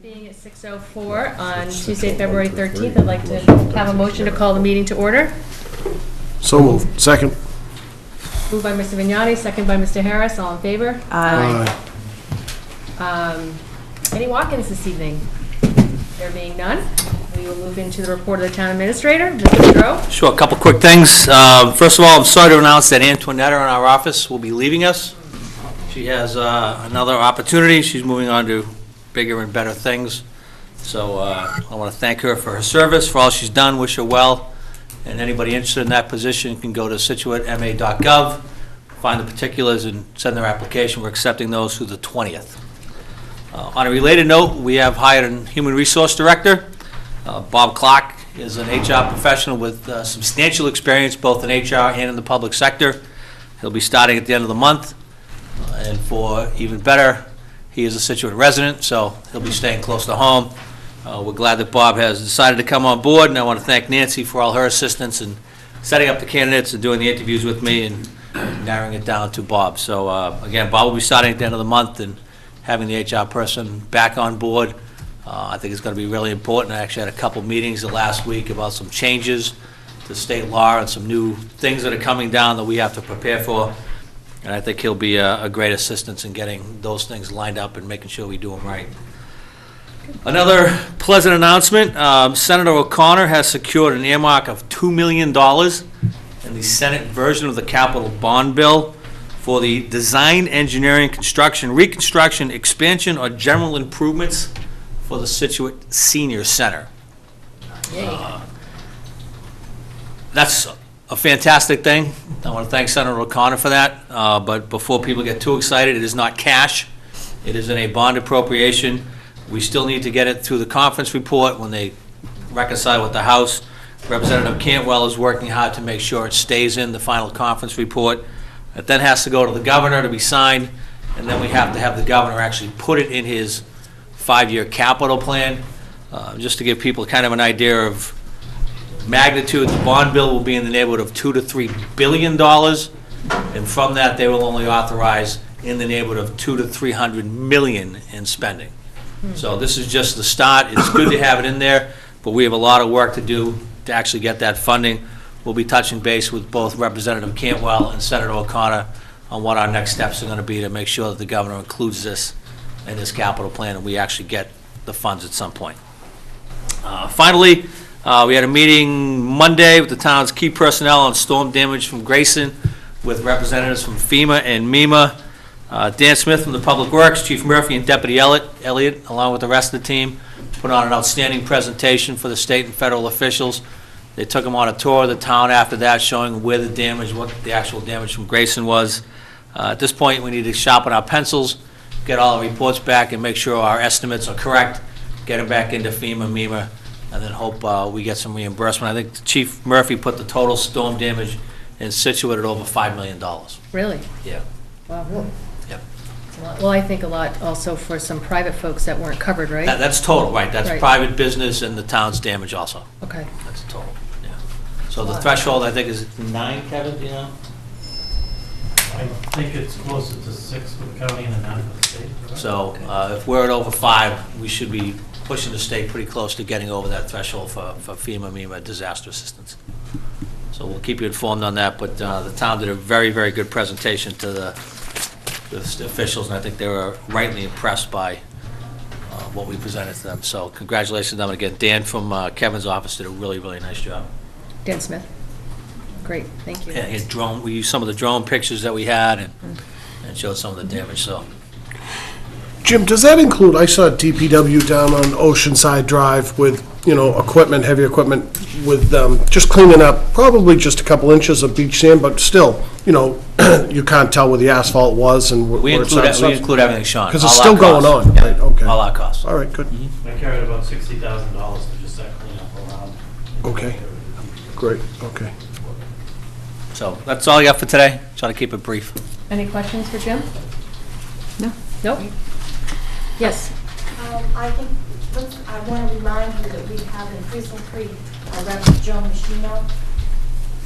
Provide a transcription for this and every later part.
Being at 6:04 on Tuesday, February 13th, I'd like to have a motion to call the meeting to order. So moved. Second. Moved by Mr. Vignani, second by Mr. Harris. All in favor? Aye. Any walk-ins this evening? There being none, we will move into the report of the town administrator. Mr. Monroe? Sure, a couple quick things. First of all, I'm sorry to announce that Antoinetta in our office will be leaving us. She has another opportunity. She's moving on to bigger and better things. So I want to thank her for her service, for all she's done, wish her well. And anybody interested in that position can go to scituatema.gov, find the particulars, and send their application. We're accepting those through the 20th. On a related note, we have hired a human resource director. Bob Clark is an HR professional with substantial experience both in HR and in the public sector. He'll be starting at the end of the month. And for even better, he is a Scituate resident, so he'll be staying close to home. We're glad that Bob has decided to come on board, and I want to thank Nancy for all her assistance in setting up the candidates and doing the interviews with me and narrowing it down to Bob. So again, Bob will be starting at the end of the month, and having the HR person back on board, I think is going to be really important. I actually had a couple meetings the last week about some changes to state law and some new things that are coming down that we have to prepare for. And I think he'll be a great assistance in getting those things lined up and making sure we do them right. Another pleasant announcement, Senator O'Connor has secured an earmark of $2 million in the Senate version of the capital bond bill for the design, engineering, construction, reconstruction, expansion, or general improvements for the Scituate Senior Center. That's a fantastic thing. I want to thank Senator O'Connor for that. But before people get too excited, it is not cash. It is in a bond appropriation. We still need to get it through the conference report when they reconcile with the House. Representative Cantwell is working hard to make sure it stays in the final conference report. It then has to go to the governor to be signed, and then we have to have the governor actually put it in his 5-year capital plan. Just to give people kind of an idea of magnitude, the bond bill will be in the neighborhood of $2 to $3 billion, and from that they will only authorize in the neighborhood of $200 to $300 million in spending. So this is just the start. It's good to have it in there, but we have a lot of work to do to actually get that funding. We'll be touching base with both Representative Cantwell and Senator O'Connor on what our next steps are going to be to make sure that the governor includes this in his capital plan and we actually get the funds at some point. Finally, we had a meeting Monday with the town's key personnel on storm damage from Grayson with representatives from FEMA and MEMA. Dan Smith from the Public Works, Chief Murphy, and Deputy Elliott, along with the rest of the team, put on an outstanding presentation for the state and federal officials. They took them on a tour of the town after that, showing where the damage, what the actual damage from Grayson was. At this point, we need to sharpen our pencils, get all the reports back, and make sure our estimates are correct, get them back into FEMA, MEMA, and then hope we get some reimbursement. I think Chief Murphy put the total storm damage in Scituate at over $5 million. Really? Yeah. Wow. Yep. Well, I think a lot also for some private folks that weren't covered, right? That's total, right. That's Right. Private business and the town's damage also. Okay. That's total, yeah. So the threshold, I think, is 9, Kevin, do you know? I think it's closer to 6 for the county and a 9 for the state. So if we're at over 5, we should be pushing the state pretty close to getting over that threshold for FEMA, MEMA disaster assistance. So we'll keep you informed on that, but the town did a very, very good presentation to the officials, and I think they were rightly impressed by what we presented to them. So congratulations to them. Again, Dan from Kevin's office did a really, really nice job. Dan Smith. Great, thank you. And his drone, we used some of the drone pictures that we had and showed some of the damage, so. Jim, does that include, I saw DPW down on Oceanside Drive with, equipment, heavy equipment, with just cleaning up, probably just a couple inches of beach sand, but still, you can't tell where the asphalt was and We where include it's everything, Sean. because it's All still our going costs. on, Yeah, right? Okay. all our costs. All right, good. I carried about $60,000 to just that cleanup around. Okay, great, okay. So that's all I got for today. Try to keep it brief. Any questions for Jim? No. Nope. Yes. I think, I want to remind you that we have in Precinct 3 a Rep. Joe Machino,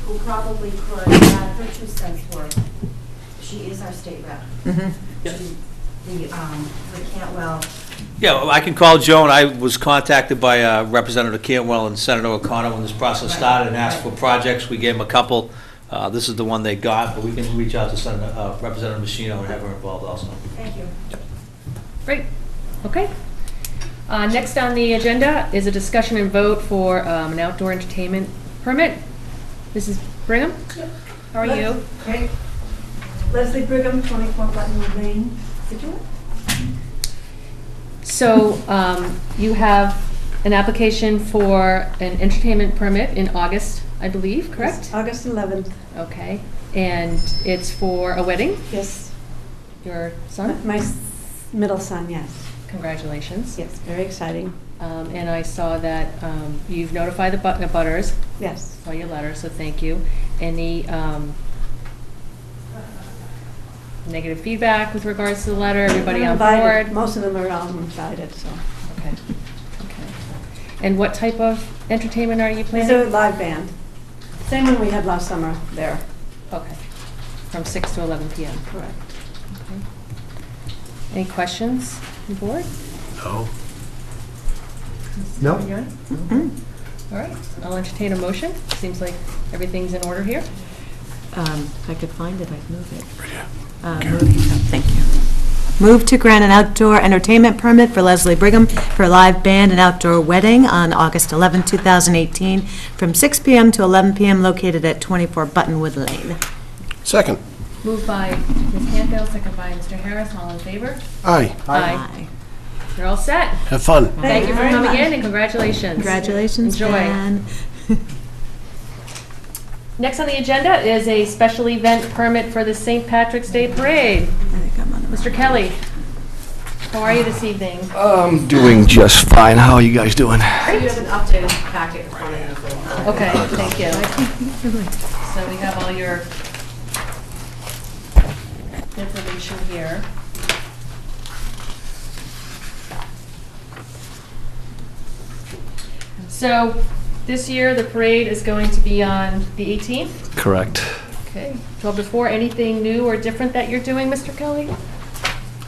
who probably could add her 2 cents worth. She is our state rep. Mm-hmm. To the Cantwell Yeah, well, I can call Joan. I was contacted by Representative Cantwell and Senator O'Connor when this process started and asked for projects. We gave them a couple. This is the one they got, but we can reach out to Representative Machino and have her involved also. Thank you. Great, okay. Next on the agenda is a discussion and vote for an outdoor entertainment permit. Mrs. Brigham? How are you? Great. Leslie Brigham, 24 Buttonwood Lane, Scituate. So you have an application for an entertainment permit in August, I believe, correct? August 11th. Okay, and it's for a wedding? Yes. Your son? My middle son, yes. Congratulations. Yes, very exciting. And I saw that you've notified the butters, Yes. saw your letter, so thank you. Any negative feedback with regards to the letter? Everybody on Invited. board? Most of them are all invited, so. Okay, okay. And what type of entertainment are you It's planning? a live band. Same one we had last summer there. Okay, from 6 to 11 p.m. Correct. Okay. Any questions on board? No. No. All right, I'll entertain a motion. Seems like everything's in order here. If I could find it, I'd move it. Thank you. Move to grant an outdoor entertainment permit for Leslie Brigham for a live band and outdoor wedding on August 11, 2018, from 6 p.m. to 11 p.m. located at 24 Buttonwood Lane. Second. Moved by Ms. Canfield, second by Mr. Harris. All in favor? Aye. Aye. You're all set. Have fun. Thank you for very coming much. in, and congratulations. Congratulations, Enjoy. Dan. Next on the agenda is a special event permit for the St. Patrick's Day Parade. I think I'm on the Mr. Kelly, how are you this evening? I'm doing just fine. How are you guys doing? You have an updated packet in front of you. Okay, thank you. So we have all your information here. So this year, the parade is going to be on the 18th. Correct. Okay, 12 to 4. Anything new or different that you're doing, Mr. Kelly?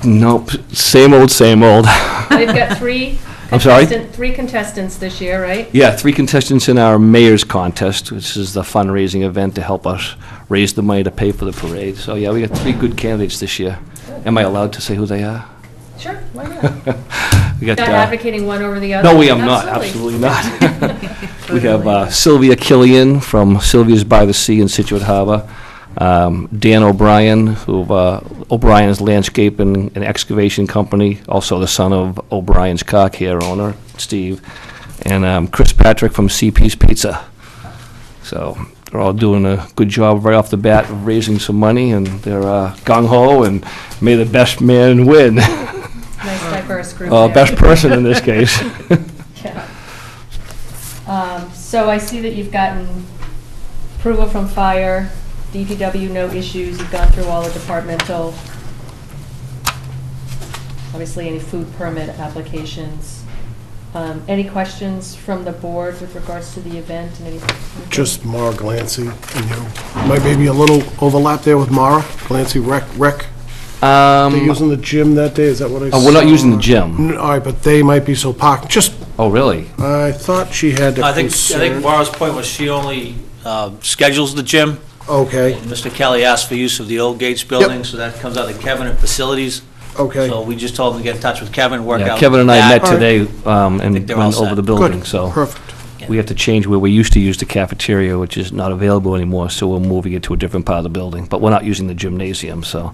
Nope. Same old, same old. We've got three I'm sorry? three contestants this year, right? Yeah, 3 contestants in our mayor's contest, which is the fundraising event to help us raise the money to pay for the parade. So yeah, we got 3 good candidates this year. Am I allowed to say who they are? Sure, why not? We got, Not advocating one over the other? no, we am not. Absolutely not. We have Totally. Sylvia Killian from Sylvia's by the Sea in Scituate Harbor. Dan O'Brien, who O'Brien's Landscaping and Excavation Company, also the son of O'Brien's car care owner, Steve, and Chris Patrick from CP's Pizza. So they're all doing a good job right off the bat of raising some money, and they're gung-ho, and may the best man win. Nice diverse group there. Best person in this case. Yeah. So I see that you've gotten approval from fire, DPW, no issues. You've gone through all the departmental, obviously any food permit applications. Any questions from the board with regards to the event and anything? Just Mara Glancy and you. Might maybe a little overlap there with Mara. Glancy rec. They're using the gym that day, is that what I saw? We're not using the gym. All right, but they might be so packed. Just, Oh, really? I thought she had a I think concern. Laura's point was she only schedules the gym. Okay, Mr. Kelly asked for use of the old Gates building, so that comes out of Kevin at Facilities. okay. So we just told him to get in touch with Kevin, work out. Yeah, Kevin and I that. met today and think they're all went over set. the building, Good, so perfect. we have to change where we used to use the cafeteria, which is not available anymore, so we're moving it to a different part of the building, but we're not using the gymnasium, so.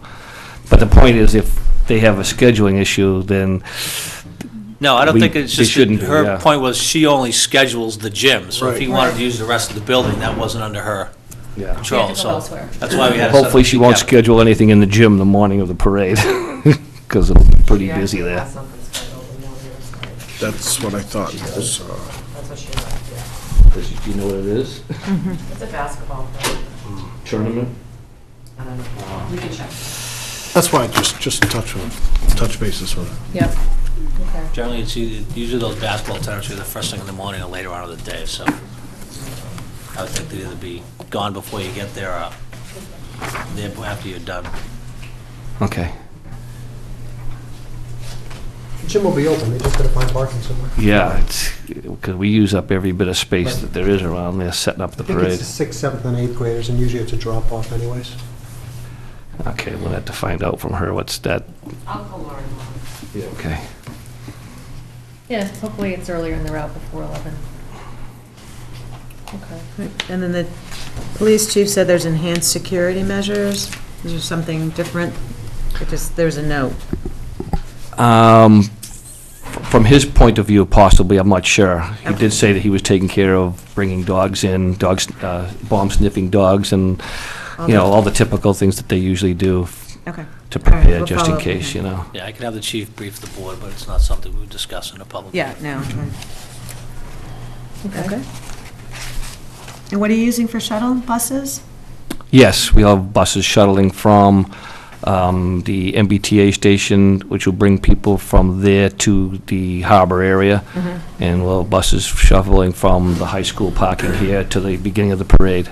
But the point is, if they have a scheduling issue, then No, I don't think it's they just, shouldn't do, her yeah. point was she only schedules the gym. So if he Right. wanted to use the rest of the building, that wasn't under her yeah. control. to go So elsewhere. that's why we had to set up Hopefully she with won't Kevin. schedule anything in the gym the morning of the parade, because it'll be pretty busy there. That's what I thought. That's what she liked, yeah. Do you know what it is? It's a basketball player. Tournament? I don't know. We can check. That's why, just touch bases with her. Yep. Okay. Generally, it's usually those basketball tournaments are the first thing in the morning or later on in the day, so I would think they'd either be gone before you get there or there after you're done. Okay. Gym will be open, they just gotta find parking somewhere. Yeah, it's, because we use up every bit of space that there is around there setting up the I think parade. it's the 6th, 7th, and 8th graders, and usually it's a drop-off anyways. Okay, we'll have to find out from her what's that. I'll call Lauren. Okay. Yeah, hopefully it's earlier in the route before 11. Okay. And then the police chief said there's enhanced security measures. Is there something different? There's a note. From his point of view, possibly, I'm not sure. He did say that he was taking care of bringing dogs in, bomb sniffing dogs, and, all the typical things that they usually do Okay. to All right, prepare, we'll just follow in up with case, him. Yeah, I can have the chief brief the board, but it's not something we would discuss in a public. Yeah, no. Okay. Okay. And what are you using for shuttle buses? Yes, we have buses shuttling from the MBTA station, which will bring people from there to the harbor area, and we'll have buses shuttling from the high school parking here to the beginning of the parade,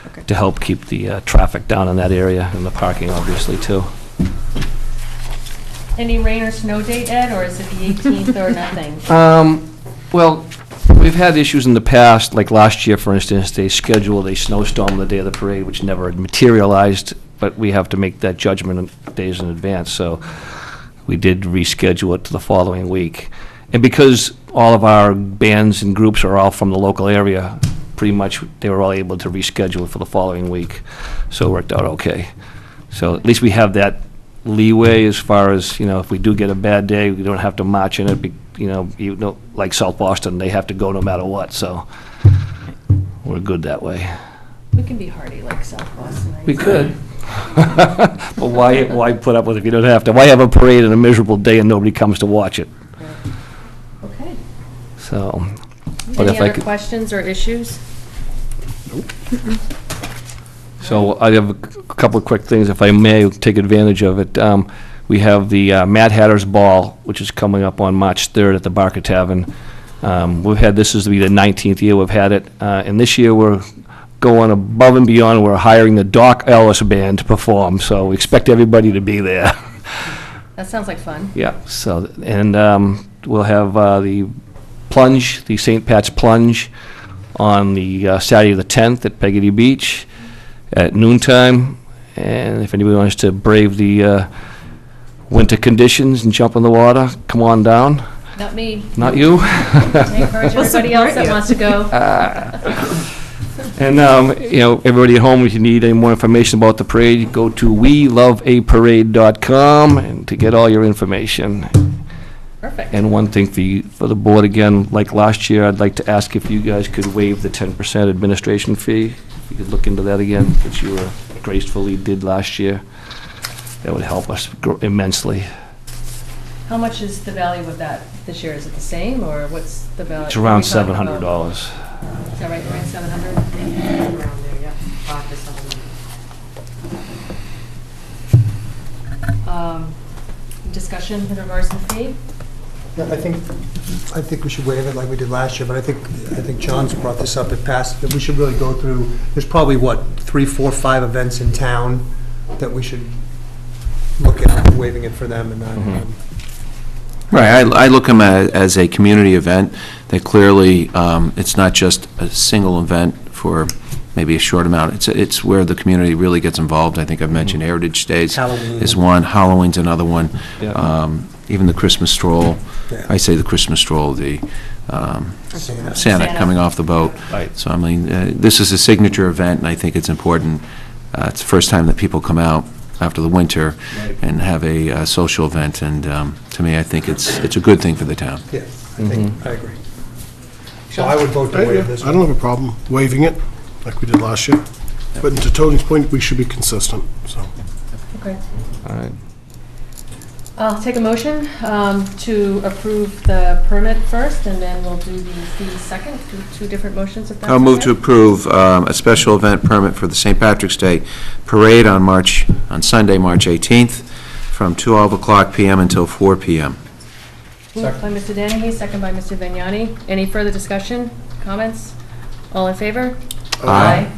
Okay. to help keep the traffic down in that area, and the parking, obviously, too. Any rain or snow date, Ed, or is it the 18th or nothing? Well, we've had issues in the past, like last year, for instance, they scheduled a snowstorm the day of the parade, which never materialized, but we have to make that judgment days in advance, so we did reschedule it to the following week. And because all of our bands and groups are all from the local area, pretty much they were all able to reschedule it for the following week, so it worked out okay. So at least we have that leeway as far as, if we do get a bad day, we don't have to march in it, like South Boston, they have to go no matter what, so we're good that way. We can be hardy like South Boston. We could. But why put up with it if you don't have to? Why have a parade on a miserable day and nobody comes to watch it? Okay. So, but Any if I other could, questions or issues? so I have a couple of quick things, if I may, take advantage of it. We have the Mad Hatter's Ball, which is coming up on March 3rd at the Barker Tavern. This is to be the 19th year we've had it, and this year we're going above and beyond. We're hiring the Doc Ellis Band to perform, so we expect everybody to be there. That sounds like fun. Yeah, so, and we'll have the plunge, the St. Pat's Plunge, on the Saturday the 10th at Peggotty Beach at noontime, and if anybody wants to brave the winter conditions and jump in the water, come on down. Not me. Not you? I encourage everybody else that wants to go. And, everybody at home, if you need any more information about the parade, go to weloveaparade.com and to get all your information. Perfect. And one thing for the board, again, like last year, I'd like to ask if you guys could waive the 10% administration fee. If you could look into that again, which you gracefully did last year. That would help us immensely. How much is the value of that this year? Is it the same, or what's the value? It's around What are we talking $700. about? Is that right, around 700? Around there, yeah, 5 to 7. Discussion with regards to the fee? Yeah, I think we should waive it like we did last year, but I think John's brought this up at past, that we should really go through, there's probably, 3, 4, 5 events in town that we should look at waiving it for them and not. Right, I look at them as a community event, that clearly, it's not just a single event for maybe a short amount, it's where the community really gets involved. I think I've mentioned Heritage Days Halloween. is one, Halloween's another one. Yeah. Even the Christmas stroll, Yeah. I say the Christmas stroll, the Santa coming off the boat. Right. So, I mean, this is a signature event, and I think it's important. It's the first time that people come out after the winter and have a social event, and to me, I think it's a good thing for the town. Yeah, I agree. So I would vote to waive this. I don't have a problem waiving it, like we did last year. But to Tony's point, we should be consistent, so. Okay. All right. I'll take a motion to approve the permit first, and then we'll do the fee second, two different motions if that's I'll move okay. to approve a special event permit for the St. Patrick's Day Parade on Sunday, March 18th, from 12 o'clock p.m. until 4 p.m. Moved by Mr. Dennehy, second by Mr. Vignani. Any further discussion, comments? All in favor? Aye.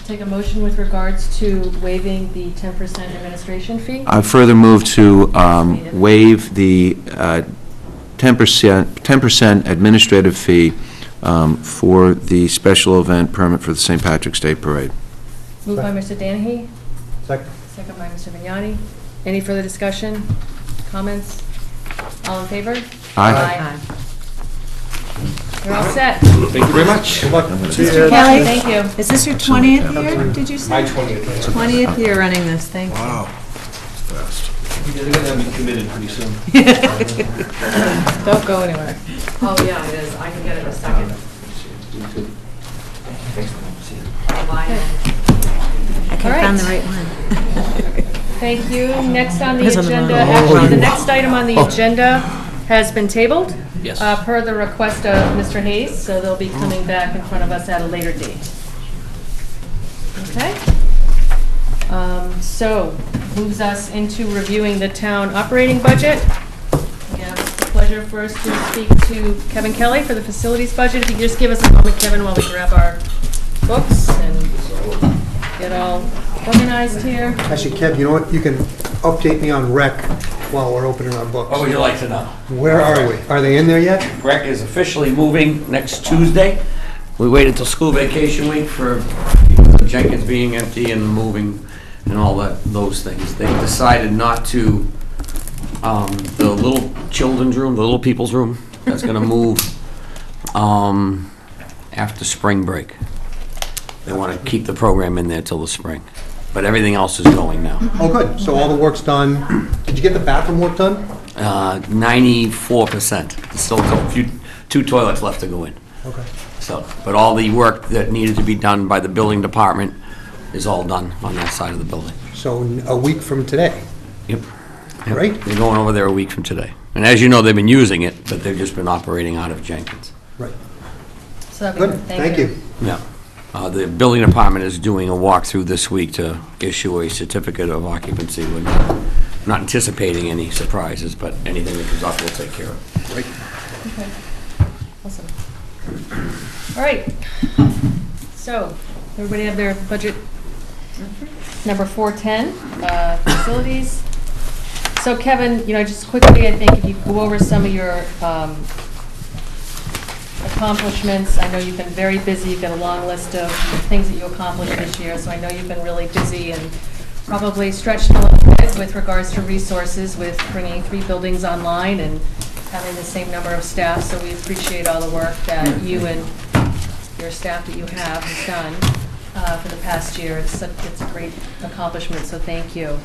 take a motion with regards to waiving the 10% administration fee. I further move to waive the 10% administrative fee for the special event permit for the St. Patrick's Day Parade. Moved by Mr. Danahy, Second. second by Mr. Vignani. Any further discussion, comments? All in favor? Aye. You're all set. Thank you very much. Good luck. Mr. Kelly? Thank you. Is this your 20th year, did you say? My 20th. 20th year running this, thank you. Wow. Fast. You're gonna have me committed pretty soon. Don't go anywhere. Oh, yeah, it is. I can get it in a second. Bye. I All right. found the right one. Thank you. Next on the Here's on the agenda, wrong actually, the next item on the agenda has been tabled. Yes. Per the request of Mr. Hayes, so they'll be coming back in front of us at a later date. Okay? So, moves us into reviewing the town operating budget. We have the pleasure first to speak to Kevin Kelly for the facilities budget. If you could just give us a moment, Kevin, while we grab our books and get all organized here. Actually, Kev, you know what? You can update me on rec while we're opening our books. What would you like to know? Where are we? Are they in there yet? Rec is officially moving next Tuesday. We waited until school vacation week for Jenkins being empty and moving and all those things. They decided not to, the little children's room, the little people's room, that's gonna move after spring break. They want to keep the program in there till the spring, but everything else is going now. Oh, good. So all the work's done. Did you get the bathroom work done? 94%. There's still two toilets left to go in. Okay. So, but all the work that needed to be done by the building department is all done on that side of the building. So a week from today. Yep. Great. They're going over there a week from today. And as you know, they've been using it, but they've just been operating out of Jenkins. Right. So that'd be Good. good. Thank you. Yeah. The building department is doing a walkthrough this week to issue a certificate of occupancy. We're not anticipating any surprises, but anything that comes up, we'll take care of. Great. Okay. Awesome. All right. So, everybody have their budget number 410, facilities. So Kevin, just quickly, I think if you go over some of your accomplishments. I know you've been very busy. You've got a long list of things that you accomplished this year, so I know you've been really busy and probably stretched a little bit with regards to resources with bringing 3 buildings online and having the same number of staff, so we appreciate all the work that you and your staff that you have done for the past year. It's a great accomplishment, so thank you.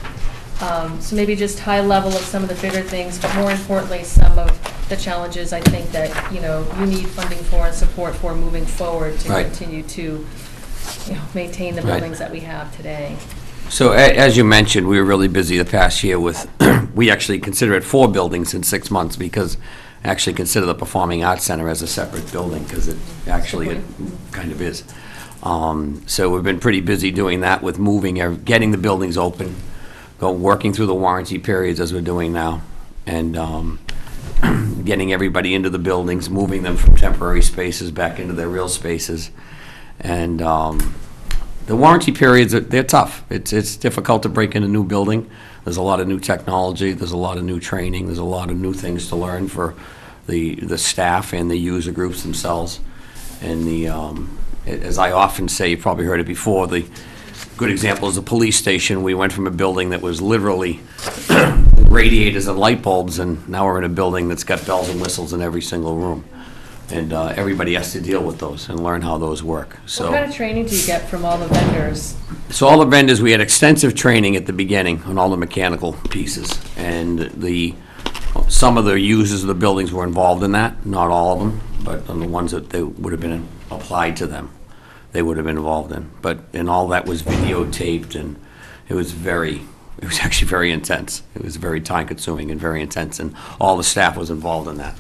So maybe just high level of some of the bigger things, but more importantly, some of the challenges I think that, you need funding for and support for moving forward to Right. continue to, maintain the Right. buildings that we have today. So as you mentioned, we were really busy the past year with, we actually consider it 4 buildings in 6 months because actually consider the Performing Arts Center as a separate building because it kind of is. So we've been pretty busy doing that with moving, getting the buildings open, working through the warranty periods as we're doing now, and getting everybody into the buildings, moving them from temporary spaces back into their real spaces. And the warranty periods, they're tough. It's difficult to break in a new building. There's a lot of new technology, there's a lot of new training, there's a lot of new things to learn for the staff and the user groups themselves. And as I often say, you've probably heard it before, the good example is the police station. We went from a building that was literally radiators and light bulbs, and now we're in a building that's got bells and whistles in every single room. And everybody has to deal with those and learn how those work. So, What kind of training do you get from all the vendors? so all the vendors, we had extensive training at the beginning on all the mechanical pieces. And some of the users of the buildings were involved in that, not all of them, but on the ones that they would have been applied to them, they would have been involved in. And all that was videotaped, and it was actually very intense. It was very time-consuming and very intense, and all the staff was involved in that.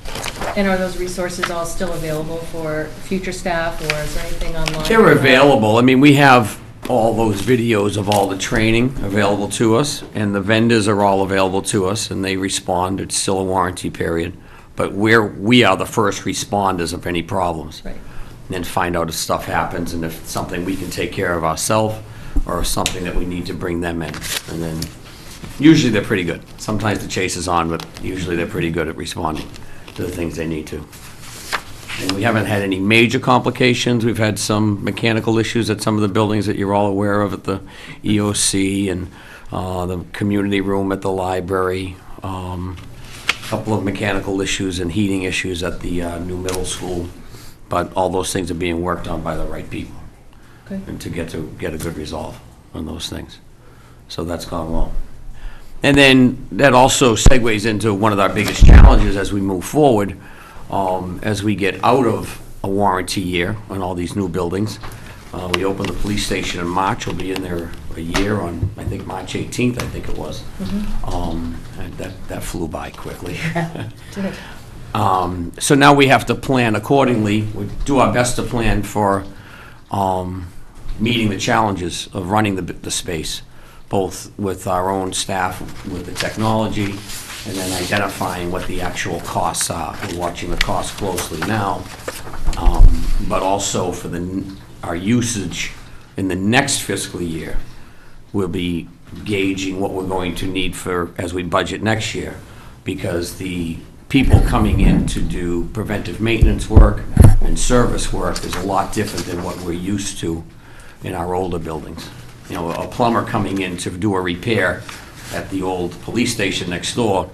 And are those resources all still available for future staff, or is there anything online? They're available. I mean, we have all those videos of all the training available to us, and the vendors are all available to us, and they respond. It's still a warranty period, but we are the first responders of any problems. Right. then find out if stuff happens and if it's something we can take care of ourselves or something that we need to bring them in. And then usually they're pretty good. Sometimes the chase is on, but usually they're pretty good at responding to the things they need to. And we haven't had any major complications. We've had some mechanical issues at some of the buildings that you're all aware of at the EOC and the community room at the library. A couple of mechanical issues and heating issues at the new middle school. But all those things are being worked on by the right people. Okay. And to get a good resolve on those things. So that's gone well. And then that also segues into one of our biggest challenges as we move forward, as we get out of a warranty year on all these new buildings. We opened the police station in March. We'll be in there a year on, I think, March 18th, I think it was. And that flew by quickly. So now we have to plan accordingly. We do our best to plan for meeting the challenges of running the space, both with our own staff, with the technology, and then identifying what the actual costs are. We're watching the costs closely now, but also for our usage in the next fiscal year. We'll be gauging what we're going to need for as we budget next year, because the people coming in to do preventive maintenance work and service work is a lot different than what we're used to in our older buildings. You know, a plumber coming in to do a repair at the old police station next door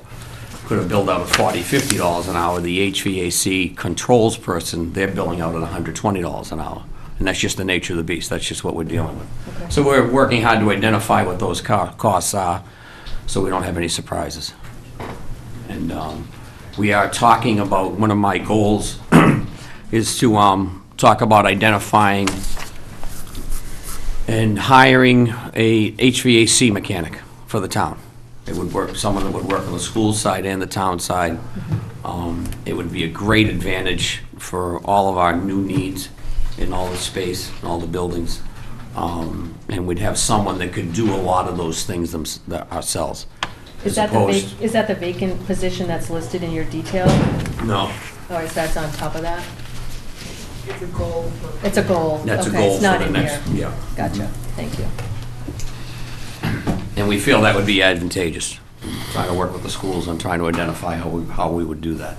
could have billed out at $40, $50 an hour. The HVAC controls person, they're billing out at $120 an hour. And that's just the nature of the beast. That's just what we're dealing with. Okay. So we're working hard to identify what those costs are so we don't have any surprises. And we are talking about, one of my goals is to talk about identifying and hiring a HVAC mechanic for the town. It would work, someone that would work on the school side and the town side. It would be a great advantage for all of our new needs in all the space, in all the buildings. And we'd have someone that could do a lot of those things ourselves. Is that the vacant position that's listed in your detail? No. Or is that on top of that? It's a goal. It's a goal. That's a Okay, goal it's not for the in next, here. yeah. Gotcha, thank you. And we feel that would be advantageous, trying to work with the schools on trying to identify how we would do that.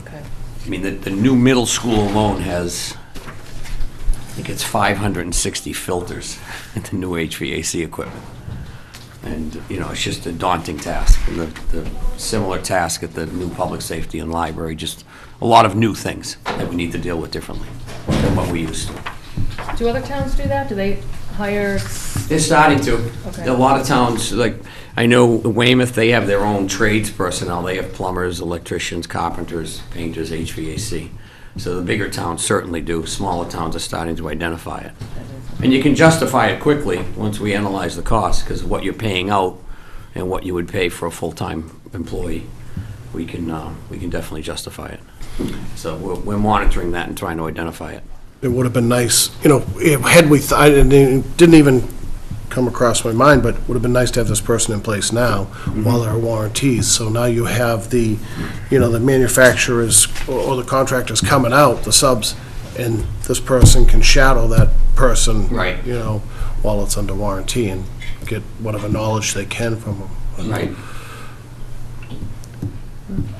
Okay. I mean, the new middle school alone has, I think it's 560 filters in the new HVAC equipment. And, you know, it's just a daunting task. And the similar task at the new public safety and library, just a lot of new things that we need to deal with differently than what we used to. Do other towns do that? Do they hire? They're starting to. Okay. A lot of towns, like, I know Weymouth, they have their own trades personnel. They have plumbers, electricians, carpenters, painters, HVAC. So the bigger towns certainly do. Smaller towns are starting to identify it. And you can justify it quickly once we analyze the cost, because of what you're paying out and what you would pay for a full-time employee. We can definitely justify it. So we're monitoring that and trying to identify it. It would have been nice, you know, had we, it didn't even come across my mind, but it would have been nice to have this person in place now while there are warranties. So now you have the, you know, the manufacturers or the contractors coming out, the subs, and this person can shadow that person, Right. you know, while it's under warranty and get whatever knowledge they can from them. Right.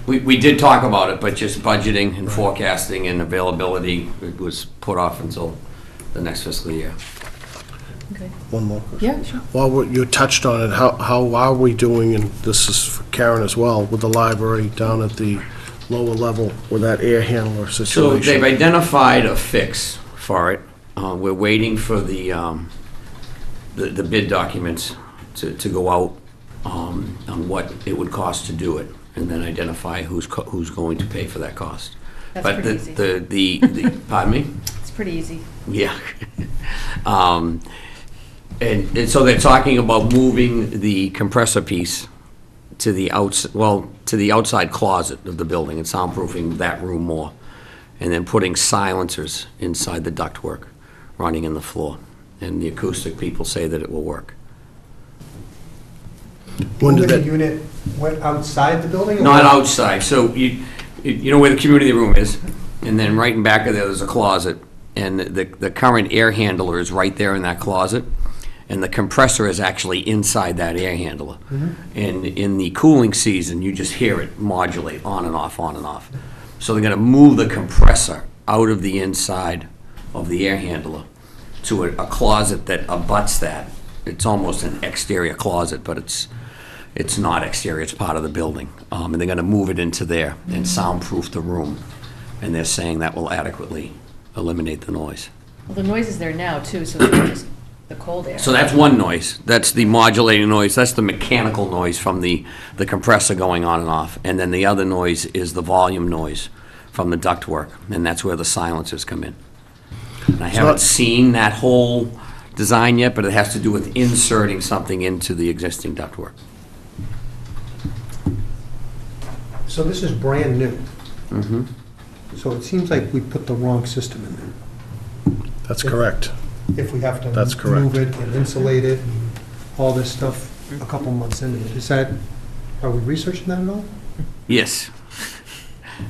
We did talk about it, but just budgeting and forecasting and availability, it was put off until the next fiscal year. Okay. One more question. Yeah, sure. While you touched on it, how are we doing, and this is for Karen as well, with the library down at the lower level with that air handler So situation? they've identified a fix for it. We're waiting for the bid documents to go out on what it would cost to do it, and then identify who's going to pay for that cost. That's But pretty easy. the pardon me? It's pretty easy. Yeah. And so they're talking about moving the compressor piece to the outside closet of the building and soundproofing that room more, and then putting silencers inside the ductwork, running in the floor. And the acoustic people say that it will work. When did the that, unit went outside the building? or Not what? outside, so you know where the community room is? And then right in back of there's a closet, and the current air handler is right there in that closet, and the compressor is actually inside that air handler. And in the cooling season, you just hear it modulate on and off, on and off. So they're gonna move the compressor out of the inside of the air handler to a closet that abuts that. It's almost an exterior closet, but it's not exterior, it's part of the building. And they're gonna move it into there and soundproof the room. And they're saying that will adequately eliminate the noise. Well, the noise is there now, too, so it's just the cold air. So that's one noise. That's the modulating noise. That's the mechanical noise from the compressor going on and off. And then the other noise is the volume noise from the ductwork, and that's where the silencers come in. And I haven't seen that whole design yet, but it has to do with inserting something into the existing ductwork. So this is brand new. So it seems like we put the wrong system in there. That's correct. If we have to That's correct. move it and insulate it and all this stuff a couple months into it. Is that, are we researching that at all? Yes.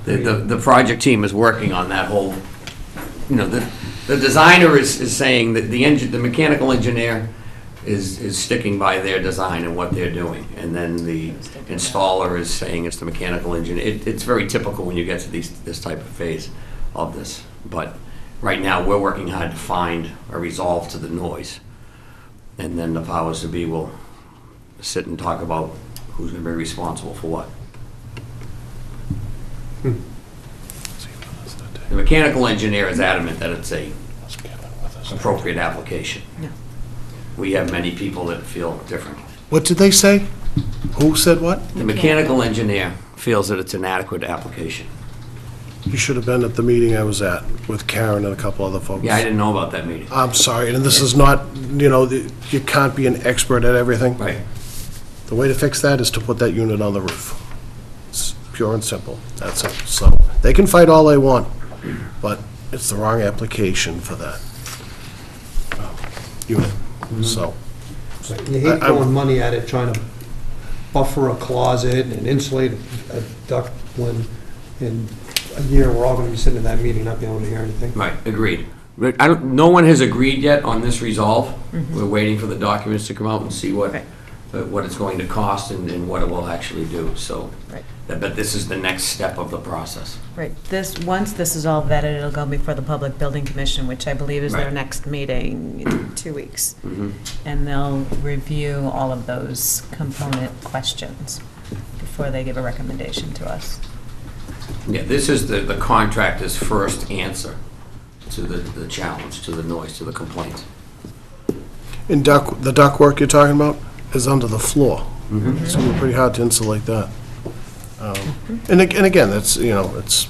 The project team is working on that whole, the designer is saying that the mechanical engineer is sticking by their design and what they're doing. And then the installer is saying it's the mechanical engineer. It's very typical when you get to this type of phase of this. But right now, we're working hard to find a resolve to the noise. And then the powers to be will sit and talk about who's going to be responsible for what. The mechanical engineer is adamant that it's a appropriate application. Yeah. We have many people that feel different. What did they say? Who said what? The mechanical engineer feels that it's an adequate application. You should have been at the meeting I was at with Karen and a couple other folks. Yeah, I didn't know about that meeting. I'm sorry, and this is not, you can't be an expert at everything. Right. The way to fix that is to put that unit on the roof. It's pure and simple, that's it. So, they can fight all they want, but it's the wrong application for that unit, so. You hate throwing money at it, trying to buffer a closet and insulate a duct when in a year we're all going to be sitting in that meeting, not being able to hear anything. Right, agreed. But no one has agreed yet on this resolve. We're waiting for the documents to come out and see what it's going to cost and what it will actually do, so. Right. But this is the next step of the process. Right, once this is all vetted, it'll go before the Public Building Commission, which I believe is their Right. next meeting in 2 weeks. Mhm. And they'll review all of those component questions before they give a recommendation to us. Yeah, this is the contractor's first answer to the challenge, to the noise, to the complaint. And the ductwork you're talking about is under the floor. It's gonna be pretty hard to insulate that. And again, it's, it's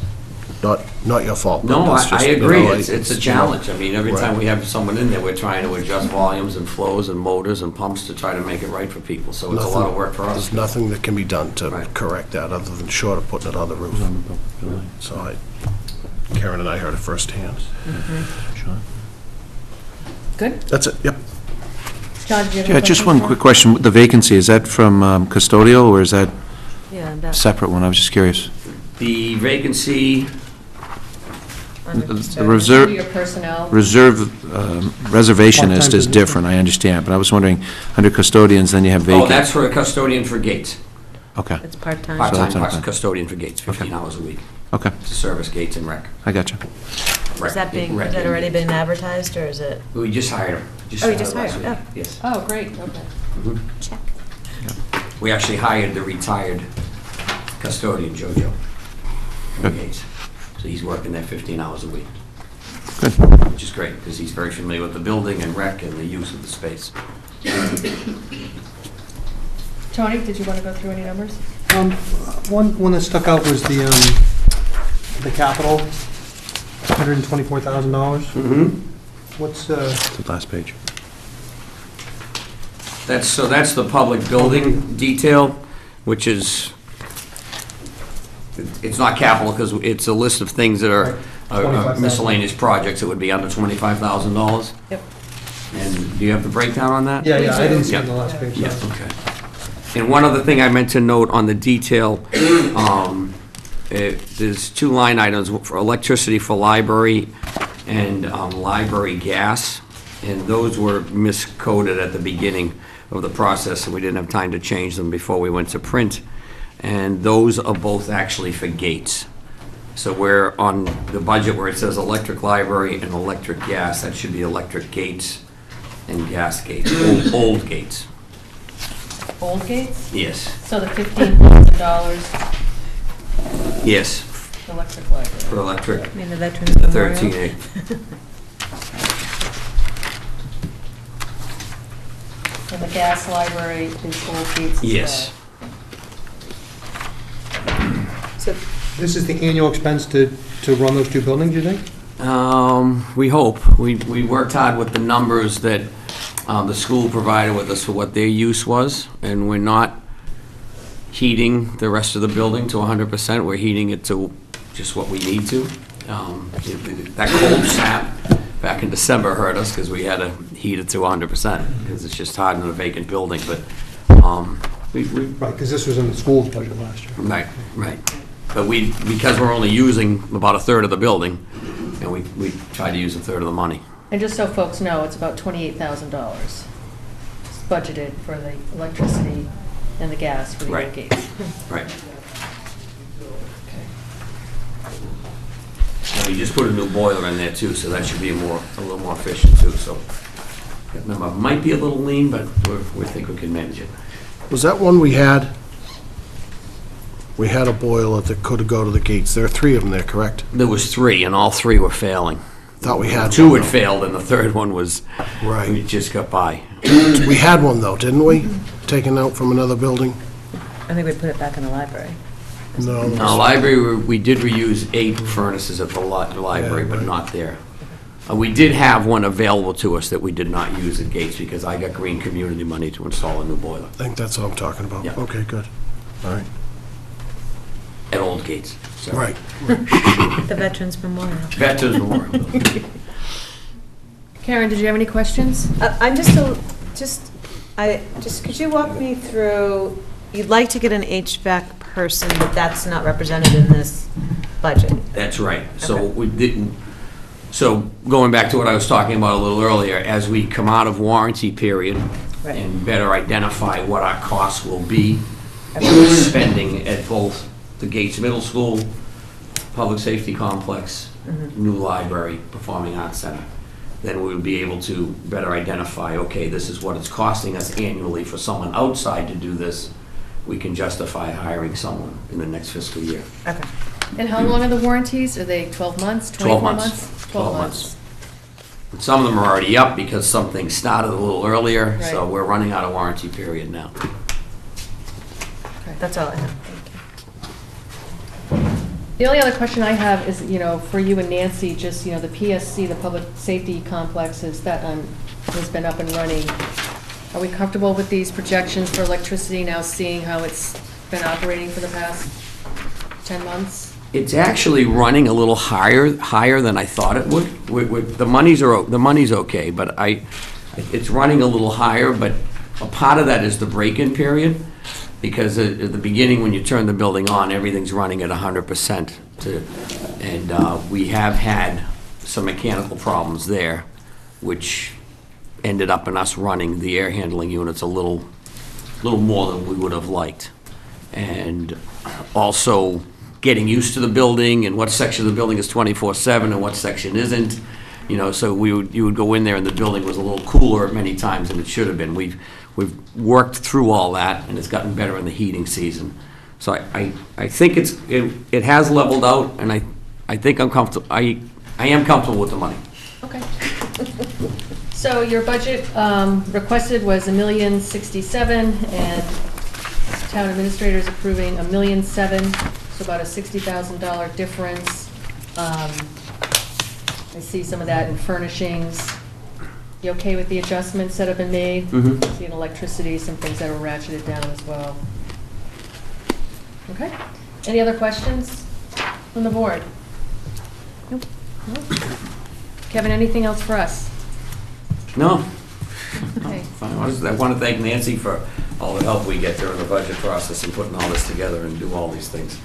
not your fault. No, That's just, I agree, it's a you know, challenge. I mean, every Right. time we have someone in there, we're trying to adjust volumes and flows and motors and pumps to try to make it right for people, so it's a lot of work for us. There's nothing that can be done to Right. correct that, other than short of putting it on the roof. So Karen and I heard it firsthand. Good? That's it, yep. John, do you have Yeah, any just questions one for quick question. The vacancy, is that from custodial, or is that Yeah, a that's separate one? I was just curious. The vacancy, The your personnel? reservationist is different, I understand, but I was wondering, under custodians, then you have vacant. that's for a custodian for gates. Okay, It's part-time. So that's Part-time okay. custodian for gates, 15 hours a week, okay, to service gates and rec. I got you. Has that already been advertised, or is it? We just hired him. Oh, you just last hired him, week. Yes. Oh, great, okay. Check. We actually hired the retired custodian, JoJo, from Good. Gates. So he's working there 15 hours a week. Good. Which is great, because he's very familiar with the building and rec and the use of the space. Tony, did you want to go through any numbers? One that stuck out was the capital, $124,000. What's, The last page. That's the public building detail, which is, it's not capital, because it's a list of things that are miscellaneous projects that would be under $25,000. Yep. And do you have the breakdown on that? yeah, I didn't see it on Yeah. the last page. Yeah, okay. And one other thing I meant to note on the detail, There's two line items for electricity for library and library gas, and those were miscoded at the beginning of the process, and we didn't have time to change them before we went to print. And those are both actually for gates. So we're on the budget where it says electric library and electric gas, that should be electric gates and gas gates, old gates. Old gates? Yes, So the $15,000 yes, electric library. for electric, I mean, the Veterans the Memorial. 13A. And the gas library is old gates as well. Yes. So this is the annual expense to run those two buildings, you think? We hope. We worked hard with the numbers that the school provided with us for what their use was, and we're not heating the rest of the building to 100%. We're heating it to just what we need to. That cold snap back in December hurt us because we had to heat it to 100% because it's just hard in a vacant building, but we Right, because this was in the school's budget last year. right, right. But because we're only using about a third of the building, and we try to use a third of the money. And just so folks know, it's about $28,000 budgeted for the electricity and the gas for the Right. old gates. Right. And we just put a new boiler in there too, so that should be a little more efficient too, so. That number might be a little lean, but we think we can manage it. Was that one we had? We had a boiler that could go to the gates. There are three of them there, correct? There was three, and all three were failing. Thought we had Two one, had failed, and the third one was, Right. we just got by. We had one though, didn't we? Taken out from another building? I think we put it back in the library. No. In the library, we did reuse 8 furnaces at the library, Yeah, but right. not there. We did have one available to us that we did not use at Gates because I got green community money to install a new boiler I think that's what I'm talking about. Yeah. Okay, good. All right. at Old Gates. So- Right. The Veterans Memorial. Veterans Memorial. Karen, did you have any questions? I'm could you walk me through, you'd like to get an HVAC person, but that's not represented in this budget. That's right. So Okay. we didn't, so going back to what I was talking about a little earlier, as we come out of warranty period Right. and better identify what our costs will be, we're spending at both the Gates Middle School, Public Safety Complex, new library, Performing Arts Center, then we would be able to better identify, okay, this is what it's costing us annually for someone outside to do this. We can justify hiring someone in the next fiscal year. Okay. And how long are the warranties? Are they 12 months, 12 24 months. months? 12 months. And some of them are already up because something started a little earlier, so Right. we're running out of warranty period now. That's all I have. The only other question I have is, for you and Nancy, just, the PSC, the Public Safety Complex, has been up and running. Are we comfortable with these projections for electricity now, seeing how it's been operating for the past 10 months? It's actually running a little higher than I thought it would. The money's okay, but it's running a little higher, but a part of that is the break-in period, because at the beginning, when you turn the building on, everything's running at 100%. And we have had some mechanical problems there, which ended up in us running the air handling units a little more than we would have liked. And also getting used to the building and what section of the building is 24/7 and what section isn't. So you would go in there and the building was a little cooler many times than it should have been. We've worked through all that, and it's gotten better in the heating season. So I think it has leveled out, and I think I'm comfortable. I am comfortable with the money. Okay. So your budget requested was $1,067,000, and town administrator is approving $1,007,000, so about a $60,000 difference. I see some of that in furnishings. You okay with the adjustments that have been made? Mhm. See in electricity, some things that are ratcheted down as well. Okay. Any other questions from the board? Nope. Kevin, anything else for us? No. Okay. Fine. I want to thank Nancy for all the help we get during the budget process and putting all this together and do all these things.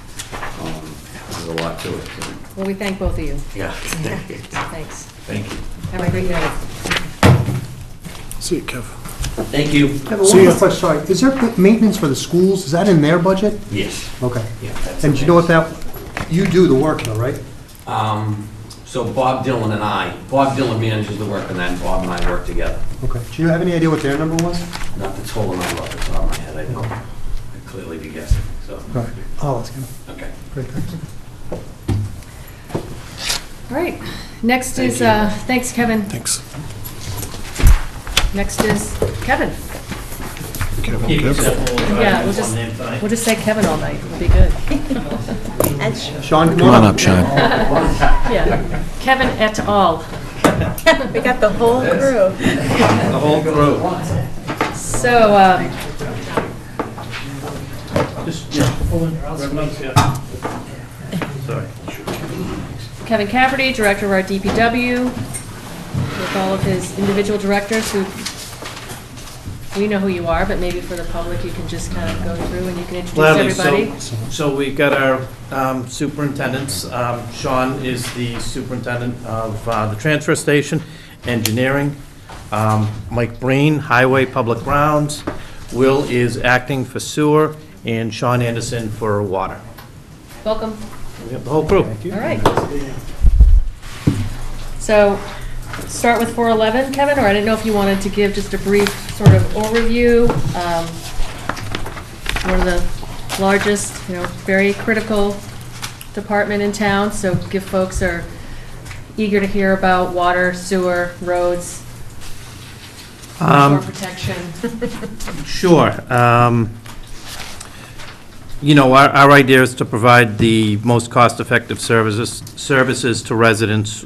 a lot to it, so, Well, we thank both of you. yeah. Thanks. Thank you. Have a great night. See you, Kev. Thank you. I have one more question, sorry. Is there maintenance for the schools? Is that in their budget? Yes. Okay. Yeah, that's And do you know what that, you do the work though, right? So Bob Dylan and Bob Dylan manages the work, and then Bob and I work together. Okay. Do you have any idea what their number was? Not the total number off the top of my head, I don't. I'd clearly be guessing, so. Right. I'll ask him. Okay. Great, thanks. All right, next Thank is, you. thanks, Kevin. Thanks. Next is Kevin. Kevin, You can Kev. set all Yeah, drivers one name tonight. we'll just say Kevin all night, it'll be good. Sean, Come on up, Sean. Yeah, Kevin et al. We got the whole crew. The whole crew. So, Just, yeah, pull in, grab those, yeah. Sorry. Kevin Cafferty, Director of our DPW, with all of his individual directors who, we know who you are, but maybe for the public, you can just kind of go through and you can introduce Gladly. everybody. So we've got our superintendents. Sean is the superintendent of the transfer station, engineering. Mike Breen, highway, public grounds. Will is acting for sewer, and Sean Anderson for water. Welcome. We have the whole crew. All right. So, start with 411, Kevin, or I didn't know if you wanted to give just a brief sort of overview. One of the largest, very critical department in town, so give folks are eager to hear about water, sewer, roads, shore protection. Sure. Our idea is to provide the most cost-effective services to residents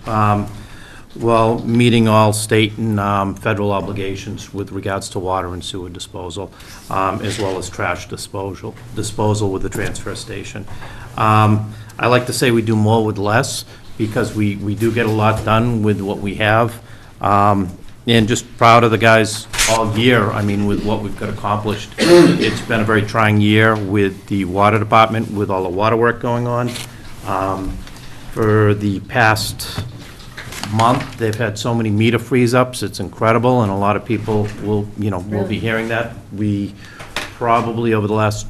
while meeting all state and federal obligations with regards to water and sewer disposal, as well as trash disposal with the transfer station. I like to say we do more with less, because we do get a lot done with what we have. And just proud of the guys all year, with what we've got accomplished. It's been a very trying year with the water department, with all the water work going on. For the past month, they've had so many meter freeze-ups, it's incredible, and a lot of people will be hearing that. We probably, over the last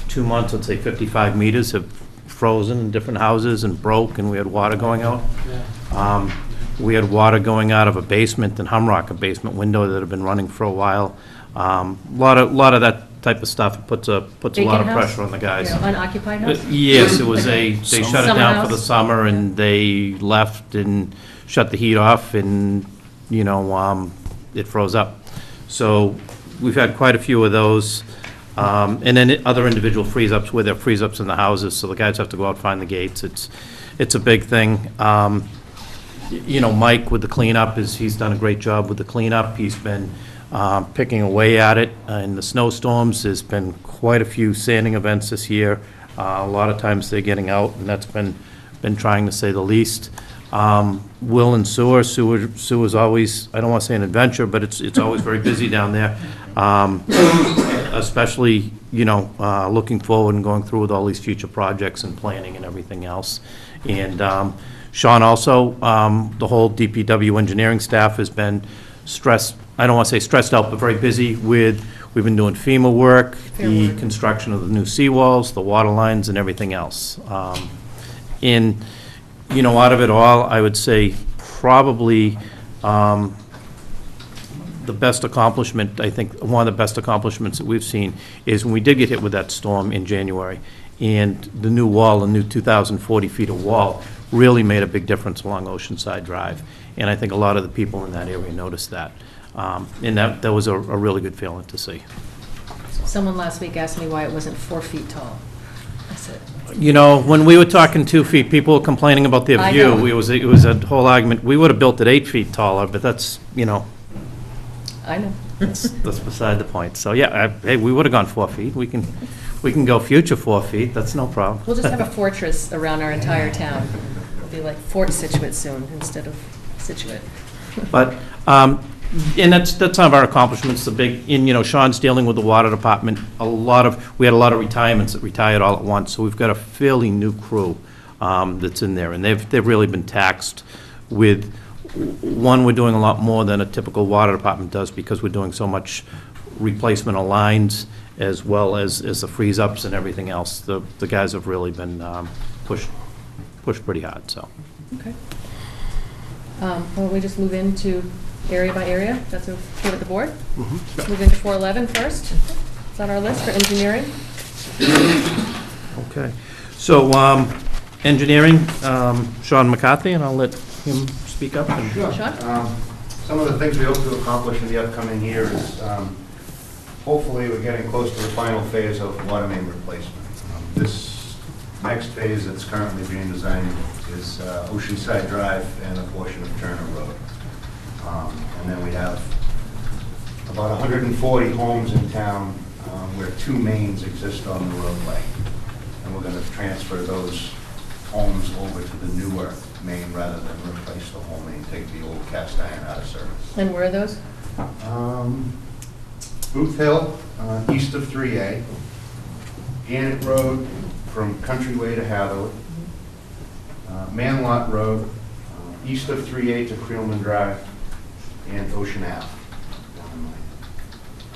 2 months, I'd say 55 meters have frozen in different houses and broke, and we had water going out. We had water going out of a basement in Humrock, a basement window that had been running for a while. Lot of that type of stuff puts a lot of pressure on the guys. Unoccupied house? Yes, it was they shut it Summer down for the house? summer, and they left and shut the heat off, and, it froze up. So we've had quite a few of those. And then other individual freeze-ups, where there are freeze-ups in the houses, so the guys have to go out and find the gates. It's a big thing. Mike with the cleanup, he's done a great job with the cleanup. He's been picking away at it. In the snowstorms, there's been quite a few sanding events this year. A lot of times they're getting out, and that's been trying, to say the least. Will and sewer's always, I don't want to say an adventure, but it's always very busy down there. Especially, looking forward and going through with all these future projects and planning and everything else. And Sean also, the whole DPW engineering staff has been stressed, I don't want to say stressed out, but very busy we've been doing FEMA work, the construction of the new seawalls, the water lines, and everything else. Out of it all, I would say probably the best accomplishment, I think, one of the best accomplishments that we've seen is when we did get hit with that storm in January, and the new wall, the new 2,040 feet of wall, really made a big difference along Oceanside Drive. And I think a lot of the people in that area noticed that. And that was a really good feeling to see. Someone last week asked me why it wasn't 4 feet tall. I said, When we were talking 2 feet, people were complaining about their I view. know. It was a whole argument. We would have built it 8 feet taller, but that's, I know. that's beside the point. So, yeah, hey, we would have gone 4 feet. We can go future 4 feet. That's no problem. We'll just have a fortress around our entire town. It'll be like Fort Scituate soon instead of Scituate. But, and that's some of our accomplishments, the big, Sean's dealing with the water department, we had a lot of retirements that retired all at once, so we've got a fairly new crew. that's in there. And they've really been taxed with, one, we're doing a lot more than a typical water department does because we're doing so much replacement of lines as well as the freeze-ups and everything else. The guys have really been pushed pretty hard, so. Okay. Well, we just move into area by area. That's okay with the board? Let's move into 411 first. It's on our list for engineering. Okay. So, engineering, Sean McCarthy, and I'll let him speak up. Sure. Sean? Some of the things we hope to accomplish in the upcoming year is, hopefully, we're getting close to the final phase of water main replacement. This next phase that's currently being designed is Oceanside Drive and a portion of Turner Road. And then we have about 140 homes in town where two mains exist on the roadway. And we're going to transfer those homes over to the newer main rather than replace the whole main, take the old cast iron out of service. And where are those? Booth Hill, east of 3A, Gannett Road from Countryway to Hathaway, Manlot Road, east of 3A to Creelman Drive, and Ocean Ave.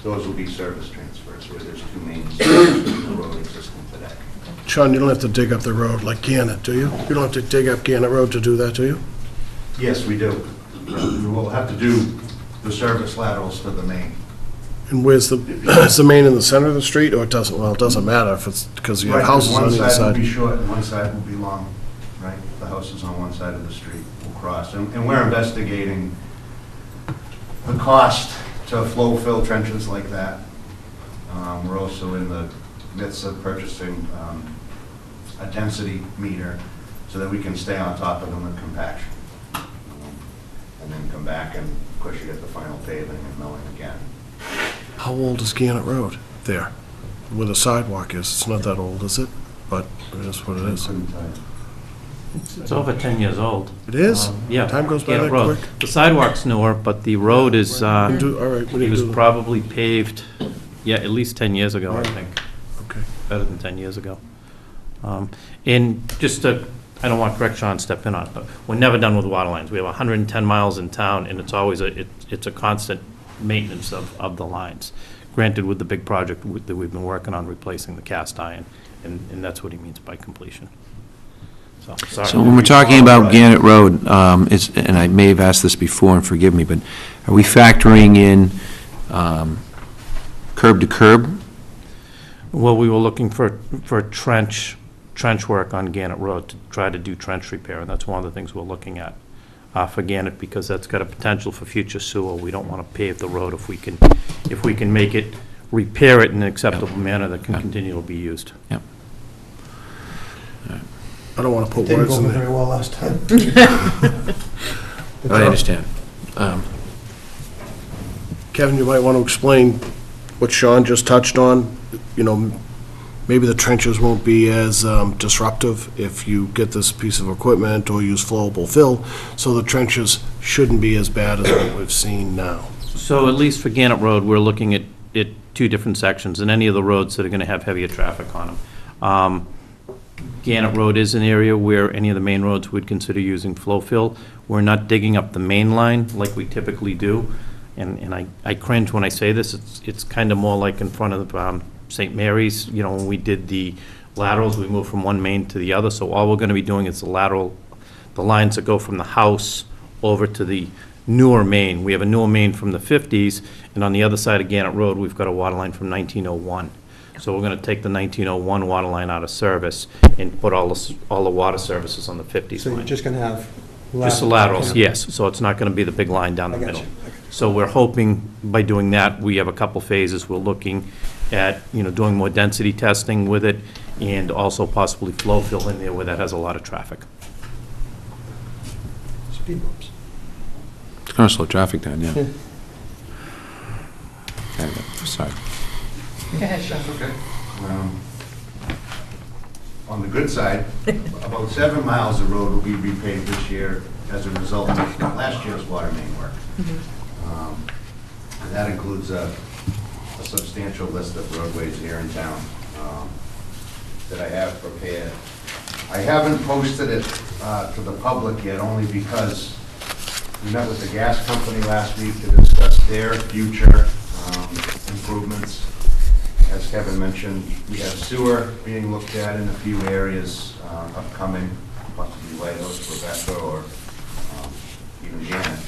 Those will be service transfers where there's two mains in the road existing today. Sean, you don't have to dig up the road like Gannett, do you? You don't have to dig up Gannett Road to do that, do you? Yes, we do. We will have to do the service laterals to the main. And where's is the main in the center of the street, or it doesn't, well, it doesn't matter if it's, because you have Right, houses on either one side will be side. short and one side will be long, right? The houses on one side of the street will cross. And we're investigating the cost to flow fill trenches like that. We're also in the midst of purchasing a density meter so that we can stay on top of them in compaction. And then come back and, of course, you get the final paving and milling again. How old is Gannett Road there, where the sidewalk is? It's not that old, is it? But it is what it is. Couldn't tell you. It's over 10 years old. It is? Yeah. Time goes by Gannett that Road. quick. The sidewalk's newer, but the road is, All right, what do it you was do? probably paved, yeah, at least 10 years ago, I Right. think. Okay. Better than 10 years ago. And just to, I don't want correct Sean step in on it, but we're never done with water lines. We have 110 miles in town, and it's always it's a constant maintenance of the lines. Granted, with the big project that we've been working on, replacing the cast iron, and that's what he means by completion. So, sorry. So when we're talking about Gannett Road, and I may have asked this before, and forgive me, but are we factoring in curb to curb? Well, we were looking for trench work on Gannett Road to try to do trench repair, and that's one of the things we're looking at for Gannett, because that's got a potential for future sewer. We don't want to pave the road if we can make it, repair it in an acceptable manner that can continue to be used. Yep. I don't want to put Didn't words go in very there. well last time. I understand. Kevin, you might want to explain what Sean just touched on. You know, maybe the trenches won't be as disruptive if you get this piece of equipment or use flowable fill, so the trenches shouldn't be as bad as what we've seen now. So at least for Gannett Road, we're looking at two different sections, and any of the roads that are going to have heavier traffic on them. Gannett Road is an area where any of the main roads would consider using flow fill. We're not digging up the main line like we typically do, and I cringe when I say this. It's kind of more like in front of St. Mary's, you know, when we did the laterals, we moved from one main to the other, so all we're going to be doing is the lines that go from the house over to the newer main. We have a newer main from the 50s, and on the other side of Gannett Road, we've got a water line from 1901. So we're going to take the 1901 water line out of service and put all the water services on the 50s So you're line. just going to have... Just the laterals, yes, so it's not going to be the big line down the I got middle. you. So we're hoping by doing that, we have a couple phases. We're looking at, you know, doing more density testing with it, and also possibly flow fill in there where that has a lot of traffic. Speed bumps. It's going to slow traffic down, yeah. Yeah. Sorry. Go ahead, Sean. Okay. On the good side, about 7 miles of road will be repaved this year as a result of last year's water main work. And that includes a substantial list of roadways here in town that I have prepared. I haven't posted it to the public yet, only because we met with the gas company last week to discuss their future improvements. As Kevin mentioned, we have sewer being looked at in a few areas upcoming, possibly Lighthouse, Rebecca, or even Janet.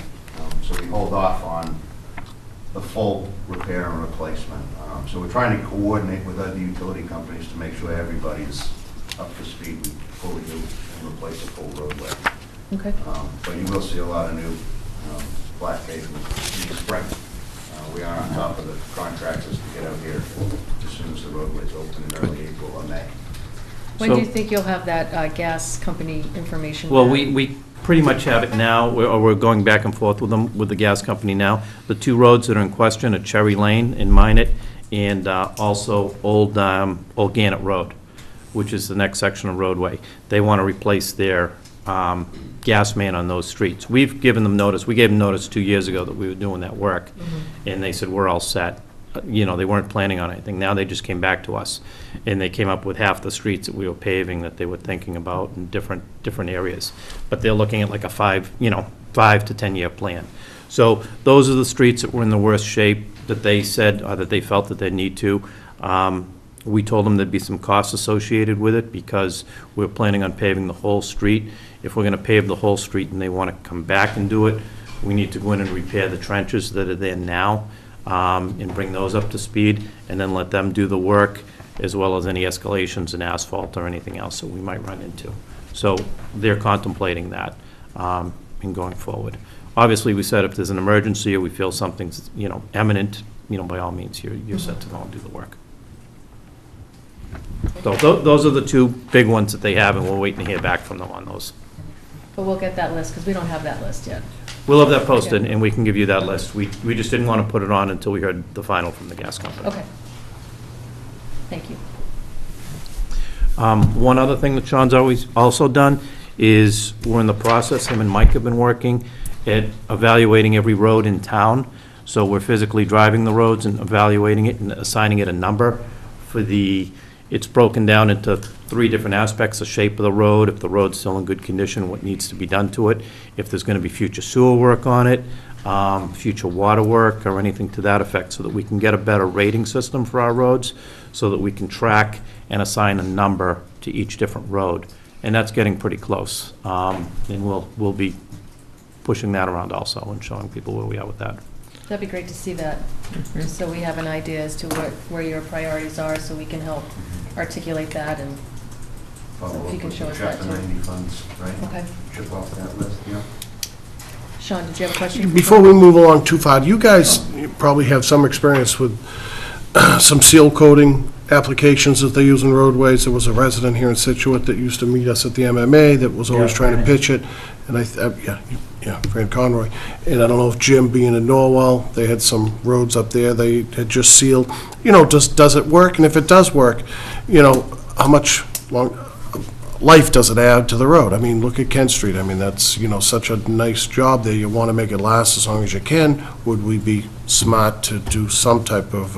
So we hold off on the full repair and replacement. So we're trying to coordinate with other utility companies to make sure everybody's up to speed. We fully do and replace the full roadway. Okay. But you will see a lot of new flat pavement in the spring. We are on top of the contractors to get out here as soon as the roadway's open in early April or May. When do you think you'll have that gas company information? Well, back? we pretty much have it now, we're going back and forth with them, with the gas company now. The two roads that are in question are Cherry Lane in Minot, and also Old Gannett Road, which is the next section of roadway. They want to replace their gas main on those streets. We've given them notice, we gave them notice 2 years ago that we were doing that work, and they said, we're all set. You know, they weren't planning on anything. Now they just came back to us, and they came up with half the streets that we were paving that they were thinking about in different areas. But they're looking at like a 5 to 10 year plan. So those are the streets that were in the worst shape that they said, or that they felt that they need to. We told them there'd be some costs associated with it because we're planning on paving the whole street. If we're gonna pave the whole street and they wanna come back and do it, we need to go in and repair the trenches that are there now, and bring those up to speed, and then let them do the work, as well as any escalations in asphalt or anything else that we might run into. So they're contemplating that, in going forward. Obviously, we said if there's an emergency or we feel something's, imminent, by all means, you're set to go and do the work. So those are the two big ones that they have, and we're waiting to hear back from them on those. But we'll get that list, because we don't have that list yet. We'll have that posted, and we can give you that list. We just didn't want to put it on until we heard the final from the gas company. Okay. Thank you. One other thing that Sean's also done is, we're in the process, him and Mike have been working at evaluating every road in town. So we're physically driving the roads and evaluating it and assigning it a number for it's broken down into 3 different aspects: the shape of the road, if the road's still in good condition, what needs to be done to it, if there's gonna be future sewer work on it, future water work, or anything to that effect, so that we can get a better rating system for our roads, so that we can track and assign a number to each different road. And that's getting pretty close. And we'll be pushing that around also and showing people where we are with that. That'd be great to see that, just so we have an idea as to where your priorities are, so we can help articulate that, and if you can show us that Chapter too. 90 funds, right? Okay. Chip off that list, yeah. Sean, did you have a question? Before we move along too far, you guys probably have some experience with some seal coating applications that they use in roadways. There was a resident here in Scituate that used to meet us at the MMA that was always trying to pitch it, and Fran Conroy. And I don't know if Jim, being in Norwell, they had some roads up there they had just sealed. Does it work? And if it does work, how much life does it add to the road? I mean, look at Kent Street. I mean, that's, such a nice job there. You want to make it last as long as you can. Would we be smart to do some type of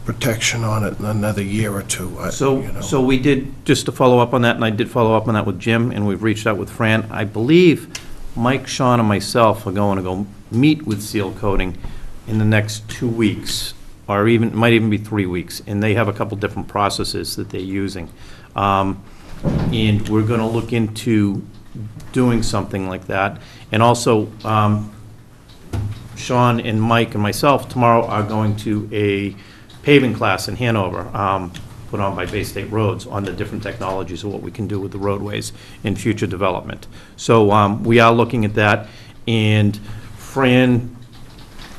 protection on it in another year or two? So we did, just to follow up on that, and I did follow up on that with Jim, and we've reached out with Fran. I believe Mike, Sean, and myself are going to go meet with Seal Coating in the next 2 weeks, or might even be 3 weeks, and they have a couple different processes that they're using. And we're going to look into doing something like that. And also, Sean and Mike and myself tomorrow are going to a paving class in Hanover, put on by Bay State Roads, on the different technologies of what we can do with the roadways in future development. So we are looking at that, and Fran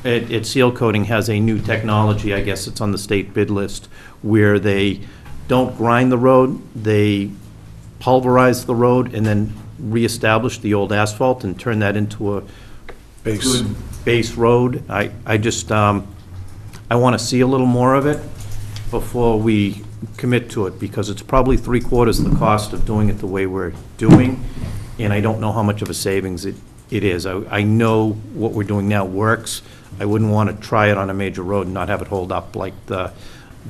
at Seal Coating has a new technology, I guess it's on the state bid list, where they don't grind the road, they pulverize the road and then reestablish the old asphalt and turn that into a good base road. I want to see a little more of it before we commit to it, because it's probably 3/4 of the cost of doing it the way we're doing, and I don't know how much of a savings it is. I know what we're doing now works. I wouldn't want to try it on a major road and not have it hold up like the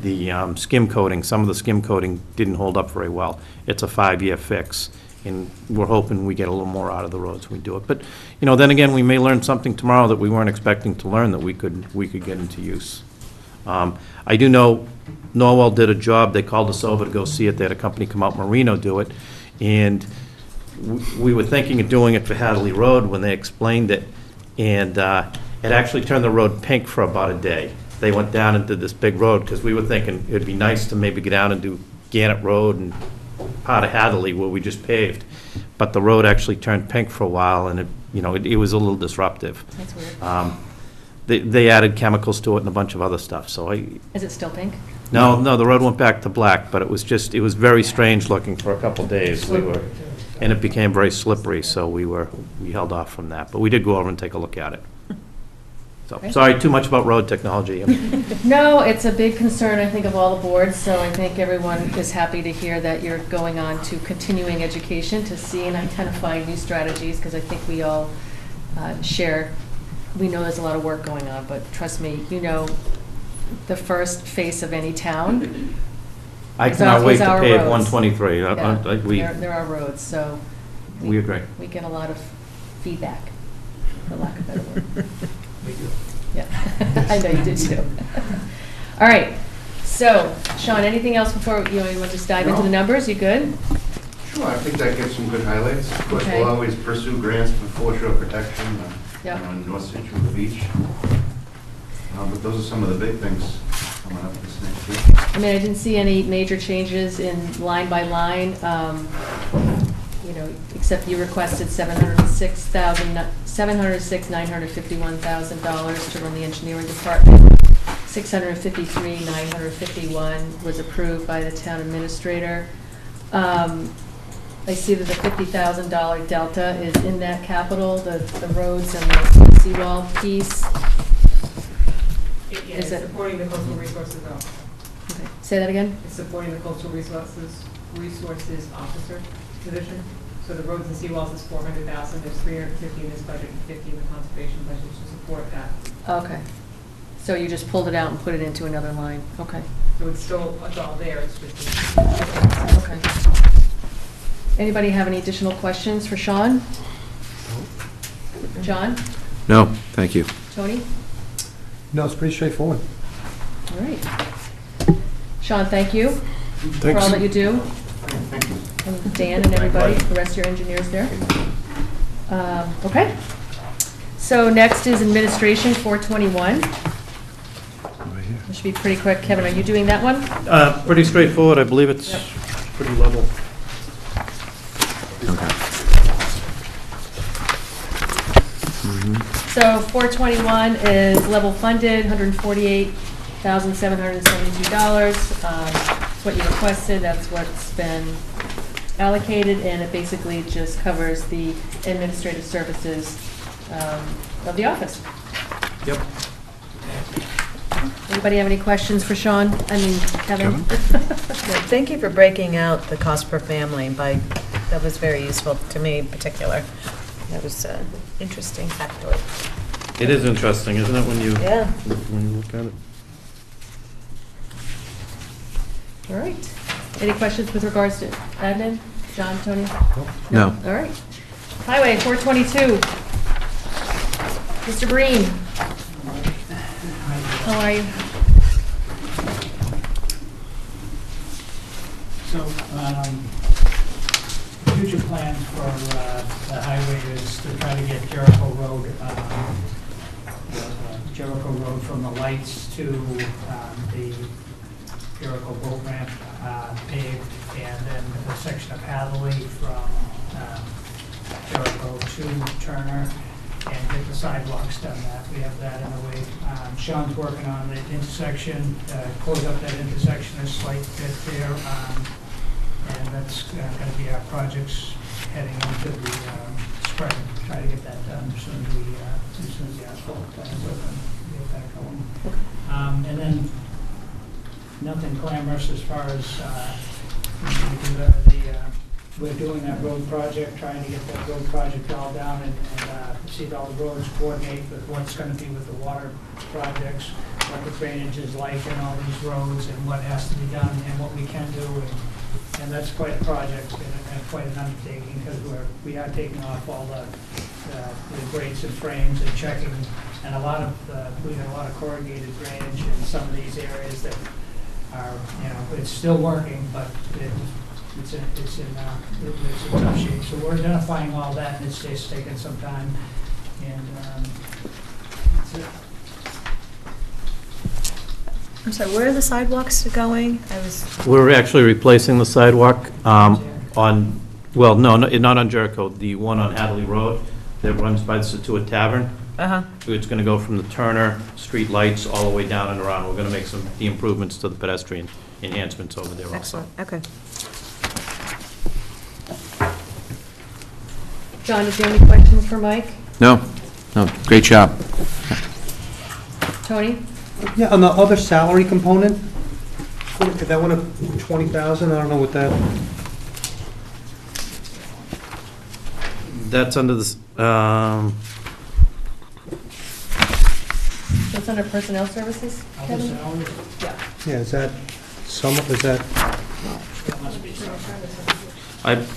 the skim coating, some of the skim coating didn't hold up very well. It's a 5-year fix, and we're hoping we get a little more out of the roads when we do it. But, then again, we may learn something tomorrow that we weren't expecting to learn that we could get into use. I do know Norwell did a job, they called us over to go see it, they had a company come out, Marino, do it, and we were thinking of doing it for Hadley Road when they explained it, and it actually turned the road pink for about a day. They went down and did this big road, because we were thinking it'd be nice to maybe go down and do Gannett Road and part of Hadley where we just paved. But the road actually turned pink for a while, and it was a little disruptive. That's weird. They added chemicals to it and a bunch of other stuff, so Is it still pink? No, the road went back to black, but it was very strange looking for a couple days. And it became very slippery, so we held off from that. But we did go over and take a look at it. So, Okay. sorry, too much about road technology. No, it's a big concern, I think, of all the boards, so I think everyone is happy to hear that you're going on to continuing education to see and identify new strategies, because I think we all we know there's a lot of work going on, but trust me, the first face of any town. I cannot wait to our pave roads. 123. There are roads, so. We agree. We get a lot of feedback, for lack of a better word. We do. Yeah, I know you did too. All right, so, Sean, anything else before, you want to just dive into the numbers? You good? Sure, I think that gives some good highlights. Of course, Okay. we'll always pursue grants for foreshore protection Yep. on North Scituate Beach. But those are some of the big things coming up this next year. I mean, I didn't see any major changes in line by line, except you requested $706,951,000 to run the engineering department. $653,951 was approved by the town administrator. I see that the $50,000 delta is in that capital, the roads and the seawall piece. Yeah, Is it's it- supporting the coastal resources officer. Okay. Say that again? It's supporting the coastal resources officer position. So the roads and seawalls is 400,000, there's 350 in this budget, and 50 in the conservation budget to support that. Okay. So you just pulled it out and put it into another line? Okay. So it's all there, it's just. Okay. Anybody have any additional questions for Sean? John? No, thank you. Tony? No, it's pretty straightforward. All right. Sean, thank you for Thanks. all that you do. And Dan and everybody, the rest of your engineers there. Okay. So next is administration 421. This should be pretty quick. Kevin, are you doing that one? Pretty straightforward, I believe it's Yep. pretty level. So 421 is level funded, $148,772. It's what you requested, that's what's been allocated, and it basically just covers the administrative services of the office. Yep. Anybody have any questions for Sean? I mean, Kevin? Thank you for breaking out the cost per family that was very useful to me in particular. That was an interesting factoid. It is interesting, isn't it, when you Yeah. look at it? All right. Any questions with regards to admin? John, Tony? No. All right. Highway 422. Mr. Breen? How are you? So, future plan for the highway is to try to get Jericho Road, from the lights to the Jericho boat ramp paved, and then a section of Hadley from Jericho to Turner, and get the sidewalks done. We have that in the way. Sean's working on the intersection, close up that intersection, a slight bit there, and that's going to be our projects heading into the spring. Try to get that done as soon as the asphalt plans open, get that going. And then nothing glamorous as far as we're doing that road project, trying to get that road project all down and see if all the roads coordinate with what's going to be with the water projects. what the drainage is like in all these roads and what has to be done and what we can do. And that's quite a project and quite an undertaking because we are taking off all the grates and frames and checking. And we got a lot of corrugated drainage in some of these areas that are, it's still working, but it's in tough shape. So we're identifying all that, and it's just taking some time, and that's it. I'm sorry, where are the sidewalks going? We're actually replacing the sidewalk on, well, no, not on Jericho, the one on Hadley Road that runs by the Scituate Tavern. Uh-huh. It's going to go from the Turner street lights all the way down and around. We're going to make the improvements to the pedestrian enhancements over there also. Excellent, okay. John, did you have any questions for Mike? No, great job. Tony? Yeah, on the other salary component, if that went up 20,000, I don't know what that, That's under the, That's under personnel services, Kevin? Yeah. yeah, is that That must be something.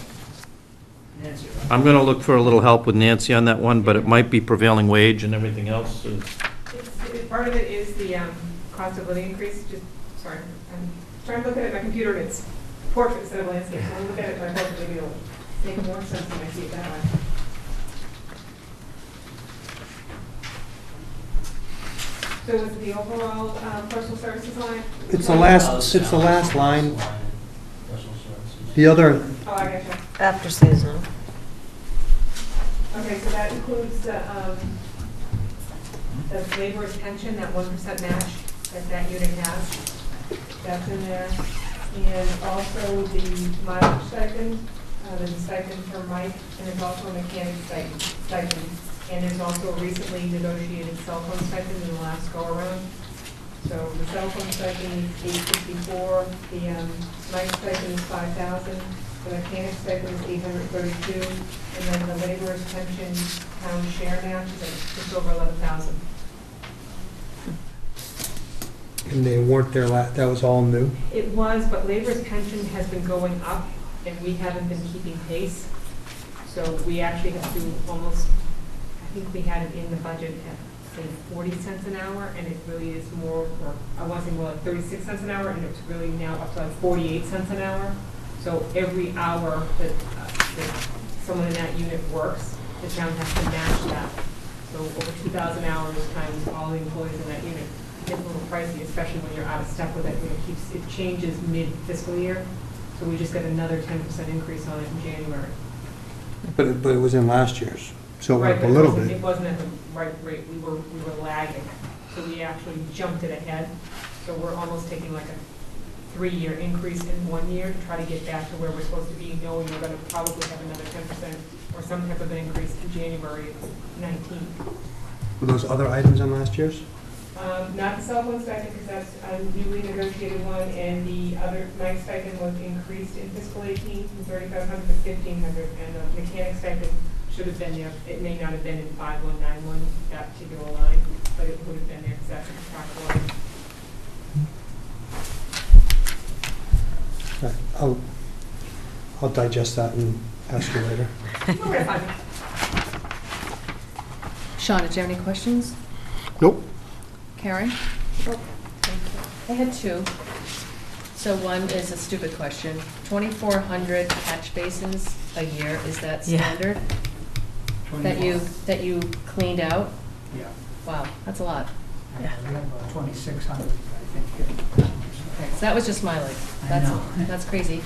Nancy, right? I'm going to look for a little help with Nancy on that one, but it might be prevailing wage and everything else. Part of it is the cost of living increase, sorry, I'm trying to look at it on my computer, and it's portrait instead of landscape, so I'll look at it in my book, maybe it'll make more sense when I see it that way. So is the overall personal services line? it's the last line. The other, Oh, I got you. After seasonal. Okay, so that includes the laborer's pension, that 1% match that unit has. That's in there. And also the mileage stipend, there's a stipend for Mike, and there's also a mechanic stipend. And there's also a recently negotiated cell phone stipend in the last go-around. So the cell phone stipend is $854, the Mike stipend is $5,000, the mechanic stipend is $832, and then the laborer's pension town share match is just over $11,000. and they weren't there that was all new. It was, but laborer's pension has been going up, and we haven't been keeping pace. So we actually have to almost, I think we had it in the budget at, say, 40 cents an hour, and it really is more, or I want to say more like 36 cents an hour, and it's really now up to like 48 cents an hour. So every hour that someone in that unit works, the town has to match that. So over 2,000 hours times all the employees in that unit. It's a little pricey, especially when you're out of step with it, when it changes mid-fiscal year. So we just got another 10% increase on it in January. But it was in last year's, so it went Right, up a but little bit. it wasn't at the right rate, we were lagging. So we actually jumped it ahead. So we're almost taking like a 3-year increase in 1 year to try to get back to where we're supposed to be, knowing we're gonna probably have another 10% or some type of an increase in January of 19. Were those other items in last year's? Not the cell phone stipend, because that's a newly negotiated one, and the other, my stipend was increased in fiscal 18 from 3,500 to 1,500, and the mechanic stipend should have been there. It may not have been in 5191, that particular line, but it would have been there, because that's a contractual line. I'll digest that and ask you later. Okay, fine. Sean, did you have any questions? Nope. Karen? I had two. So one is a stupid question. 2,400 catch basins a year, is that Yeah. standard? That you cleaned out? Yeah. Wow, that's a lot. We have 2,600, I think. Okay, so that was just my, like, I know. that's crazy.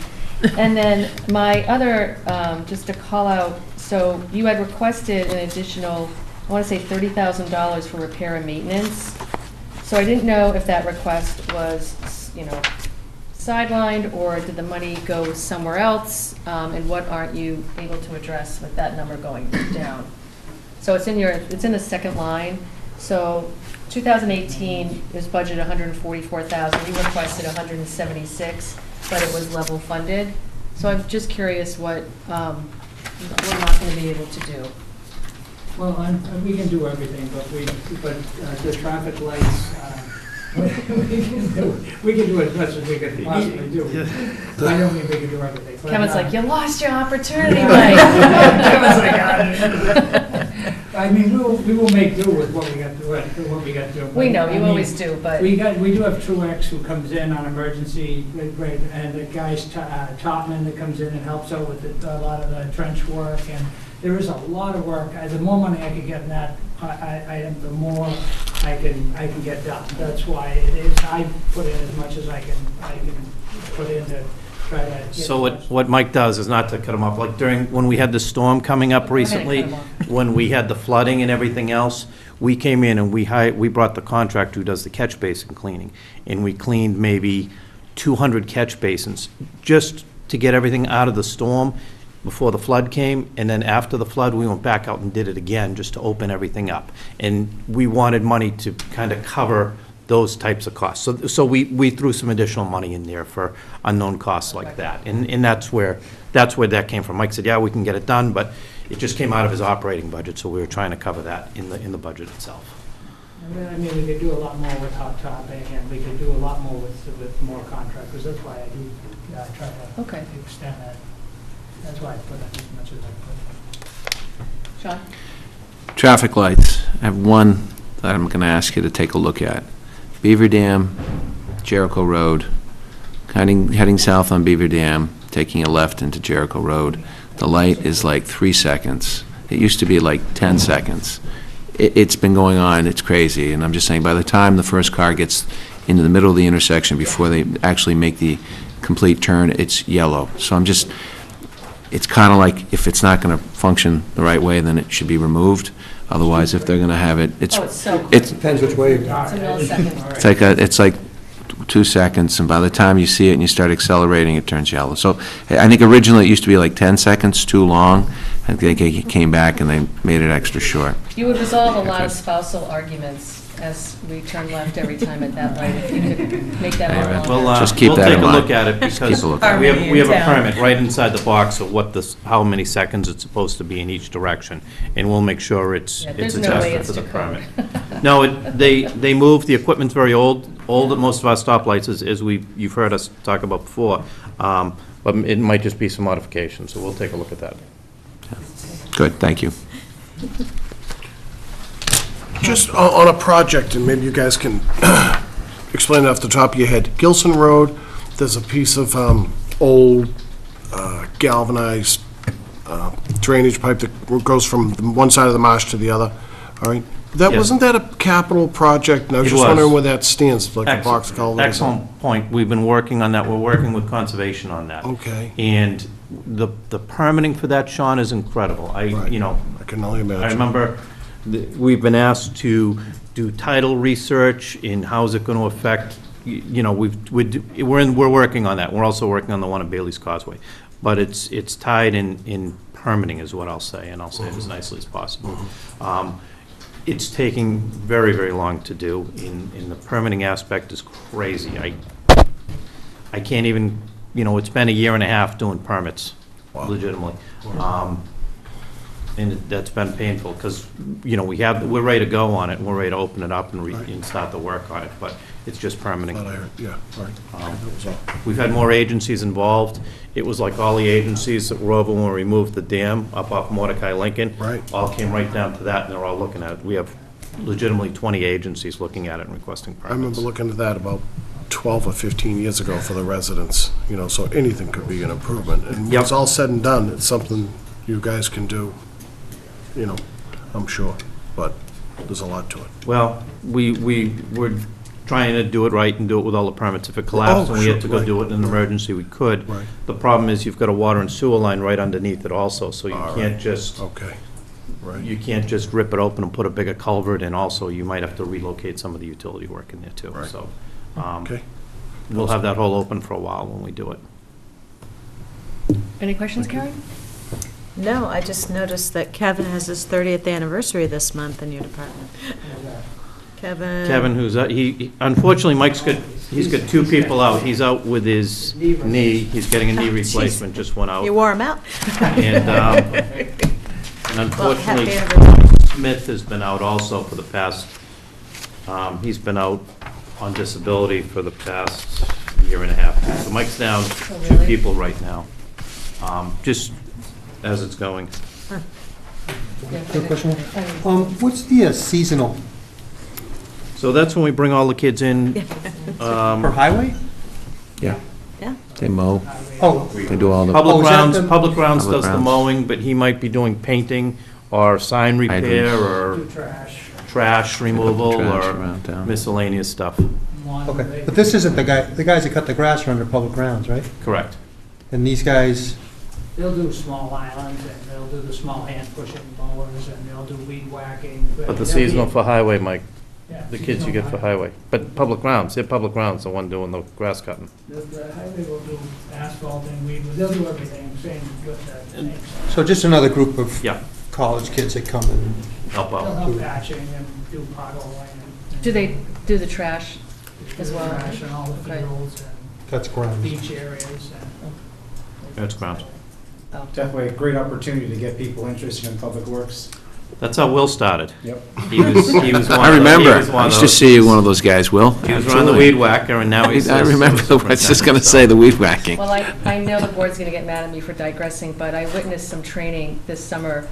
And then my other, just to call out, so you had requested an additional, I want to say $30,000 for repair and maintenance. So I didn't know if that request was, sidelined, or did the money go somewhere else? And what aren't you able to address with that number going down? So it's in the second line. So 2018 was budgeted 144,000. You requested 176, but it was level funded. So I'm just curious what we're not going to be able to do. Well, we can do everything, but the traffic lights, We can do as much as we can possibly do. I don't think we can do everything. but, Kevin's uh, like, you lost your opportunity, Mike. Kevin's like, I mean, we will make do with what we got to do. We know, I you mean, always do, but. We do have Truex who comes in on emergency, right, and the guy's Topman that comes in and helps out with a lot of the trench work, and there is a lot of work. The more money I can get in that item, the more I can get done. That's why it is, I put in as much as I can put in to try to get. So what Mike does is, not to cut him off, like when we had the storm coming up recently, when we had the flooding and everything else, we came in and we brought the contractor who does the catch basin cleaning, and we cleaned maybe 200 catch basins, just to get everything out of the storm before the flood came, and then after the flood, we went back out and did it again, just to open everything up. And we wanted money to kind of cover those types of costs. So we threw some additional money in there for unknown costs like that. And that's where that came from. Mike said, yeah, we can get it done, but it just came out of his operating budget, so we were trying to cover that in the budget itself. I mean, we could do a lot more with hot topping, and we could do a lot more with more contractors. That's why I do try to extend that. That's why I put up as much as I put. Sean? Traffic lights. I have one that I'm going to ask you to take a look at. Beaver Dam, Jericho Road, heading south on Beaver Dam, taking a left into Jericho Road. The light is like 3 seconds. It used to be like 10 seconds. It's been going on, it's crazy, and I'm just saying, by the time the first car gets into the middle of the intersection, before they actually make the complete turn, it's yellow. So it's kind of like, if it's not going to function the right way, then it should be removed. Otherwise, if they're going to have it, Oh, it's so quick. it's Depends which way. It's a millisecond. it's like 2 seconds, and by the time you see it and you start accelerating, it turns yellow. So I think originally it used to be like 10 seconds too long. I think they came back and they made it extra short. You would resolve a lot of spousal arguments as we turn left every time at that light, if you could make that more longer. Well, Just keep that in We'll mind. take a look at it, Just keep because a look at it. we have a permit right inside the box of how many seconds it's supposed to be in each direction, and we'll make sure it's Yeah, there's no way adjusted it's to the to permit. code. No, they moved, the equipment's very old at most of our stoplights, as you've heard us talk about before, but it might just be some modifications, so we'll take a look at that. Good, thank you. Just on a project, and maybe you guys can explain it off the top of your head. Gilson Road, there's a piece of old galvanized drainage pipe that goes from one side of the marsh to the other, all right? Yes. Wasn't that a capital project? And I was It just was. wondering where that stands, like a box culvert or something. Excellent point. We've been working on that. We're working with conservation on that. Okay. And the permitting for that, Sean, is incredible. Right. I can only imagine. I remember we've been asked to do title research in how's it going to affect, we're working on that. We're also working on the one at Bailey's Causeway. But it's tied in permitting is what I'll say, and I'll say it as nicely as possible. It's taking very, very long to do, and the permitting aspect is crazy. I can't even, it's been a year and a half doing permits, legitimately. And that's been painful, because, we're ready to go on it, and we're ready to open it up and start the work on it, but it's just permitting. Yeah, right. That was all. We've had more agencies involved. It was like all the agencies that were over when we removed the dam up off Mordecai Lincoln. Right. All came right down to that, and they're all looking at it. We have legitimately 20 agencies looking at it and requesting permits. I remember looking at that about 12 or 15 years ago for the residents, so anything could be an improvement. And when it's all said and done, it's something you guys can do, I'm sure, but there's a lot to it. Well, we're trying to do it right and do it with all the permits. If it collapsed and we had to go do it in an emergency, we could. Right. The problem is you've got a water and sewer line right underneath it also, so you can't just... Okay, right. You can't just rip it open and put a bigger culvert in. Also, you might have to relocate some of the utility work in there too. Right. So, Okay. we'll have that hole open for a while when we do it. Any questions, Karen? No, I just noticed that Kevin has his 30th anniversary this month in your department. Kevin, unfortunately, he's got two people out. He's out with his knee. He's getting a knee replacement, just went out. You wore him out. And unfortunately, Well, happy anniversary. Smith has been out also for the past, he's been out on disability for the past year and a half. So Mike's down Oh, 2 really? people right now, just as it's going. Yeah. Quick question. What's the seasonal So that's when we bring all the kids in. for highway? Yeah. Yeah. They mow, Oh, they do all the, Oh, is that the- Public Grounds Public does the Grounds. mowing, but he might be doing painting or sign repair Hydrants. or Do trash, trash removal trash or around town. miscellaneous stuff. lawn. okay. But this isn't the guys that cut the grass are under public grounds, right? Correct. And these guys, They'll do small islands, and they'll do the small hand pushing mowers, and they'll do weed whacking. But the they'll be- seasonal for highway, Mike, Yeah, the kids you seasonal get for highway. But Public Grounds, they're Public Grounds, the one doing the grass cutting. The highway will do asphalting, weed, they'll do everything, same with the tanks. so just another group of Yeah, college kids that come and, help They'll out. help patching and do potholing. and- Do they do the trash as well? Trash and all the Okay. fields and that's grounds. beach areas and. That's grounds. Oh. Definitely a great opportunity to get people interested in public works. That's how Will started. Yep. He was one I of the- remember, he was one I of used to those- see you one of those guys, Will. He was running the Absolutely. weed whacker, and now he's. I remember, I was just gonna say, the weed whacking. Well, I know the board's going to get mad at me for digressing, but I witnessed some training this summer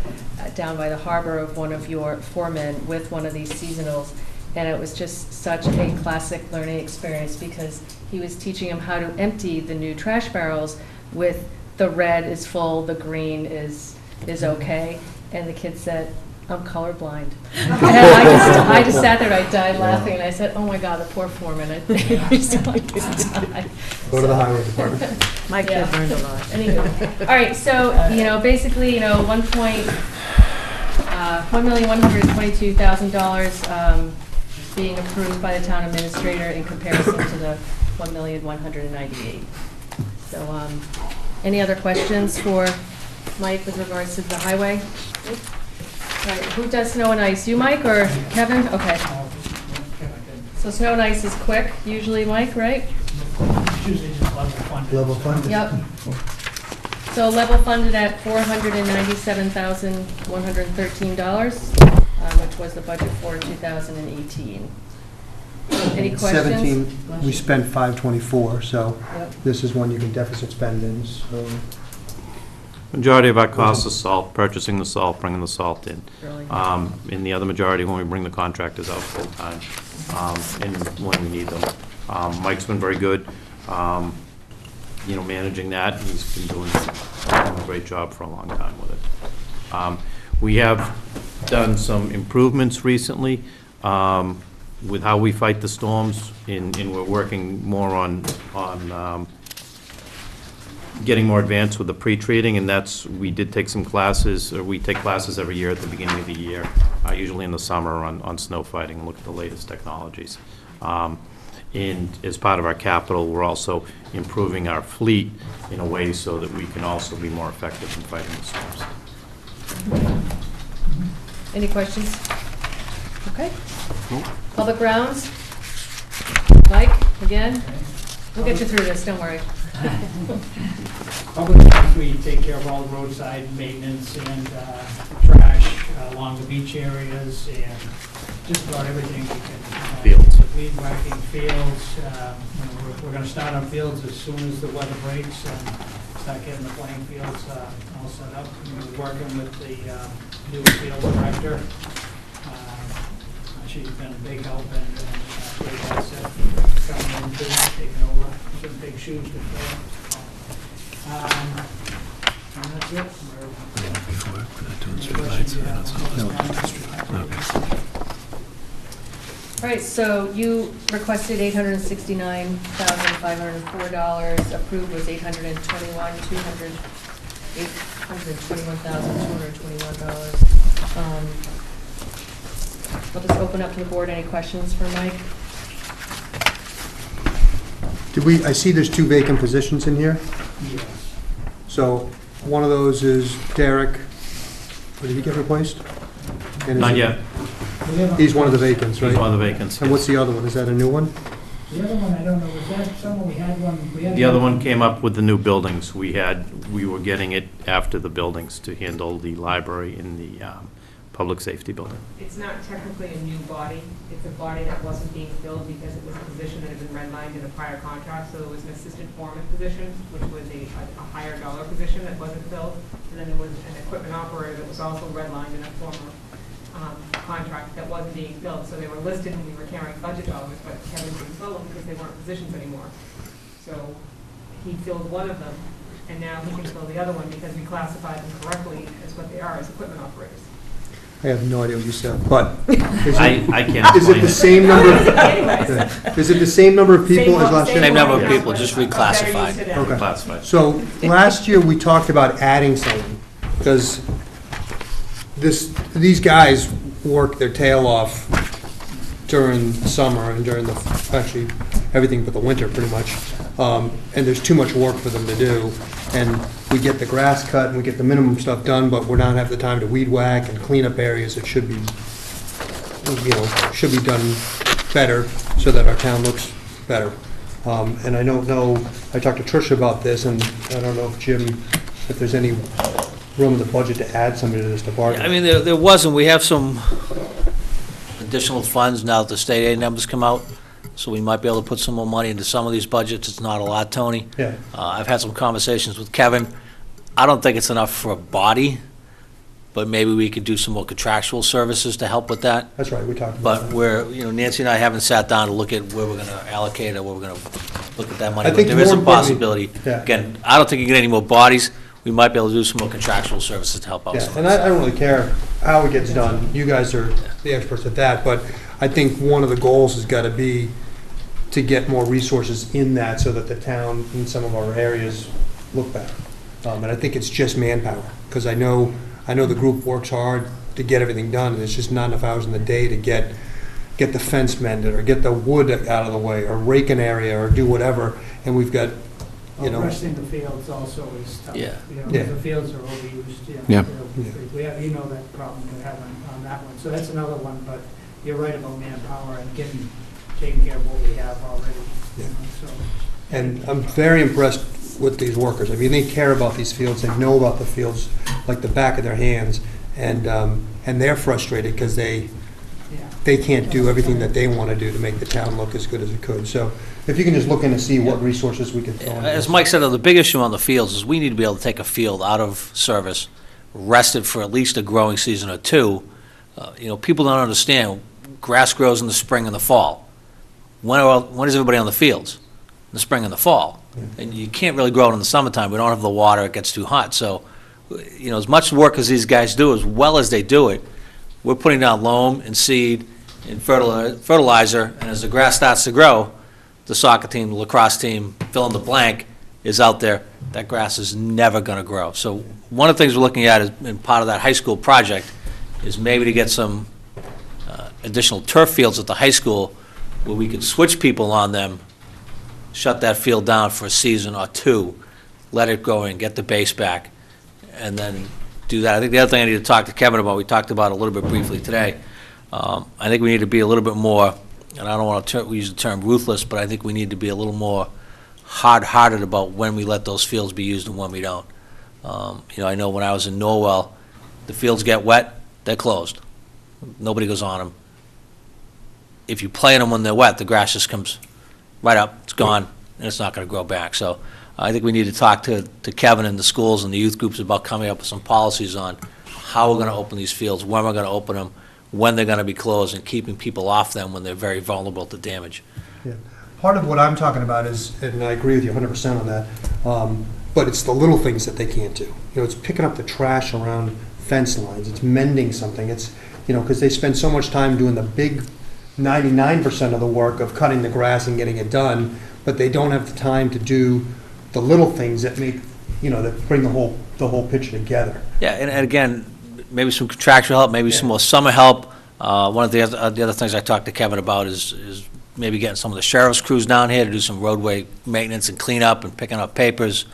down by the harbor of one of your foremen with one of these seasonals, and it was just such a classic learning experience because he was teaching them how to empty the new trash barrels with the red is full, the green is okay, and the kid said, I'm colorblind. And I just sat there, I died laughing, and I said, oh my God, the poor foreman, I think I could die. Go to the highway department. My kid Yeah. learned a lot. Anywho, all right, so, basically, $1,122,000 being approved by the town administrator in comparison to the $1,198,000. So, any other questions for Mike with regards to the highway? All right, who does snow and ice? You, Mike, or Kevin? Okay. So snow and ice is quick, usually, Mike, right? It's usually just level funded. Level funded? Yep. So level funded at $497,113, which was the budget for 2018. Any questions? 17, we spent 524, so Yep. this is one you can deficit spend in, so. Majority of our costs are salt, purchasing the salt, bringing the salt in. Really? And the other majority when we bring the contractors out full-time, and when we need them. Mike's been very good, managing that. He's been doing a great job for a long time with it. We have done some improvements recently with how we fight the storms, and we're working more on getting more advanced with the pre-treating, and we did take some classes, or we take classes every year at the beginning of the year, usually in the summer on snow fighting, and look at the latest technologies. And as part of our capital, we're also improving our fleet in a way so that we can also be more effective in fighting the storms. Any questions? Okay. Public grounds? Mike, again? We'll get you through this, don't worry. Public works, we take care of all the roadside maintenance and trash along the beach areas and just about everything we can. Fields. Weed whacking fields. We're going to start on fields as soon as the weather breaks and start getting the playing fields all set up. We're working with the new field director. She's been a big help and great asset coming in, taking over some big shoes to fill. And that's it. All right, so you requested $869,504, approved was $821,221. I'll just open up to the board, any questions for Mike? I see there's 2 vacant positions in here. Yes. So one of those is Derek. Did he get replaced? And is Not it- yet. He's one of the vacants, right? He's one of the vacants. And what's the other one? Is that a new one? The other one, I don't know, was that someone we had one? The other one came up with the new buildings. We were getting it after the buildings to handle the library and the public safety building. It's not technically a new body. It's a body that wasn't being filled because it was a position that had been redlined in a prior contract. So there was an assistant foreman position, which was a higher dollar position that wasn't filled. And then there was an equipment operator that was also redlined in a former contract that wasn't being filled. So they were listed and we were carrying budget dollars, but Kevin didn't fill them because they weren't positions anymore. So he filled one of them, and now he can fill the other one because we classified them correctly as what they are, as equipment operators. I have no idea what you said, but I can't is it explain the it. same number? Anyways. Is it the same number of people as last year? Same number of people, just reclassified. Okay. Classified. So last year, we talked about adding someone, because these guys work their tail off during summer and during actually, everything but the winter, pretty much. And there's too much work for them to do. And we get the grass cut and we get the minimum stuff done, but we're not have the time to weed whack and clean up areas that should be, should be done better so that our town looks better. And I don't know, I talked to Tricia about this, and I don't know if Jim, if there's any room in the budget to add somebody to this department. I mean, there wasn't, we have some additional funds now that the state aid numbers come out, so we might be able to put some more money into some of these budgets. It's not a lot, Tony. Yeah. I've had some conversations with Kevin. I don't think it's enough for a body, but maybe we could do some more contractual services to help with that. That's right, we talked about But that. we're, Nancy and I haven't sat down to look at where we're gonna allocate or where we're gonna look at that money. I But think there is a more importantly- possibility. Yeah. Again, I don't think you get any more bodies. We might be able to do some more contractual services to help out Yeah, some of and this. I don't really care how it gets done. You guys are the experts at that, but I think one of the goals has got to be to get more resources in that so that the town in some of our areas look better. And I think it's just manpower, because I know the group works hard to get everything done, and it's just not enough hours in the day to get the fence mended, or get the wood out of the way, or rake an area, or do whatever, and we've got, Resting the fields also is tough. Yeah. Yeah. The fields are overused, Yeah. We have, that problem we have on that one. So that's another one, but you're right about manpower and taking care of what we have already. Yeah. So. And I'm very impressed with these workers. I mean, they care about these fields, they know about the fields like the back of their hands, and they're frustrated because they can't do everything that they want to do to make the town look as good as it could. So if you can just look in and see what resources we can throw in. As Mike said, the big issue on the fields is we need to be able to take a field out of service, rest it for at least a growing season or two. People don't understand, grass grows in the spring and the fall. When is everybody on the fields? In the spring and the fall. And you can't really grow it in the summertime. We don't have the water, it gets too hot. So, as much work as these guys do, as well as they do it, we're putting down loam and seed and fertilizer, and as the grass starts to grow, the soccer team, the lacrosse team, fill in the blank, is out there. That grass is never going to grow. So one of the things we're looking at is, in part of that high school project, is maybe to get some additional turf fields at the high school where we could switch people on them, shut that field down for a season or two, let it go and get the base back, and then do that. I think the other thing I need to talk to Kevin about, we talked about a little bit briefly today, I think we need to be a little bit more, and I don't want to use the term ruthless, but I think we need to be a little more hard-hearted about when we let those fields be used and when we don't. I know when I was in Norwell, the fields get wet, they're closed. Nobody goes on them. If you play in them when they're wet, the grass just comes right up, it's gone, and it's not going to grow back. So I think we need to talk to Kevin and the schools and the youth groups about coming up with some policies on how we're going to open these fields, when we're going to open them, when they're going to be closed, and keeping people off them when they're very vulnerable to damage. Yeah. Part of what I'm talking about is, and I agree with you 100% on that, but it's the little things that they can't do. It's picking up the trash around fence lines, it's mending something, it's, because they spend so much time doing the big 99% of the work of cutting the grass and getting it done, but they don't have the time to do the little things that make, that bring the whole picture together. Yeah, and again, maybe some contractual help, maybe some more summer help. One of the other things I talked to Kevin about is maybe getting some of the sheriff's crews down here to do some roadway maintenance and cleanup and picking up papers.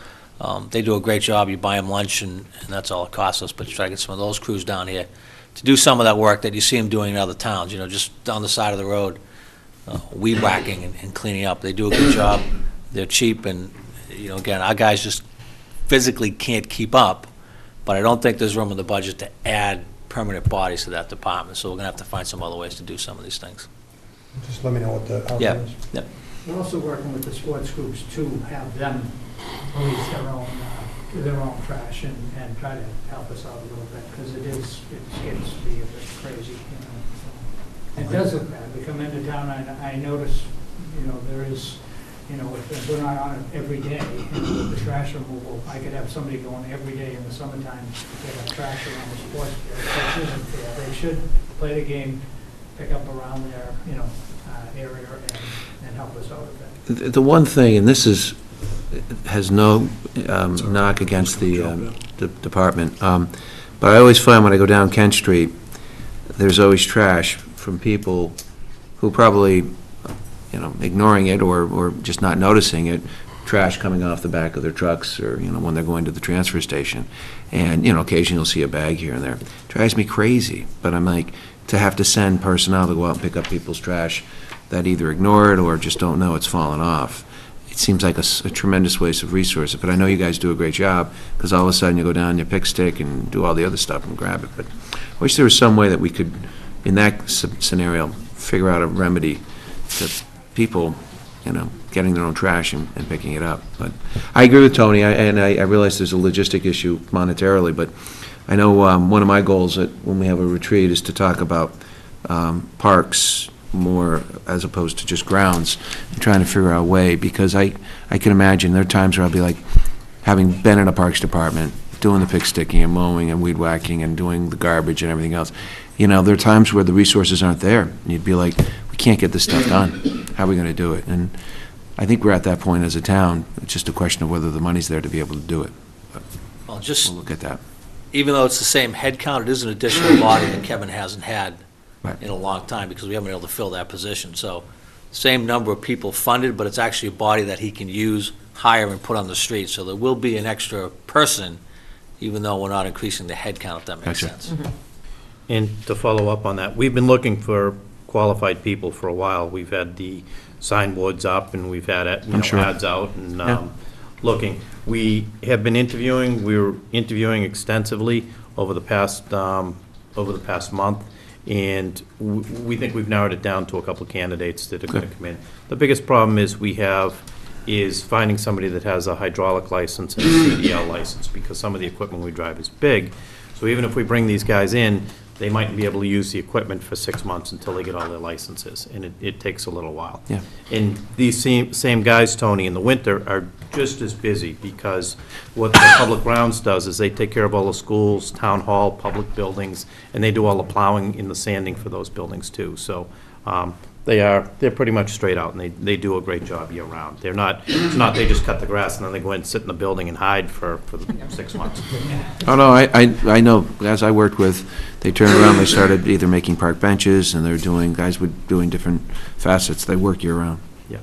They do a great job. You buy them lunch, and that's all it costs us, but you try to get some of those crews down here to do some of that work that you see them doing in other towns, just down the side of the road, weed whacking and cleaning up. They do a good job. They're cheap, and, again, our guys just physically can't keep up, but I don't think there's room in the budget to add permanent bodies to that department, so we're gonna have to find some other ways to do some of these things. Just let me know what the outcome Yeah, is. yeah. We're also working with the sports groups to have them police their own trash and try to help us out a little bit, because it gets to be a bit crazy, you know. So it does look bad. We come into town, I notice, you know, there is, you know, if we're not on it every day, the trash removal, I could have somebody going every day in the summertime to get our trash around the sports field, which isn't fair. They should play the game, pick up around their, you know, area and help us out with that. The one thing, and this has no knock against the department, but I always find when I go down Kent Street, there's always trash from people who probably, you know, ignoring it or just not noticing it, trash coming off the back of their trucks or, you know, when they're going to the transfer station. And, you know, occasionally you'll see a bag here and there. Drives me crazy, but I'm like, to have to send personnel to go out and pick up people's trash that either ignore it or just don't know it's fallen off. It seems like a tremendous waste of resources, but I know you guys do a great job, because all of a sudden you go down, you pick stick and do all the other stuff and grab it. But I wish there was some way that we could, in that scenario, figure out a remedy to people, you know, getting their own trash and picking it up. But I agree with Tony, and I realize there's a logistic issue monetarily, but I know one of my goals when we have a retreat is to talk about parks more as opposed to just grounds, and trying to figure out a way, because I can imagine there are times where I'll be like, having been in a parks department, doing the pick sticking and mowing and weed whacking and doing the garbage and everything else, you know, there are times where the resources aren't there, and you'd be like, we can't get this stuff done. How are we going to do it? And I think we're at that point as a town. It's just a question of whether the money's there to be able to do it. But Well, just, we'll look at that. even though it's the same head count, it is an additional body that Kevin hasn't had Right. in a long time, because we haven't been able to fill that position. So, same number of people funded, but it's actually a body that he can use, hire, and put on the street. So there will be an extra person, even though we're not increasing the head count, if that makes Gotcha. sense. And to follow up on that, we've been looking for qualified people for a while. We've had the signboards up, and we've had I'm sure. ads out, and Yeah. looking. We have been interviewing. We were interviewing extensively over the past month, and we think we've narrowed it down to a couple of candidates that are going to come in. The biggest problem is finding somebody that has a hydraulic license and a CDL license, because some of the equipment we drive is big. So even if we bring these guys in, they mightn't be able to use the equipment for 6 months until they get all their licenses, and it takes a little while. Yeah. And these same guys, Tony, in the winter are just as busy, because what the Public Grounds does is they take care of all the schools, town hall, public buildings, and they do all the plowing and the sanding for those buildings too. So they're pretty much straight out, and they do a great job year-round. It's not they just cut the grass and then they go in and sit in the building and hide for 6 months. Oh, no, I know, guys I worked with, they turned around, they started either making park benches, and guys were doing different facets. They work year-round. Yeah.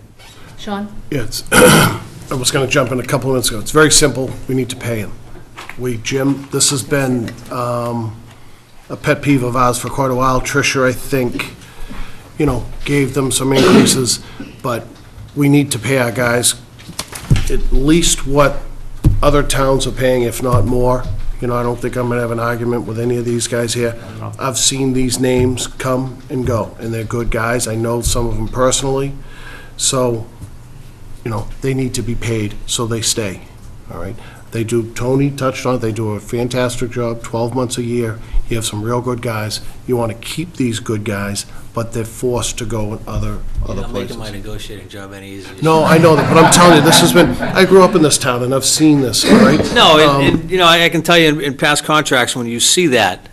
Sean? Yeah, I was going to jump in a couple of minutes ago. It's very simple. We need to pay him. Jim, this has been a pet peeve of ours for quite a while. Tricia, I think, you know, gave them some increases, but we need to pay our guys at least what other towns are paying, if not more. You know, I don't think I'm going to have an argument with any of these guys here. I've seen these names come and go, and they're good guys. I know some of them personally. So, you know, they need to be paid, so they stay, all right? They do, Tony touched on it, they do a fantastic job, 12 months a year. You have some real good guys. You want to keep these good guys, but they're forced to go in other You're not places. making my negotiating job any easier. No, I know that, but I'm telling you, this has been, I grew up in this town, and I've seen this, all right? No, and, you know, I can tell you in past contracts, when you see that,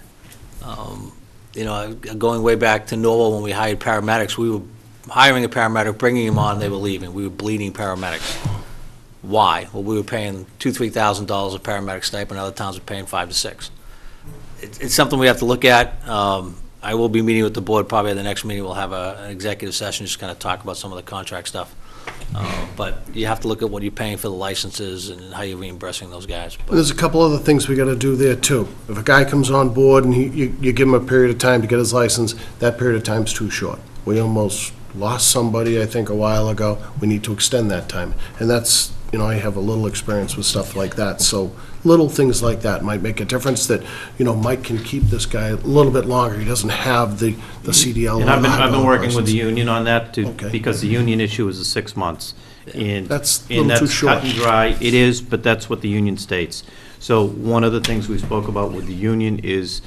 you know, going way back to Norwell, when we hired paramedics, we were hiring a paramedic, bringing him on, they were leaving. We were bleeding paramedics. Why? Well, we were paying $2,000, $3,000 a paramedic stipend, other towns were paying $5,000 to $6,000. It's something we have to look at. I will be meeting with the board, probably at the next meeting, we'll have an executive session, just kind of talk about some of the contract stuff. But you have to look at what you're paying for the licenses and how you're reimbursing those guys. But There's a couple other things we got to do there, too. If a guy comes on board and you give him a period of time to get his license, that period of time's too short. We almost lost somebody, I think, a while ago. We need to extend that time. And that's, you know, I have a little experience with stuff like that, so little things like that might make a difference that, you know, Mike can keep this guy a little bit longer. He doesn't have the CDL. And I've been working with the license. union on that, too, Okay. because the union issue is the 6 months. And That's a little too short. cut and dry. It is, but that's what the union states. So one of the things we spoke about with the union is,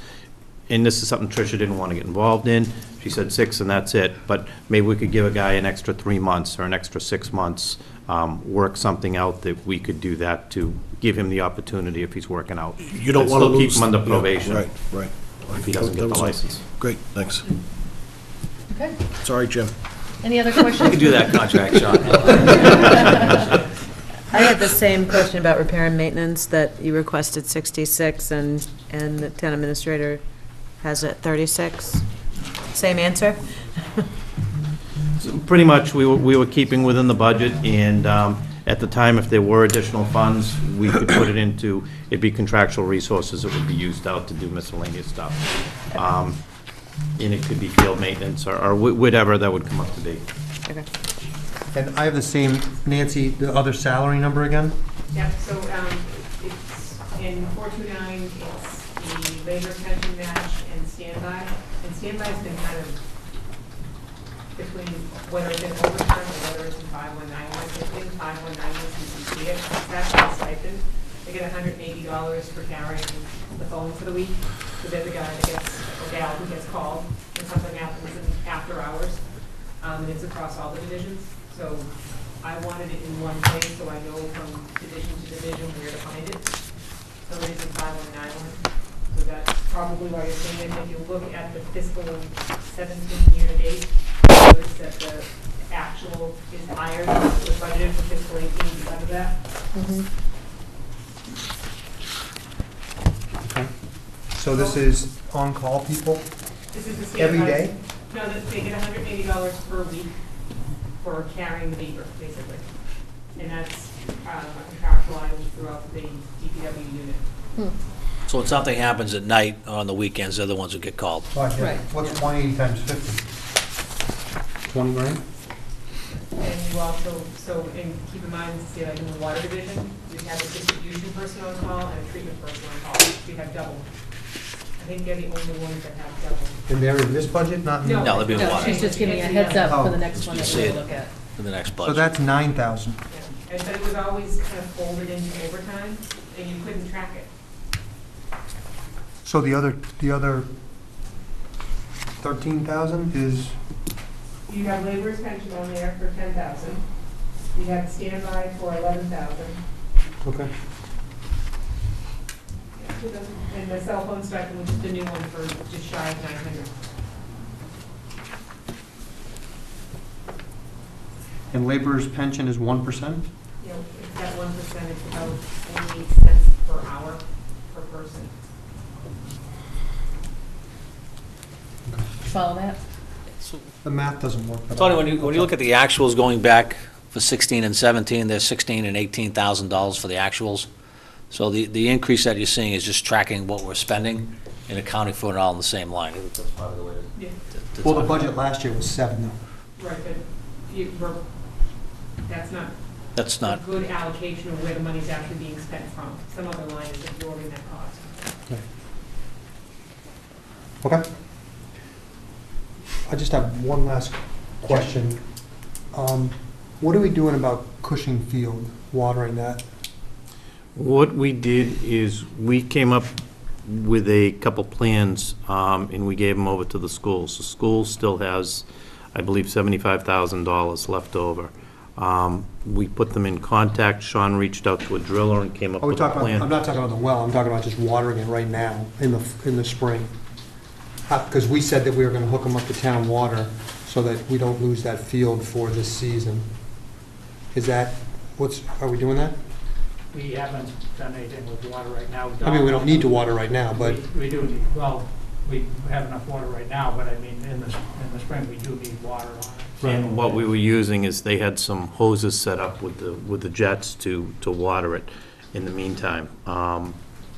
and this is something Tricia didn't want to get involved in, she said 6 and that's it, but maybe we could give a guy an extra 3 months or an extra 6 months, work something out that we could do that to give him the opportunity if he's working out. You don't And want to still lose. keep him under yeah, probation. Right, right. If he doesn't get That the was all. license. Great, thanks. Okay. Sorry, Jim. Any other questions? You can do that contract, Sean. I had the same question about repair and maintenance, that you requested 66, and the town administrator has it 36. Same answer? Pretty much, we were keeping within the budget, and at the time, if there were additional funds, we could put it into, it'd be contractual resources that would be used out to do miscellaneous stuff. And it could be field maintenance or whatever that would come up to be. Okay. And I have the same, Nancy, the other salary number again? Yep, so it's in 429, it's the labor pension match and standby. And standby's been kind of between whether it's in overtime or whether it's in 5191. It's in 5191 since you see it. It's actually a stipend. They get $180 for carrying the phone for the week. So there's a guy that gets, a gal who gets called and something happens in after hours. And it's across all the divisions. So I wanted it in one place so I know from division to division where to find it. So it is in 5191. So that's probably why you're seeing it. If you look at the fiscal 17 year-to-date, notice that the actual is higher than what was budgeted for fiscal 18 because of that. So this is on-call people? This is the Every standby. day? No, they get $180 per week for carrying the beaver, basically. And that's a contractual item throughout the DPW unit. So when something happens at night or on the weekends, they're the ones who get called. Right. What's 180 times 50? 20 grand? And you also, and keep in mind, say like in the water division, we have a distribution person on call and a treatment person on call. We have double. I think they're the only ones that have double. And they're in this budget, not in? No, they'll be in No, water. she's just giving you a heads up for the next one You that see we'll it look at. in the next So budget. that's 9,000. Yeah. And but it was always kind of folded into overtime, and you couldn't track it. So the other 13,000 is, You have labor's pension on there for 10,000. You have standby for 11,000. okay. And the cell phone stipend, which is the new one for just shy of 900. And laborer's pension is 1%? You know, it's that 1%, it's about 48 cents per hour per person. Follow that? The math doesn't work. but Tony, when you look at the actuals going back for 16 and 17, there's $16,000 and $18,000 for the actuals. So the increase that you're seeing is just tracking what we're spending and accounting for it all in the same line. That's probably the way to- Yeah. to Well, the talk. budget last year was 7, though. Right, but that's not That's a not, good allocation of where the money's actually being spent from. Some other line is absorbing that cost. Okay. I just have one last question. What are we doing about Cushing Field, watering that? What we did is, we came up with a couple plans, and we gave them over to the schools. The school still has, I believe, $75,000 left over. We put them in contact. Sean reached out to a driller and came up Are we with a talking about, I'm plan. not talking about the well, I'm talking about just watering it right now in the spring. Because we said that we were gonna hook them up to town water so that we don't lose that field for this season. Is that, are we doing that? We haven't done anything with water right now. I mean, we don't need to water right now, but, We do need, well, we have enough water right now, but I mean, in the spring, we do need water on it. And what we were using is, they had some hoses set up with the jets to water it in the meantime.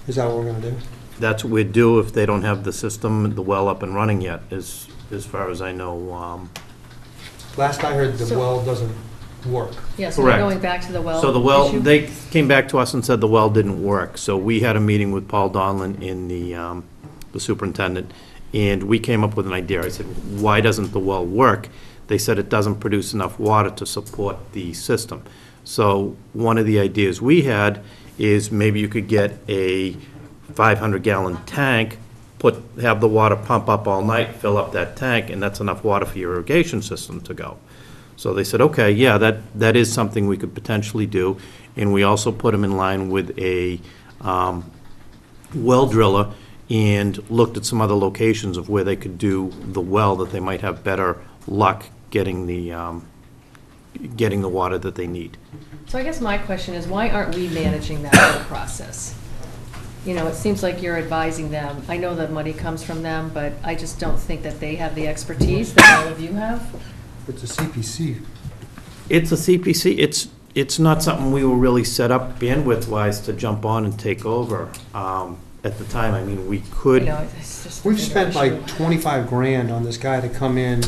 is that what we're gonna do? That's what we'd do if they don't have the system, the well up and running yet, as far as I know. Last I heard, the So- well doesn't work. Yeah, so we're Correct. going back to the well So the well, issue? they came back to us and said the well didn't work. So we had a meeting with Paul Donlin in the superintendent, and we came up with an idea. I said, why doesn't the well work? They said it doesn't produce enough water to support the system. So one of the ideas we had is maybe you could get a 500-gallon tank, have the water pump up all night, fill up that tank, and that's enough water for your irrigation system to go. So they said, okay, yeah, that is something we could potentially do. And we also put them in line with a well driller and looked at some other locations of where they could do the well, that they might have better luck getting the water that they need. So I guess my question is, why aren't we managing that whole process? You know, it seems like you're advising them. I know the money comes from them, but I just don't think that they have the expertise that all of you have. It's a CPC. It's a CPC, it's not something we were really set up bandwidth-wise to jump on and take over at the time. I mean, we You could. know, it's just. We've spent like 25 grand on this guy to come in,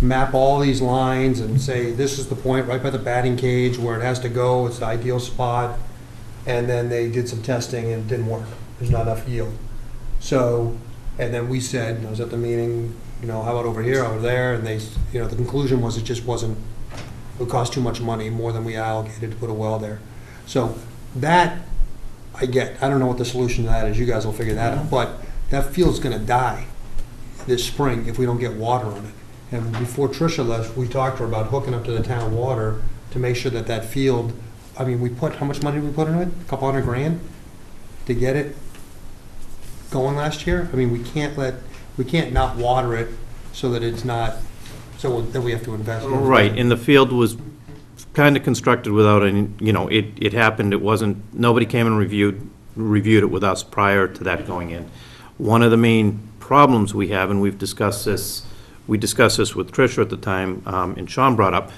map all these lines and say, this is the point right by the batting cage where it has to go, it's the ideal spot. And then they did some testing and it didn't work. There's not enough yield. So, and then we said, and I was at the meeting, you know, how about over here, over there? And they, you know, the conclusion was it just wasn't, it would cost too much money, more than we allocated to put a well there. So that, I get. I don't know what the solution to that is. You guys will figure that out. But that field's gonna die this spring if we don't get water on it. And before Tricia left, we talked to her about hooking up to the town water to make sure that that field, I mean, we put, how much money did we put into it? A couple $100 grand to get it going last year? I mean, we can't not water it so that it's not, so that we have to invest. Right, and the field was kind of constructed without any, you know, it happened, it wasn't, nobody came and reviewed it with us prior to that going in. One of the main problems we have, and we discussed this with Tricia at the time, and Sean brought up,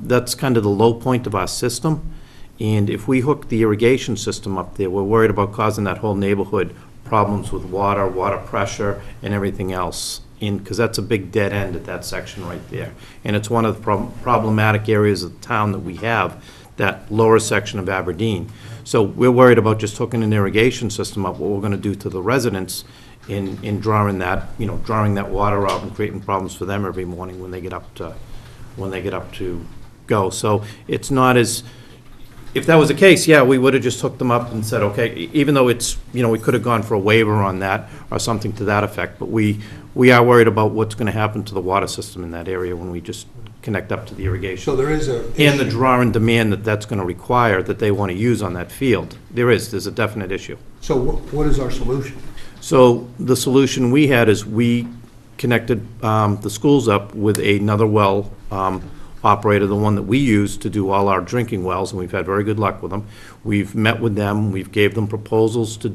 that's kind of the low point of our system. And if we hook the irrigation system up there, we're worried about causing that whole neighborhood problems with water pressure, and everything else. Because that's a big dead end at that section right there. And it's one of the problematic areas of the town that we have, that lower section of Aberdeen. So we're worried about just hooking an irrigation system up, what we're gonna do to the residents in drawing that, you know, drawing that water out and creating problems for them every morning when they get up to go. So it's not as, if that was the case, yeah, we would have just hooked them up and said, okay, even though it's, you know, we could have gone for a waiver on that or something to that effect, but we are worried about what's going to happen to the water system in that area when we just connect up to the irrigation. So there is a. And the draw and demand that's going to require that they want to use on that field. There's a definite issue. So what is our solution? So the solution we had is we connected the schools up with another well operator, the one that we use to do all our drinking wells, and we've had very good luck with them. We've met with them, we've gave them proposals to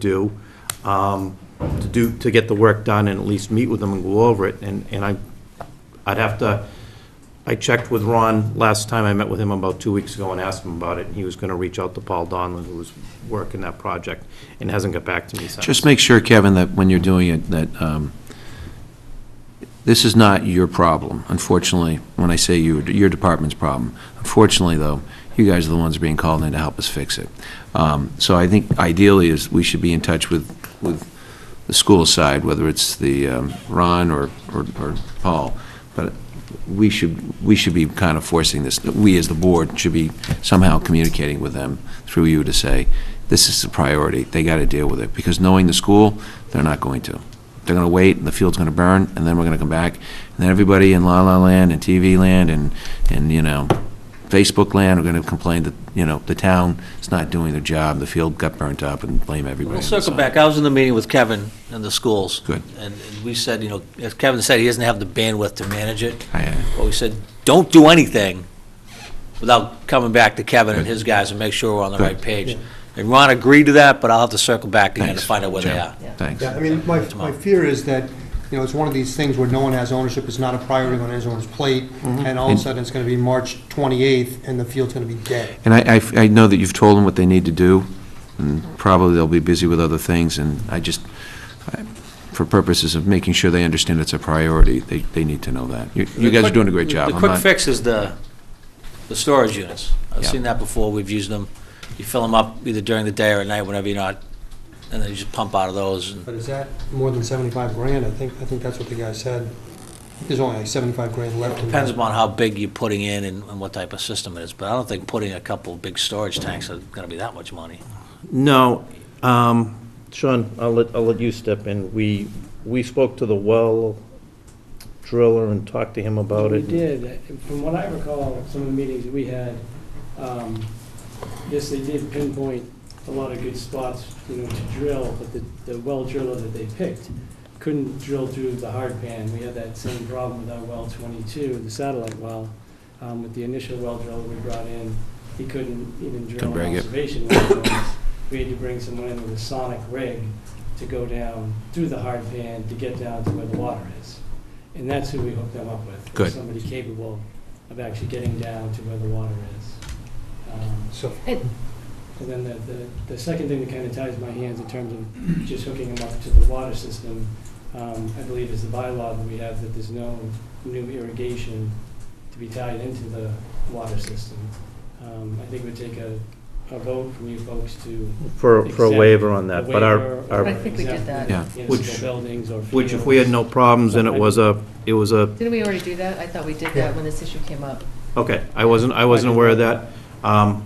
get the work done and at least meet with them and go over it. And I checked with Ron last time I met with him about 2 weeks ago and asked him about it. He was going to reach out to Paul Donlin, who was working that project, and hasn't got back to me since. Just make sure, Kevin, that when you're doing it, that this is not your problem, unfortunately, when I say your department's problem. Unfortunately, though, you guys are the ones being called in to help us fix it. So I think ideally is we should be in touch with the school side, whether it's the Ron or Paul, but we should be kind of forcing this. We, as the board, should be somehow communicating with them through you to say, this is a priority, they got to deal with it, because knowing the school, they're not going to. They're going to wait, and the field's going to burn, and then we're going to come back, and then everybody in La La Land and TV Land and you know, Facebook Land are going to complain that, you know, the town is not doing their job, the field got burnt up, and blame everybody. We'll circle back. I was in the meeting with Kevin and the schools. Good. And we said, you know, as Kevin said, he doesn't have the bandwidth to manage it. Aye. But we said, don't do anything without coming back to Kevin and his guys and make sure we're on the Good. right page. And Ron agreed to that, but I'll have to circle back again to Thanks, find out where they Jim. are. Thanks. Yeah, I mean, my fear is that, you know, it's one of these things where no one has ownership, it's not a priority on anyone's plate, and all of a sudden it's going to be March 28th, and the field's going to be dead. And I know that you've told them what they need to do, and probably they'll be busy with other things, and for purposes of making sure they understand it's a priority, they need to know that. You guys are doing a great job. The I'm quick not- fix is the the storage units. I've Yeah. seen that before, we've used them. You fill them up either during the day or at night, whenever you're not, and then you just pump out of those. And But is that more than 75 grand? I think that's what the guy said. There's only like 75 grand left. in Depends that. upon how big you're putting in and what type of system it is, but I don't think putting a couple of big storage tanks is gonna be that much money. No, Sean, I'll let you step in. We spoke to the well driller and talked to him about We it. did. From what I recall, some of the meetings that we had, yes, they did pinpoint a lot of good spots, to drill, but the well driller that they picked couldn't drill through the hard pan. We had that same problem with our well 22, the satellite well. With the initial well driller we brought in, he couldn't even drill Couldn't break an it. observation well. We had to bring someone in with a sonic rig to go down through the hard pan to get down to where the water is. And that's who we hooked them up with. Good. Somebody capable of actually getting down to where the water is. So, And then the second thing that kind of ties my hands in terms of just hooking them up to the water system, I believe is the bylaw that we have, that there's no new irrigation to be tied into the water system. I think it would take a vote from you folks to. For a accept waiver on that, a but our- waiver our- or I think we did exempt that. Yeah. municipal buildings or Which, if we had no fields. problems, then it was a, Didn't we already do that? I thought we did Yeah. that when this issue came up. okay, I wasn't aware of that.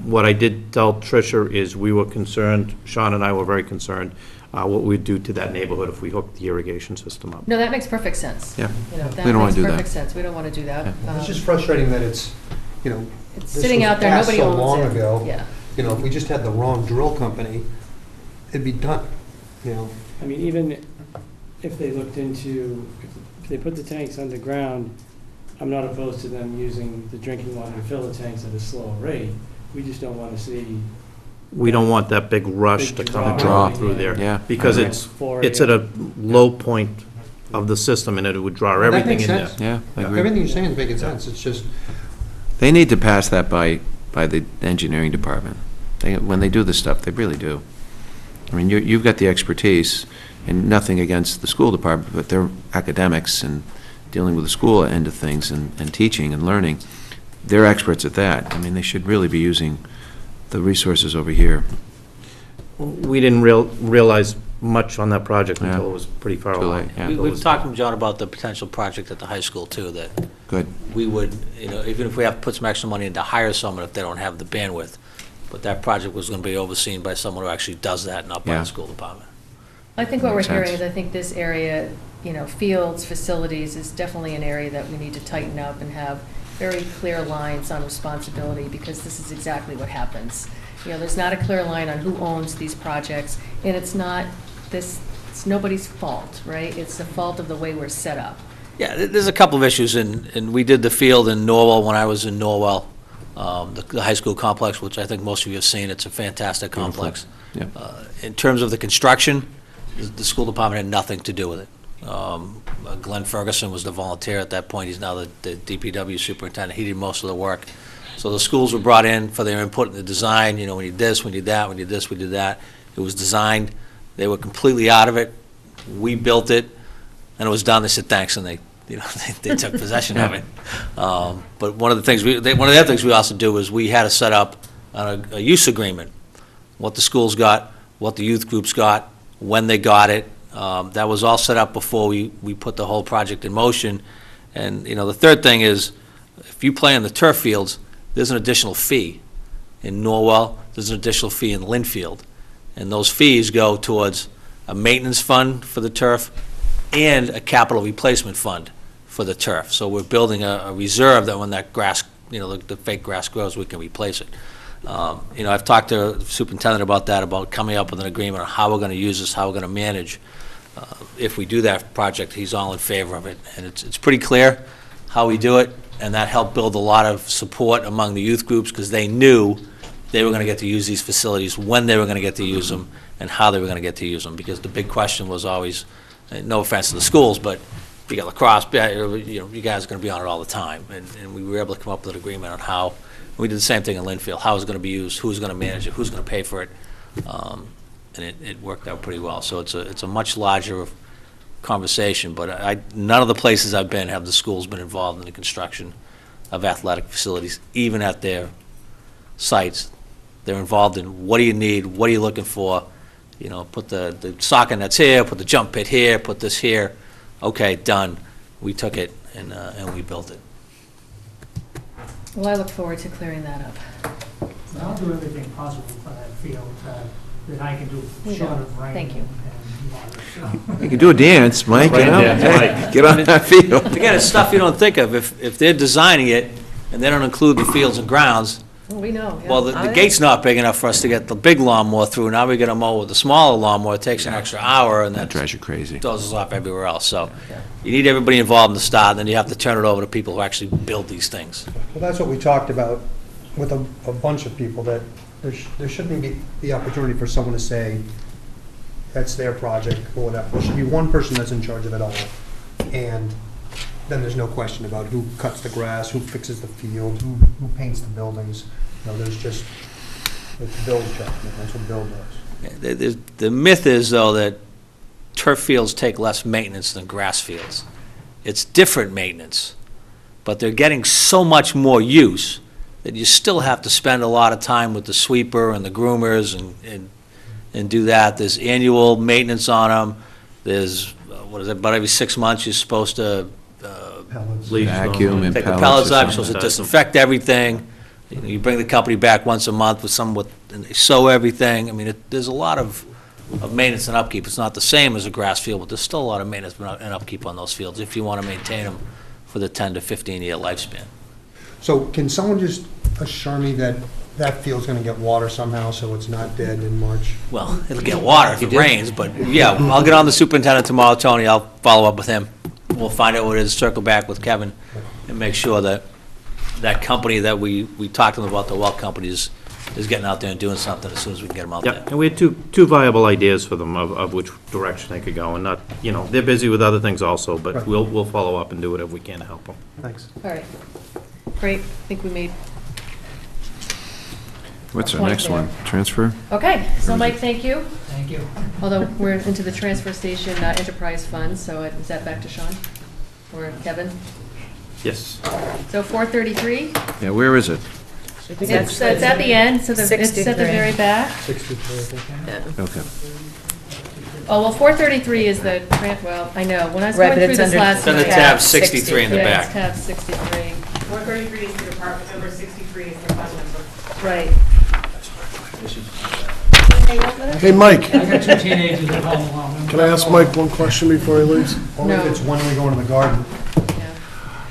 What I did tell Tricia is we were concerned, Sean and I were very concerned, what we'd do to that neighborhood if we hooked the irrigation system up. No, that makes perfect sense. Yeah. That We don't wanna makes do that. perfect sense. We don't want to do that. it's just frustrating that it's, It's this sitting was out there, passed nobody so owns it. long ago. Yeah. If we just had the wrong drill company, it'd be done, I mean, even if they looked into, if they put the tanks underground, I'm not opposed to them using the drinking water to fill the tanks at a slower rate. We just don't want to see. We don't want that big rush to Big come draw. through there. Yeah, Because I agree. it's at a low point of the system, and it would draw That everything makes in there. sense. Yeah, I agree. Everything you're saying is making sense, it's just, They need to pass that by the engineering department. When they do this stuff, they really do. I mean, you've got the expertise, and nothing against the school department, but they're academics and dealing with the school end of things and teaching and learning. They're experts at that. I mean, they should really be using the resources over here. We didn't realize much on that project until Yeah. it was pretty far Too along. late, yeah. We've talked to John about the potential project at the high school, too, that Good. we would, even if we have to put some extra money in to hire someone if they don't have the bandwidth, but that project was going to be overseen by someone who actually does that, not by Yeah. the school department. I think what we're Makes hearing sense. is, I think this area, fields, facilities is definitely an area that we need to tighten up and have very clear lines on responsibility, because this is exactly what happens. There's not a clear line on who owns these projects, and it's nobody's fault, right? It's the fault of the way we're set up. Yeah, there's a couple of issues, and we did the field in Norwell when I was in Norwell, the high school complex, which I think most of you have seen. It's a fantastic complex. Yeah. In terms of the construction, the school department had nothing to do with it. Glenn Ferguson was the volunteer at that point. He's now the DPW superintendent. He did most of the work. So the schools were brought in for their input in the design. We need this, we need that, we need this, we did that. It was designed. They were completely out of it. We built it, and it was done. They said thanks, and they took possession of it. But one of the other things we also do is we had to set up a use agreement, what the schools got, what the youth groups got, when they got it. That was all set up before we put the whole project in motion. And, the third thing is, if you play in the turf fields, there's an additional fee. In Norwell, there's an additional fee in Linfield. And those fees go towards a maintenance fund for the turf and a capital replacement fund for the turf. So we're building a reserve that when that grass, the fake grass grows, we can replace it. I've talked to the superintendent about that, about coming up with an agreement on how we're going to use this, how we're going to manage. If we do that project, he's all in favor of it. And it's pretty clear how we do it, and that helped build a lot of support among the youth groups, because they knew they were going to get to use these facilities, when they were going to get to use them, and how they were going to get to use them. Because the big question was always, no offense to the schools, but you got lacrosse, you guys are going to be on it all the time. And we were able to come up with an agreement on how. We did the same thing in Linfield, how it's going to be used, who's going to manage it, who's going to pay for it. And it worked out pretty well. So it's a much larger conversation, but none of the places I've been have the schools been involved in the construction. of athletic facilities, even at their sites. They're involved in, what do you need, what are you looking for? You know, put the soccer nets here, put the jump pit here, put this here. Okay, done. We took it and we built it. Well, I look forward to clearing that up. I'll do everything possible for that field that I can do We short know. of rain. Thank you. And water, so. You can do a dance, Mike, you know? Right. Get on that field. Again, it's stuff you don't think of. If they're designing it and they don't include the fields and grounds, Well, we know, yeah. well, the gate's not big enough for us to get the big lawnmower through. Now we get a mow with the smaller lawnmower, it takes an extra hour, and That that drives you crazy. throws us off everywhere else. So you need everybody involved in the start, and then you have to turn it over to people who actually build these things. Well, that's what we talked about with a bunch of people, that there shouldn't be the opportunity for someone to say, that's their project, or whatever. There should be one person that's in charge of it all. And then there's no question about who cuts the grass, who fixes the field, who paints the buildings. You know, there's just, it's Bill's job, that's what Bill does. The myth is, though, that turf fields take less maintenance than grass fields. It's different maintenance, but they're getting so much more use that you still have to spend a lot of time with the sweeper and the groomers and do that. There's annual maintenance on them. There's, what is it, about every 6 months you're supposed to Vacuum and take the pellets pellets or out, you're supposed to disinfect everything. You bring the company back once a month and they sew everything. I mean, there's a lot of maintenance and upkeep. It's not the same as a grass field, but there's still a lot of maintenance and upkeep on those fields if you want to maintain them for the 10 to 15-year lifespan. So can someone just assure me that that field's gonna get water somehow, so it's not dead in March? Well, it'll get water if it rains, but yeah, I'll get on the superintendent tomorrow, Tony. I'll follow up with him. We'll find out what it is, circle back with Kevin, and make sure that that company that we talked to them about, the well company, is getting out there and doing something as soon as we can get them out Yeah, there. and we had two viable ideas for them of which direction they could go, and not, you know, they're busy with other things also, but Right. we'll follow up and do whatever we can to help them. Thanks. All right. Great. I think we made, What's our next one? Transfer? okay. So Mike, thank you. Thank you. Although we're into the transfer station enterprise fund, so is that back to Sean or Kevin? Yes. So 433, Yeah, where is it? it's at the end, so it's at the very back. 63, I think. Okay. Oh, well, 433 is the, well, I know, when I was Right, going but through it's this under last It's on the night. tab 63 in the Yeah, it's back. tab 63, 133 is the department number, 63 is the fund number. right. Hey, Mike, I got two teenagers at home alone. can I ask Mike one question before he leaves? Only if No. it's when we go into the garden.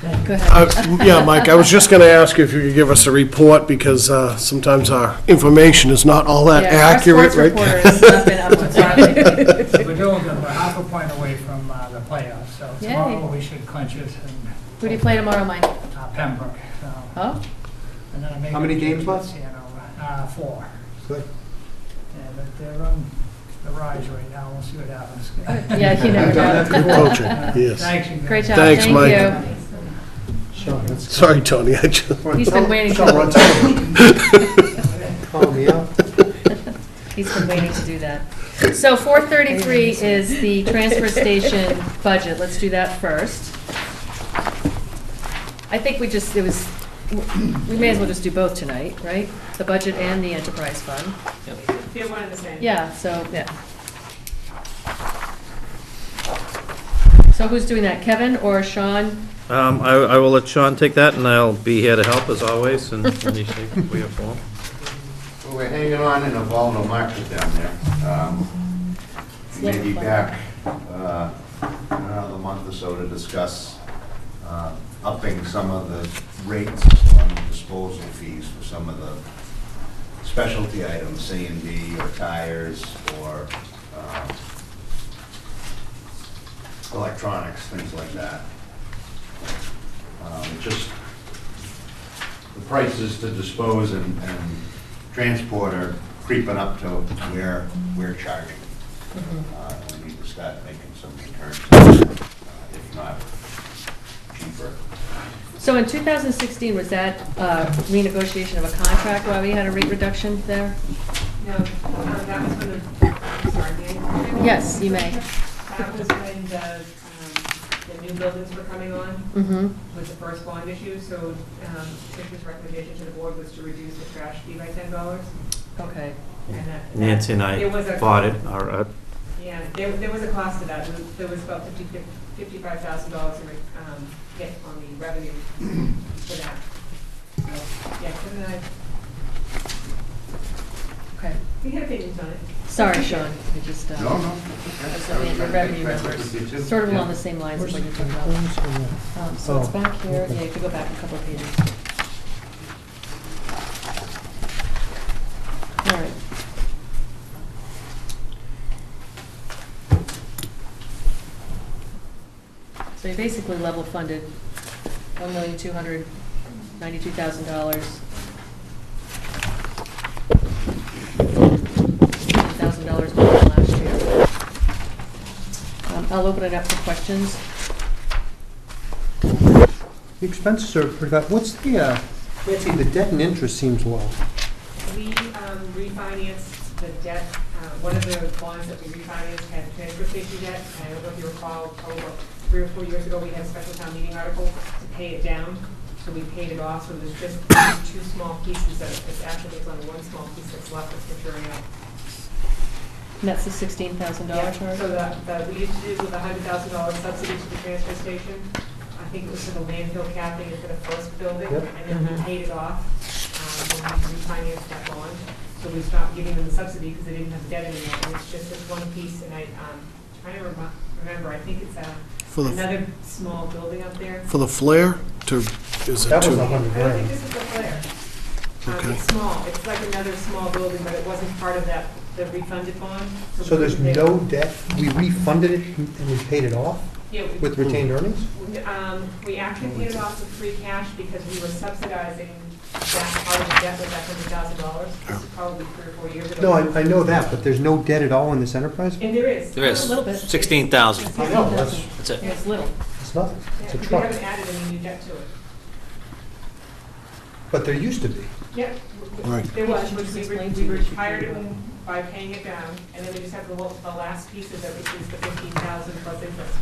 Yeah. Go ahead. Yeah, Mike, I was just going to ask you if you could give us a report, because sometimes our information is not all that Yeah, accurate, our right? sports reporter has not been up to par lately. We're doing good, we're half a point away from the playoffs, so Yay. tomorrow we should clinch it, and Who do you play tomorrow, Mike? Pembroke, so. Oh, And then I may How many go to games left? You know, 4. Good. Yeah, but they're on the rise right now, we'll see what happens. yeah, you never Good know. coaching, yes. Thanks, you guys. Great job, Thanks, thank Mike. you. Sean, that's. Sorry, Tony, I just... He's been waiting Sean, to- run, tell him. Call me out. He's been waiting to do that. So 433 is the transfer station budget. Let's do that first. I think we may as well just do both tonight, right? The budget and the enterprise fund. They're one and the same. Yeah, so, yeah. So who's doing that, Kevin or Sean? I will let Sean take that, and I'll be here to help as always, and let me see if we have form. Well, we're hanging on in a volatile market down there. We may be back in another month or so to discuss upping some of the rates on disposal fees for some of the specialty items, C&D or tires or electronics, things like that. Just the prices to dispose and transport are creeping up to where we're charging. We need to start making some returns, if not cheaper. So in 2016, was that renegotiation of a contract why we had a rate reduction there? No, that was when I'm sorry, may I? Yes, you may. That was when the the new buildings were coming on Mm-hmm. with the first bond issue, so Trish's recommendation to the board was to reduce the trash fee by $10. Okay. And that- Nancy and there was I a- bought it, Yeah, there was a cost to that. There was about $55,000 hit on the revenue for that. So, yeah, Tim and I, Okay. we had opinions on it. Sorry, Sean, I just, No, no. I was looking at your revenue numbers, sort of along the same lines as what you're talking about. So it's back here, yeah, you could go back a couple of pages. All right. So you basically level funded $1,292,000. $1,000 more than last year. I'll open it up for questions. The expenses are pretty bad. What's the, Nancy, the debt and interest seems low. We refinanced the debt, one of the bonds that we refinanced had transfer station debt. I don't know if you recall, probably about 3 or 4 years ago, we had a special town meeting article to pay it down. So we paid it off, so there's just two small pieces that, it's actually, it's only one small piece that's left that's maturing out. And that's the $16,000 Yeah, charge? so we used to do with a $100,000 subsidy to the transfer station. I think it was for the landfill capping and for the first building, Yep. and then we paid it off when we refinanced that bond. So we stopped giving them the subsidy because they didn't have debt anymore. And it's just this one piece, and trying to remember, I think it's For the, another small building up there. for the flare to, is it That was to? $100,000. I don't think this is the flare. Okay. It's small, it's like another small building, but it wasn't part of that, the refunded bond. So there's no debt, we refunded it and we paid it off Yeah, with retained earnings? we actually paid it off with free cash because we were subsidizing that part of the debt with that $100,000. This is probably 3 or 4 years ago. No, I know that, but there's no debt at all in this enterprise? And there is. There is. A little bit. 16,000. I know, that's, That's it. Yeah, it's little. it's nothing, it's a Yeah, we truck. haven't added any new debt to it. But there used to be. Yep. Right. There was, which we retired it by paying it down, and then we just have the last piece of it, which is the 15,000 plus interest.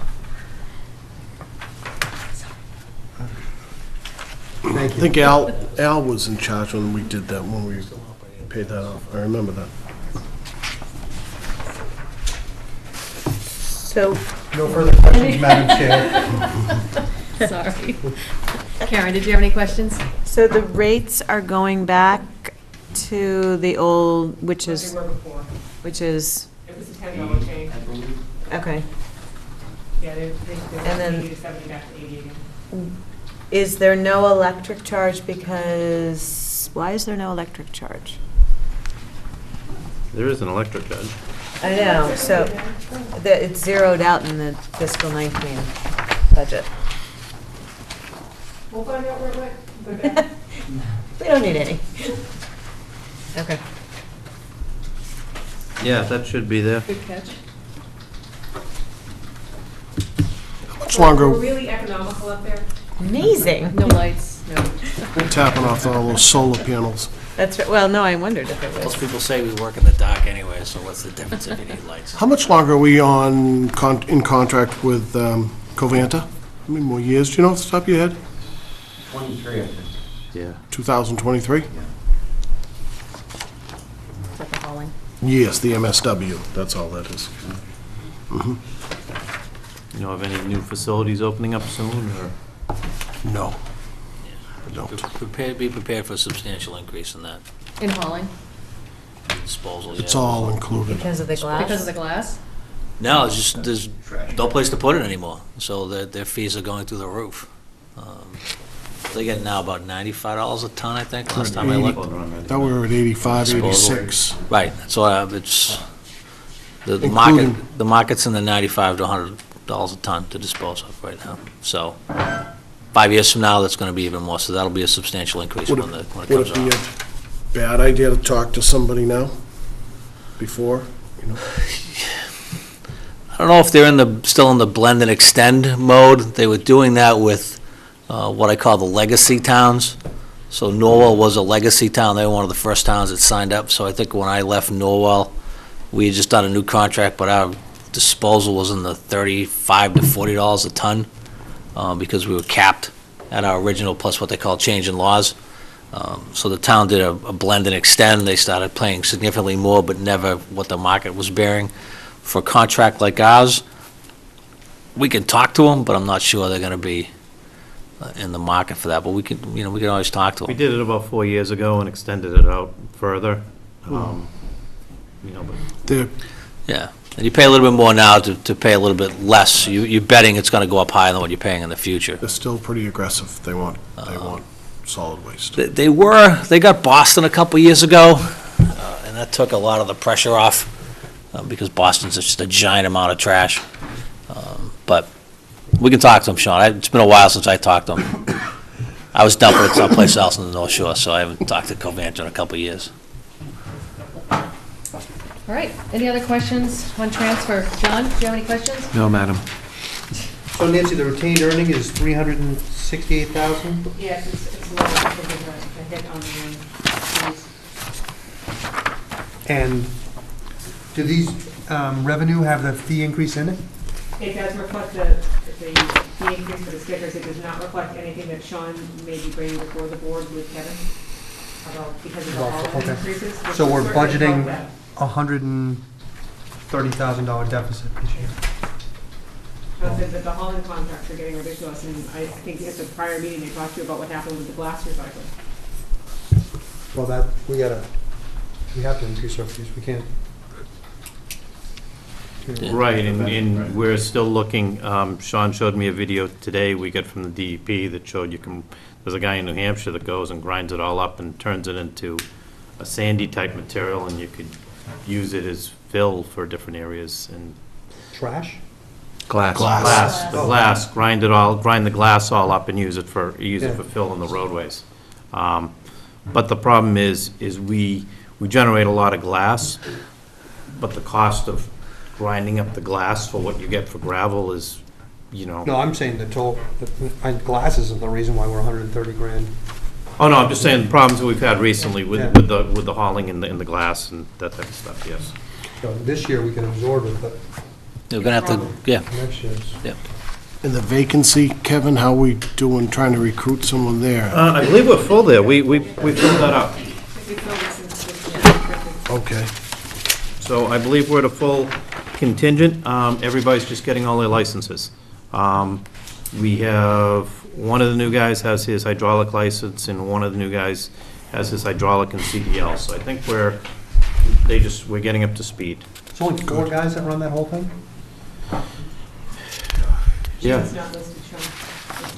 Thank I you. think Al was in charge when we did that, when we paid that off. I remember that. So, No further questions, Madam Chair. Sorry. Karen, did you have any questions? so the rates are going back to the old, which What is, they were before. which is, It was a $10 change. okay. Yeah, they And then- 80 to 70 back to 80 again. Is there no electric charge because, why is there no electric charge? there is an electric charge. I know, so it's zeroed out in the fiscal 19 budget. We'll find out where it went. Put it back. We don't need any. Okay. Yeah, that should be there. Good catch. How much longer, We're really economical up there. Amazing. No lights, no. tapping off all those solar panels? That's, right. Well, no, I wondered if it was. Most people say we work in the dark anyway, so what's the difference if you need lights? How much longer are we in contract with Covanta? How many more years? Do you know off the top of your head? 23, I think. Yeah. 2023? Is that the hauling? Yes, the MSW, that's all that is. You know of any new facilities opening up soon, or? No, I don't. Be prepared for a substantial increase in that In hauling? disposal. It's yeah. all included. Because of the glass? Because of the glass? No, it's just, there's no place to put it anymore, so their fees are going through the roof. They're getting now about $95 a ton, I think, last time I looked. That we were at 85, Disposal. 86. Right, so it's, the Including- market's in the $95 to $100 a ton to dispose of right now. So 5 years from now, that's going to be even more, so that'll be a substantial increase Would when it Would comes it be off. a bad idea to talk to somebody now? Before, you know? I don't know if they're still in the blend and extend mode. They were doing that with what I call the legacy towns. So Norwell was a legacy town. They were one of the first towns that signed up. So I think when I left Norwell, we had just done a new contract, but our disposal was in the $35 to $40 a ton. because we were capped at our original plus what they call change in laws. So the town did a blend and extend. They started paying significantly more, but never what the market was bearing. For a contract like ours, we can talk to them, but I'm not sure they're going to be in the market for that. But we can, we can always talk to We them. did it about 4 years ago and extended it out further. But They're, Yeah, and you pay a little bit more now to pay a little bit less. You're betting it's going to go up higher than what you're paying in the future. they're still pretty aggressive. They want solid waste. They got Boston a couple years ago, and that took a lot of the pressure off, because Boston's just a giant amount of trash. But we can talk to them, Sean. It's been a while since I talked to them. I was dumping it someplace else in the North Shore, so I haven't talked to Covanta in a couple of years. All right, any other questions on transfer? John, do you have any questions? No, madam. So Nancy, the retained earning is 368,000? Yes, it's low, because there's a hit on the, And do these revenue have the fee increase in it? it does reflect the increase for the stickers. It does not reflect anything that Sean may be bringing before the board with Kevin about, because of all of the increases. which So will we're certainly budgeting help that. $130,000 deficit this year. The Holland contracts are getting ridiculous, and I think at the prior meeting, they talked to you about what happened with the glass recycling. Well, we have to increase our fees, we can't. Right, and we're still looking, Sean showed me a video today we got from the DEP that showed there's a guy in New Hampshire that goes and grinds it all up and turns it into a sandy type material, and you could use it as fill for different areas. And Trash? Glass, grind the glass all up and use it for fill in the roadways. But the problem is we generate a lot of glass, but the cost of grinding up the glass for what you get for gravel is, No, I'm saying the glass isn't the reason why we're 130 grand. Oh, no, I'm just saying the problems that we've had recently with the hauling in the glass and that type of stuff, yes. So this year we can absorb it, but You're going to have to, yeah. next year's. Yeah. And the vacancy, Kevin, how we doing trying to recruit someone there? I believe we're full there. We filled that up. Okay. So I believe we're at a full contingent. Everybody's just getting all their licenses. We have, one of the new guys has his hydraulic license, and one of the new guys has his hydraulic and CDL. So I think we're getting up to speed. It's only 4 guys that run that whole thing? Yeah. Jim's not listed, Sean.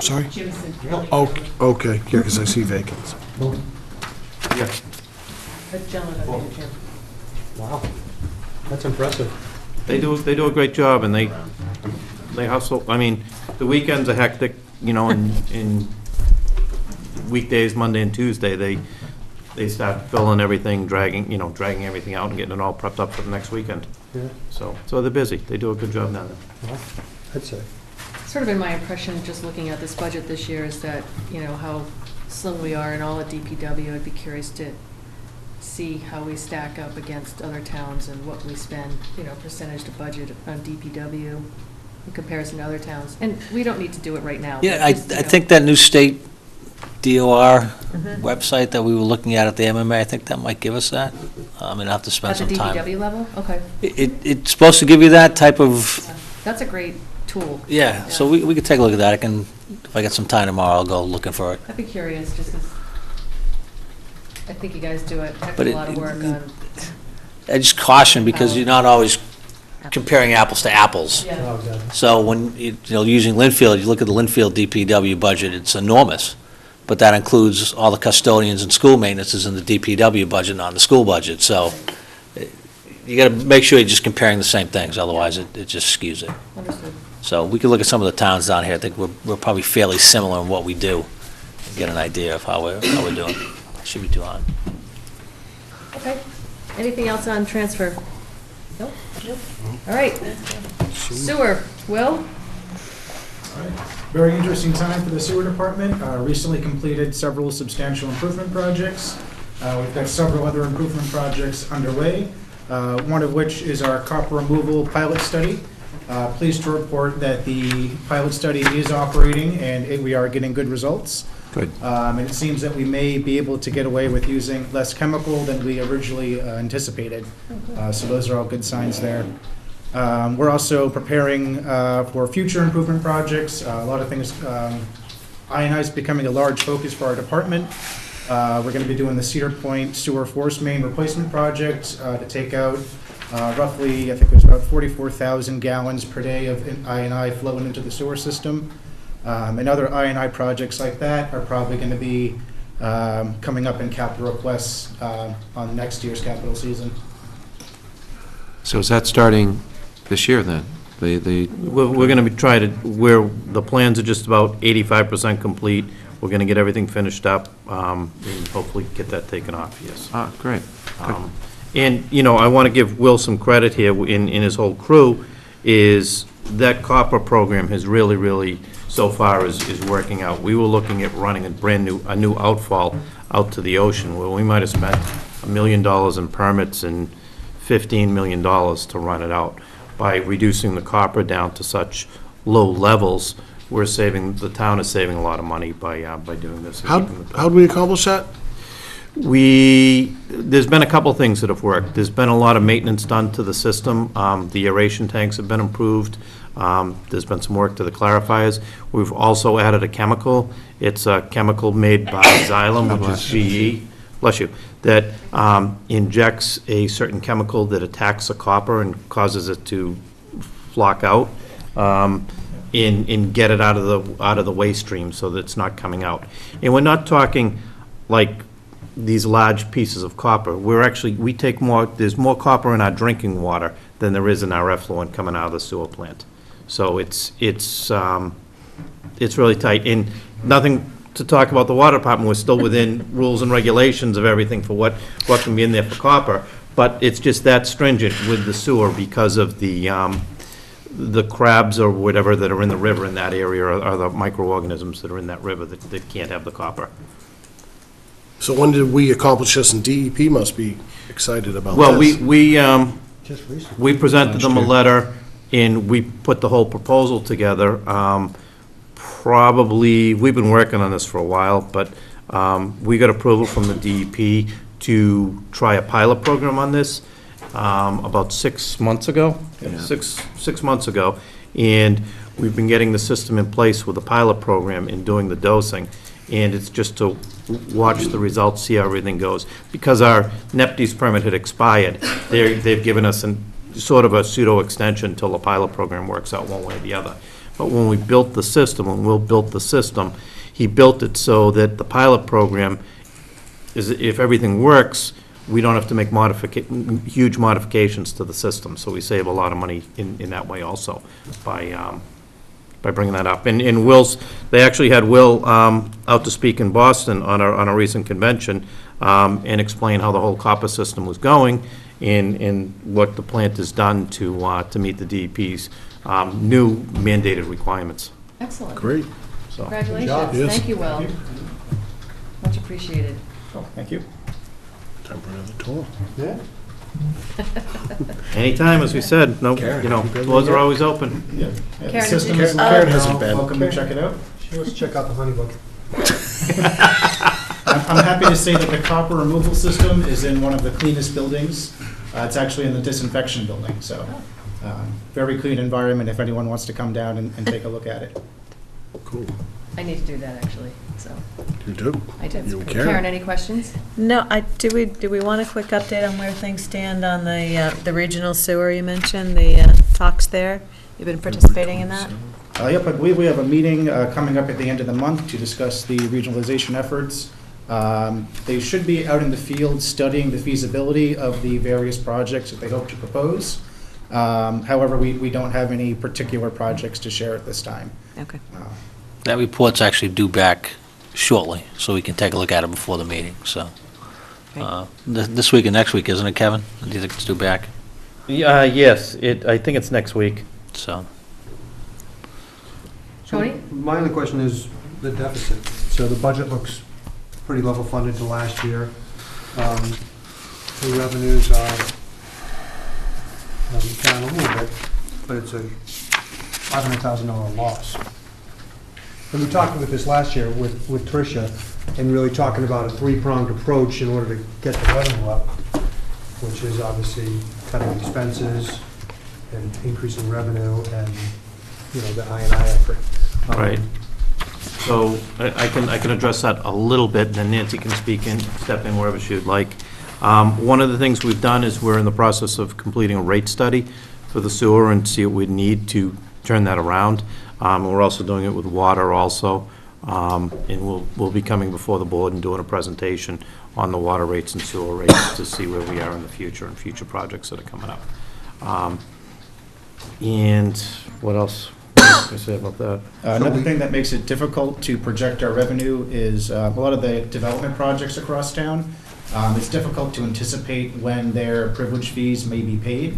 Sorry? Jim's in. Oh, okay, yeah, because I see vacants. Yeah. The gentleman over there, Jim. Wow, that's impressive. They do a great job, and they hustle. I mean, the weekends are hectic, in weekdays, Monday and Tuesday, they start filling everything, dragging everything out and getting it all prepped up for the next weekend. Yeah. So they're busy. They do a good job now. Well, I'd say. Sort of been my impression, just looking at this budget this year, is that, how slim we are in all of DPW. I'd be curious to see how we stack up against other towns and what we spend, percentage to budget on DPW in comparison to other towns. And we don't need to do it right now. Yeah, but I just, think that new state DOR website that we were looking at the MMA, I think that might give us that. I mean, I'll have to spend At the some time. DPW level? Okay. It's supposed to give you that type of, That's a great tool. yeah, so we could take a look at that. If I get some time tomorrow, I'll go looking for it. I'd be curious, just because I think you guys do a heck of But a lot of work on. I just caution, because you're not always comparing apples to apples. Yeah. Oh, exactly. So when, using Linfield, you look at the Linfield DPW budget, it's enormous. But that includes all the custodians and school maintenance is in the DPW budget, not in the school budget. So you got to make sure you're just comparing the same things, otherwise it just skews it. Understood. So we could look at some of the towns down here. I think we're probably fairly similar in what we do, and get an idea of how we're doing. Should be too hard. Okay. Anything else on transfer? Nope. All right. Sewer. Will? Very interesting time for the sewer department. Recently completed several substantial improvement projects. We've got several other improvement projects underway, one of which is our copper removal pilot study. Pleased to report that the pilot study is operating, and we are getting good results. Good. And it seems that we may be able to get away with using less chemical than we originally anticipated. So those are all good signs there. We're also preparing for future improvement projects. A lot of things, I&I is becoming a large focus for our department. We're going to be doing the Cedar Point Sewer Force Main Replacement Project to take out roughly, I think there's about 44,000 gallons per day of I&I flowing into the sewer system. And other I&I projects like that are probably going to be coming up in capital requests on next year's capital season. So is that starting this year, then? We're going to be trying to, the plans are just about 85% complete. We're going to get everything finished up and hopefully get that taken off, yes. Ah, great. And, you know, I want to give Will some credit here in his whole crew, is that copper program has really, so far is working out. We were looking at running a new outfall out to the ocean, where we might have spent $1 million in permits and $15 million to run it out. By reducing the copper down to such low levels, the town is saving a lot of money by doing this. How do we accomplish that? There's been a couple things that have worked. There's been a lot of maintenance done to the system. The aeration tanks have been improved. There's been some work to the clarifiers. We've also added a chemical. It's a chemical made by Xylem, which is GE, bless you, that injects a certain chemical that attacks the copper and causes it to flock out and get it out of the waste stream so that it's not coming out. And we're not talking like these large pieces of copper. We take more, there's more copper in our drinking water than there is in our effluent coming out of the sewer plant. So it's really tight. And nothing to talk about the water department, we're still within rules and regulations of everything for what can be in there for copper, but it's just that stringent with the sewer because of the crabs or whatever that are in the river in that area, or the microorganisms that are in that river that can't have the copper. So when did we accomplish this, and DEP must be excited about this? Well, Just recently. we presented them a letter, and we put the whole proposal together. We've been working on this for a while, but we got approval from the DEP to try a pilot program on this about 6 months ago. Yeah. Six months ago, and we've been getting the system in place with the pilot program and doing the dosing, and it's just to watch the results, see how everything goes. Because our NEPDES permit had expired, they've given us sort of a pseudo extension until the pilot program works out one way or the other. But when we built the system, when Will built the system, he built it so that the pilot program is, if everything works, we don't have to make huge modifications to the system. So we save a lot of money in that way also by bringing that up. And they actually had Will out to speak in Boston on a recent convention and explain how the whole copper system was going and what the plant has done to meet the DEP's new mandated requirements. Excellent. Great. So, Congratulations. Yes. Thank you, Will. Thank you. Much appreciated. Oh, thank you. Time for another tour. Yeah. anytime, as we said, no, Karen, you know, you been doors there are yet? always open. Yeah. The Karen, system did is you- live Karen now. hasn't been. Welcome to check it out. She wants to check out the honey book. I'm happy to say that the copper removal system is in one of the cleanest buildings. It's actually in the disinfection building, so very clean environment if anyone wants to come down and take a look at it. Cool. I need to do that, actually, so You do? I did. You and Karen. Karen, any questions? No, do we want a quick update on where things stand on the regional sewer you mentioned, the talks there? You've been participating in that? Yep, I believe we have a meeting coming up at the end of the month to discuss the regionalization efforts. They should be out in the field studying the feasibility of the various projects that they hope to propose. However, we don't have any particular projects to share at this time. Okay. That report's actually due back shortly, so we can take a look at it before the meeting, so. This week and next week, isn't it, Kevin? Do you think it's due back? Yes, I think it's next week. So, Tony? My only question is the deficit. So the budget looks pretty level funded to last year. The revenues are down a little bit. but it's a $500,000 loss. And we talked about this last year with Tricia, and really talking about a three-pronged approach in order to get the revenue up, which is obviously cutting expenses and increasing revenue and, the I&I effort. Right. So I can address that a little bit, and then Nancy can step in wherever she would like. One of the things we've done is we're in the process of completing a rate study for the sewer and see what we need to turn that around. We're also doing it with water also, and we'll be coming before the board and doing a presentation on the water rates and sewer rates to see where we are in the future and future projects that are coming up. And what else can I say about that? Another thing that makes it difficult to project our revenue is a lot of the development projects across town. It's difficult to anticipate when their privilege fees may be paid.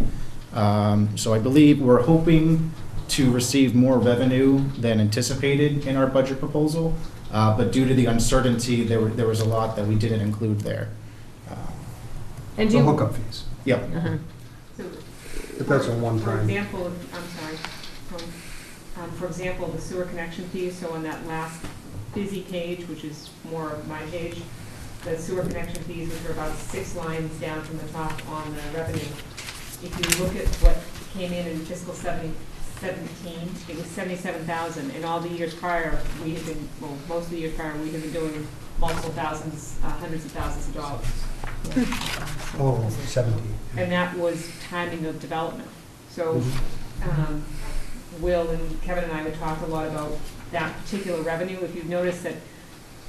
So I believe we're hoping to receive more revenue than anticipated in our budget proposal, but due to the uncertainty, there was a lot that we didn't include there. And The hookup fees, Yep. So, if that's a For one-time. example, for example, the sewer connection fees, so on that last busy page, which is more of my page, the sewer connection fees, which are about 6 lines down from the top on the revenue. If you look at what came in fiscal 17, it was 77,000, and all the years prior, we had been, well, most of the years prior, we had been doing multiple thousands, hundreds of thousands of dollars. Oh, 70. And that was timing of development. So, Will and Kevin and I would talk a lot about that particular revenue. If you've noticed that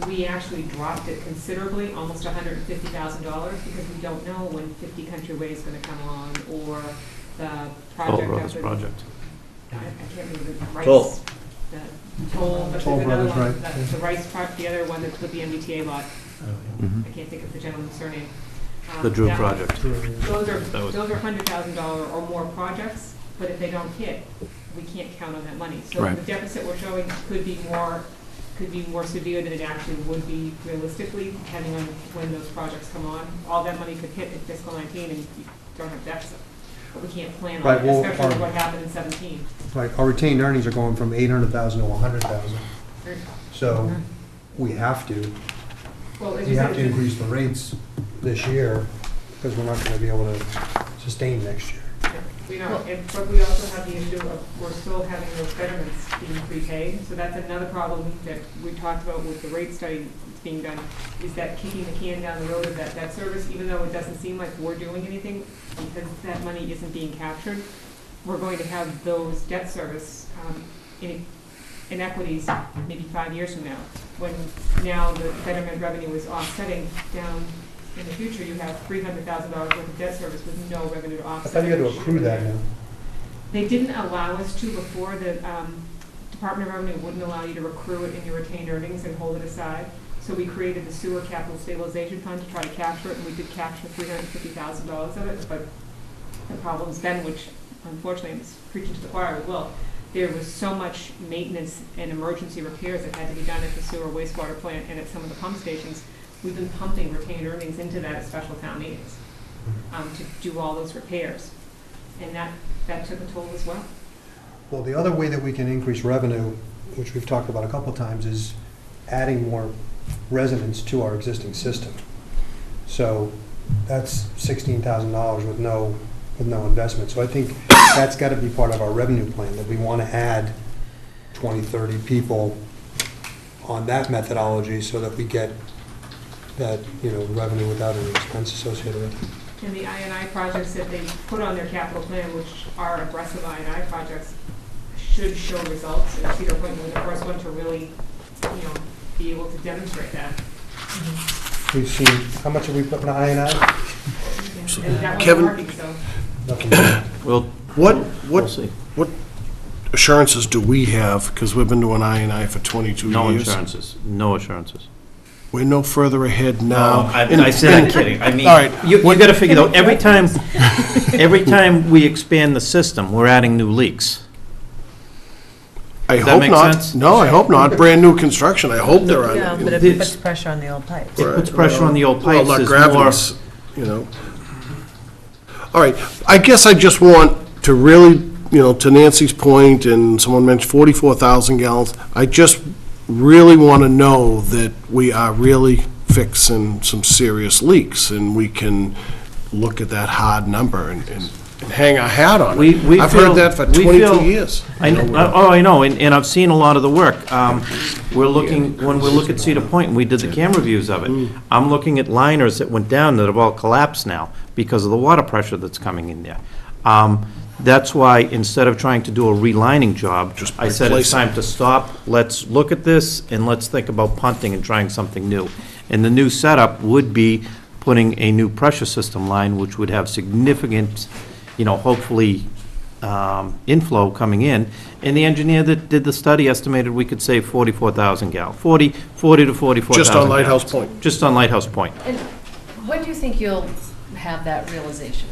we actually dropped it considerably, almost $150,000, because we don't know when 50 Country Way is going to come along, or the project. Brothers project. I can't remember the rights. Toll. The toll, but Toll there's another Brothers, one, right. the rights part, the other one that's with the MBTA lot. I can't think of the gentleman's surname. The Drew That- project. Those are That was- $100,000 or more projects, but if they don't hit, we can't count on that money. So Right. the deficit we're showing could be more severe than it actually would be realistically, depending on when those projects come on. All that money could hit in fiscal 19 and you don't have deficit. But we can't plan on Right, it, well, especially with what happened in 17. Right, our retained earnings are going from 800,000 to 100,000. So we have to, Well, as we you have to said, increase the rates this year because we're not going to be able to sustain next year. we know, but we also have the issue of, we're still having those betterments being prepaid. So that's another problem that we talked about with the rate study that's being done, is that kicking the can down the road of that debt service, even though it doesn't seem like we're doing anything, because that money isn't being captured, we're going to have those debt service inequities maybe 5 years from now, when now the betterment revenue is offsetting down. In the future, you have $300,000 worth of debt service with no revenue to I offset. thought you had to it. accrue that now. They didn't allow us to before. The Department of Revenue wouldn't allow you to accrue it in your retained earnings and hold it aside. So we created the sewer capital stabilization fund to try to capture it, and we did capture $350,000 of it. But the problem's been, which unfortunately I'm preaching to the choir with Will, there was so much maintenance and emergency repairs that had to be done at the sewer wastewater plant and at some of the pump stations. We've been pumping retained earnings into that at special town meetings to do all those repairs. And that took a toll as well. Well, the other way that we can increase revenue, which we've talked about a couple of times, is adding more residents to our existing system. So that's $16,000 with no investment. So I think that's got to be part of our revenue plan, that we want to add 20, 30 people on that methodology so that we get that, revenue without any expense associated with it. And the I&I projects that they put on their capital plan, which are aggressive I&I projects, should show results. And Cedar Point was the first one to really, be able to demonstrate that. We've seen, how much have we put in I&I? And that wasn't Kevin- working, so. Nothing. Well, What we'll see. assurances do we have, because we've been doing I&I for 22 No years? assurances, no assurances. We're no further ahead now. I said I'm kidding. I mean, All right. you got to figure out, every time we expand the system, we're adding new leaks. I Does that hope make not. sense? No, I hope not. Brand new construction, I hope there Yeah, aren't. but it It's- puts pressure on the old pipes. It puts pressure on the old Well, pipes. not There's gravity's, more- All right, I guess I just want to really, to Nancy's point, and someone mentioned 44,000 gallons, I just really want to know that we are really fixing some serious leaks, and we can look at that hard number and hang our hat on it. I've heard that for 22 years. I know, and I've seen a lot of the work. When we look at Cedar Point, and we did the camera views of it, I'm looking at liners that went down that have all collapsed now because of the water pressure that's coming in there. That's why, instead of trying to do a relining job, I said it's time to stop, let's look at this, and let's think about punting and trying something new. And the new setup would be putting a new pressure system line, which would have significant, hopefully, inflow coming in. And the engineer that did the study estimated we could save 44,000 gallons, 40 to 44,000 Just on Lighthouse gallons. Point? Just on Lighthouse Point. And when do you think you'll have that realization?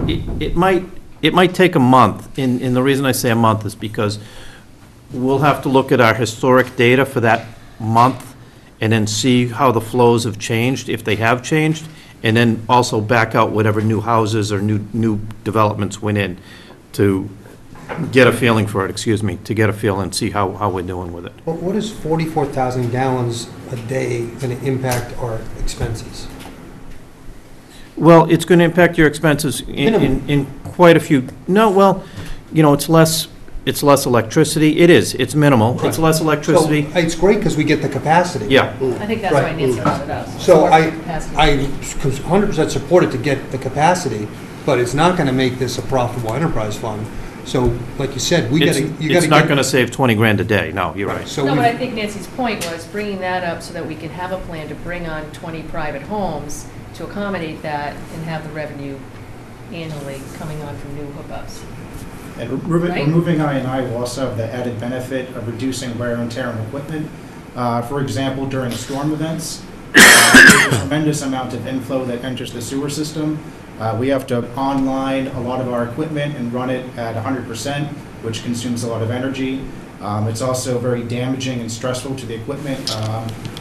It might take a month, and the reason I say a month is because we'll have to look at our historic data for that month, and then see how the flows have changed, if they have changed, and then also back out whatever new houses or new developments went in to get a feeling for it, to get a feel and see how we're doing with it. But what is 44,000 gallons a day going to impact our expenses? Well, it's going to impact your expenses in quite a few, it's less electricity. It is, it's minimal. It's less electricity. So it's great because we get the capacity. Yeah. I think that's why Nancy brought it up. So More I capacity. 100% support it to get the capacity, but it's not going to make this a profitable enterprise fund. So, like you said, you got to get... It's not going to save 20 grand a day. No, you're right. So No, but I think Nancy's point was bringing that up so that we can have a plan to bring on 20 private homes to accommodate that and have the revenue annually coming on from new hookups. And removing I&I will also have the added benefit of reducing wear and tear on equipment. For example, during storm events, there's a tremendous amount of inflow that enters the sewer system. We have to online a lot of our equipment and run it at 100%, which consumes a lot of energy. It's also very damaging and stressful to the equipment.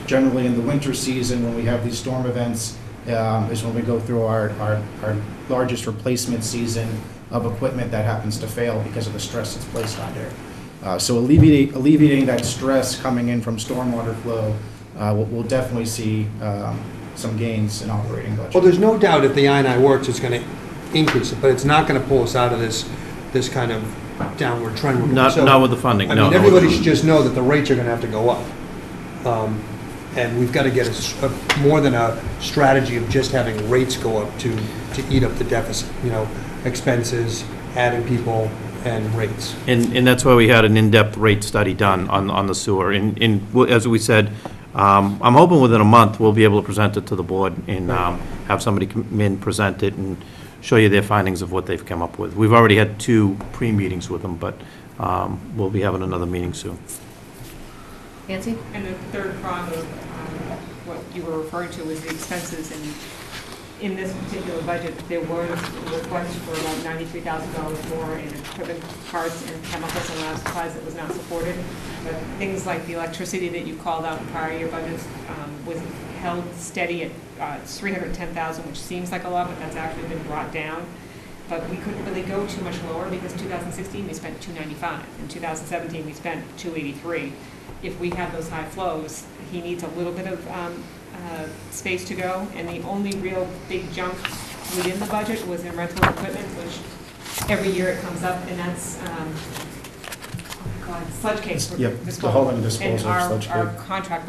Generally in the winter season, when we have these storm events, is when we go through our largest replacement season of equipment that happens to fail because of the stress that's placed on there. So alleviating that stress coming in from stormwater flow, we'll definitely see some gains in operating budget. Well, there's no doubt if the I&I works, it's going to increase it, but it's not going to pull us out of this kind of downward trend. Not with the funding, no. Everybody should just know that the rates are going to have to go up. And we've got to get more than a strategy of just having rates go up to eat up the deficit, expenses, adding people, and rates. And that's why we had an in-depth rate study done on the sewer. And as we said, I'm hoping within a month, we'll be able to present it to the board and have somebody come in, present it, and show you their findings of what they've come up with. We've already had 2 pre-meetings with them, but we'll be having another meeting soon. Nancy? And the third prong of what you were referring to was the expenses, and in this particular budget, there was a request for about $93,000 more in equipment, parts, and chemicals and lab supplies that was not supported. But things like the electricity that you called out in prior year budgets was held steady at $310,000, which seems like a lot, but that's actually been brought down. But we couldn't really go too much lower because 2016 we spent $295, in 2017 we spent $283. If we have those high flows, he needs a little bit of space to go, and the only real big jump within the budget was in rental equipment, which every year it comes up, and that's sludge case. Yep, the hauling and disposal of sludge And our cake. contract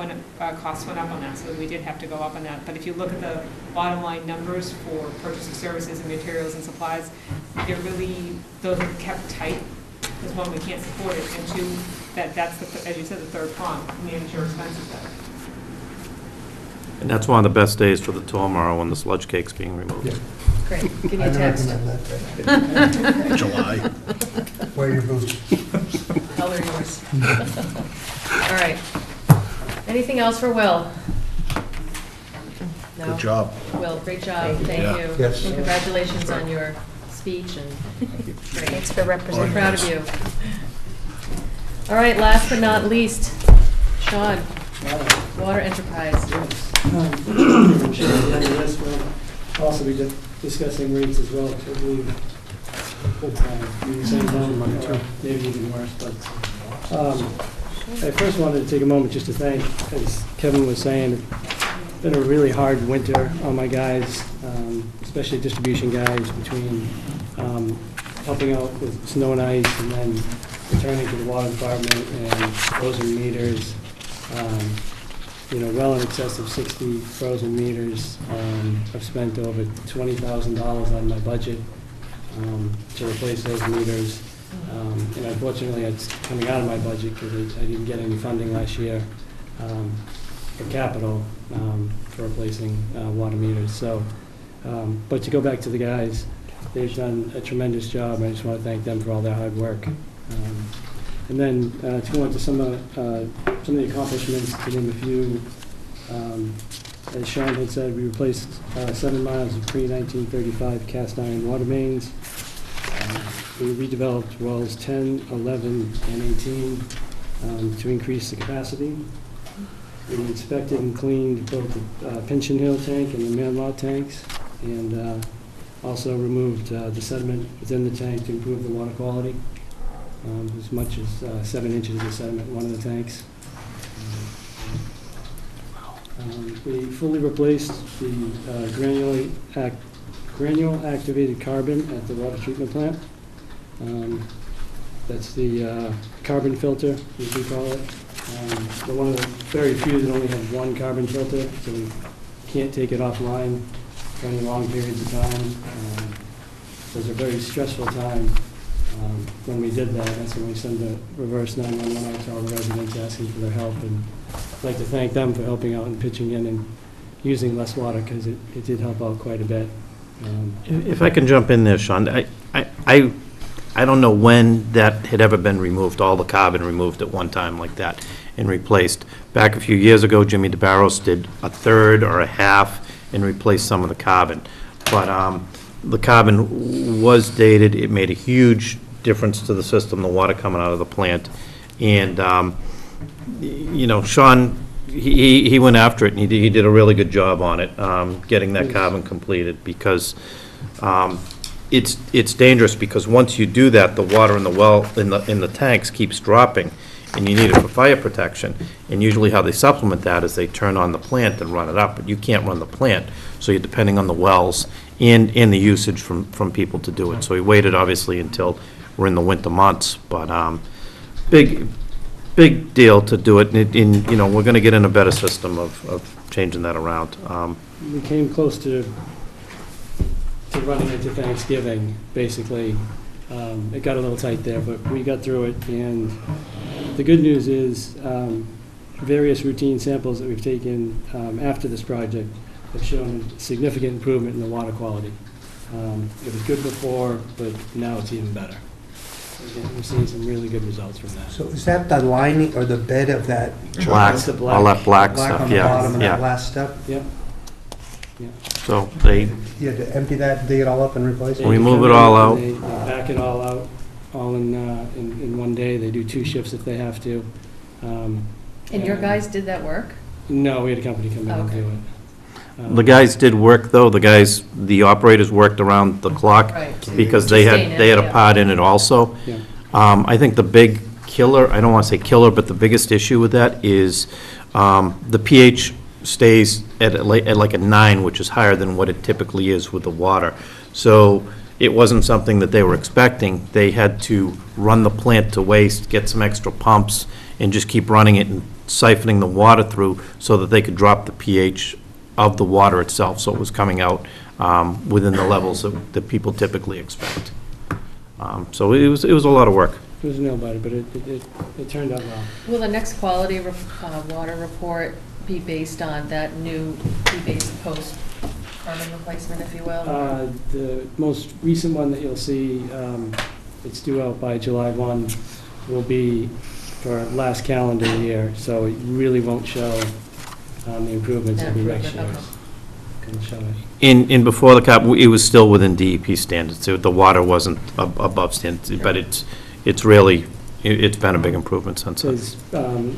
costs went up on that, so we did have to go up on that. But if you look at the bottom line numbers for purchase of services and materials and supplies, those are kept tight. Because one, we can't support it, and 2, that's, as you said, the third prong, manage your expenses better. And that's one of the best days for the tomorrow when the sludge cake's being removed. Great, give me a text. July. Wear your boots. I'll wear yours. All right. Anything else for Will? No? Good job. Will, great job, thank Yeah. you. Yes. And congratulations on your speech, and Thanks for representing. we're proud of you. All right, last but not least, Sean, Water Enterprise. Also, we did discussing rates as well, I believe, full-time, in the same moment, maybe even worse, but, I first wanted to take a moment just to thank, as Kevin was saying, it's been a really hard winter on my guys, especially distribution guys, between helping out with snow and ice, and then returning to the water department and frozen meters. Well in excess of 60 frozen meters. I've spent over $20,000 on my budget to replace those meters. And unfortunately, it's coming out of my budget because I didn't get any funding last year for capital for replacing water meters. So, but to go back to the guys, they've done a tremendous job. I just want to thank them for all their hard work. And then to go into some of the accomplishments, to name a few, as Sean had said, we replaced 7 miles of pre-1935 cast iron water mains. We redeveloped wells 10, 11, and 18 to increase the capacity. We inspected and cleaned both the Pinchin Hill tank and the Manlaw tanks, and also removed the sediment within the tank to improve the water quality. As much as 7 inches of sediment in one of the tanks. We fully replaced the granule activated carbon at the water treatment plant. That's the carbon filter, as we call it. We're one of the very few that only have one carbon filter, so we can't take it offline for any long periods of time. So it's a very stressful time. When we did that, that's when we sent the reverse 911 out to all the residents asking for their help, and I'd like to thank them for helping out and pitching in and using less water, because it did help out quite a bit. If I can jump in there, Sean, I don't know when that had ever been removed, all the carbon removed at one time like that and replaced. Back a few years ago, Jimmy DeBarros did a third or a half and replaced some of the carbon. But the carbon was dated. It made a huge difference to the system, the water coming out of the plant. And, Sean, he went after it, and he did a really good job on it, getting that carbon completed, because it's dangerous, because once you do that, the water in the well, in the tanks keeps dropping, and you need it for fire protection. And usually how they supplement that is they turn on the plant and run it up, but you can't run the plant, so you're depending on the wells and the usage from people to do it. So we waited, obviously, until we're in the winter months, but big deal to do it, and we're going to get in a better system of changing that around. We came close to running into Thanksgiving, basically. It got a little tight there, but we got through it, and the good news is various routine samples that we've taken after this project have shown significant improvement in the water quality. It was good before, but now it's even better. Again, we're seeing some really good results from that. So is that the lining or the bed of that? Black, That's the black. all that black Black stuff, on the yeah. bottom of that Yeah. last step? Yep. So they, You had to empty that, dig it all up and replace it? We move it all out. They back it all out, all in one day. They do 2 shifts if they have to. And your guys did that work? No, we had a company come in and Okay. do it. the guys did work, though. The operators worked around the clock, Right. because they Sustain it, had a yeah. part in it also. Yeah. I think the big killer, I don't want to say killer, but the biggest issue with that is the pH stays at like a 9, which is higher than what it typically is with the water. So it wasn't something that they were expecting. They had to run the plant to waste, get some extra pumps, and just keep running it and siphoning the water through so that they could drop the pH of the water itself, so it was coming out within the levels that people typically expect. So it was a lot of work. It was a nail-biter, but it turned out well. Will the next quality water report be based on that new, be based post-carbon replacement, if you will? The most recent one that you'll see, it's due out by July 1, will be for last calendar year, so it really won't show the improvements that we next year. Can show it. In before the COP, it was still within DEP standards. The water wasn't above standards, but it's really, it's been a big improvement since then. There's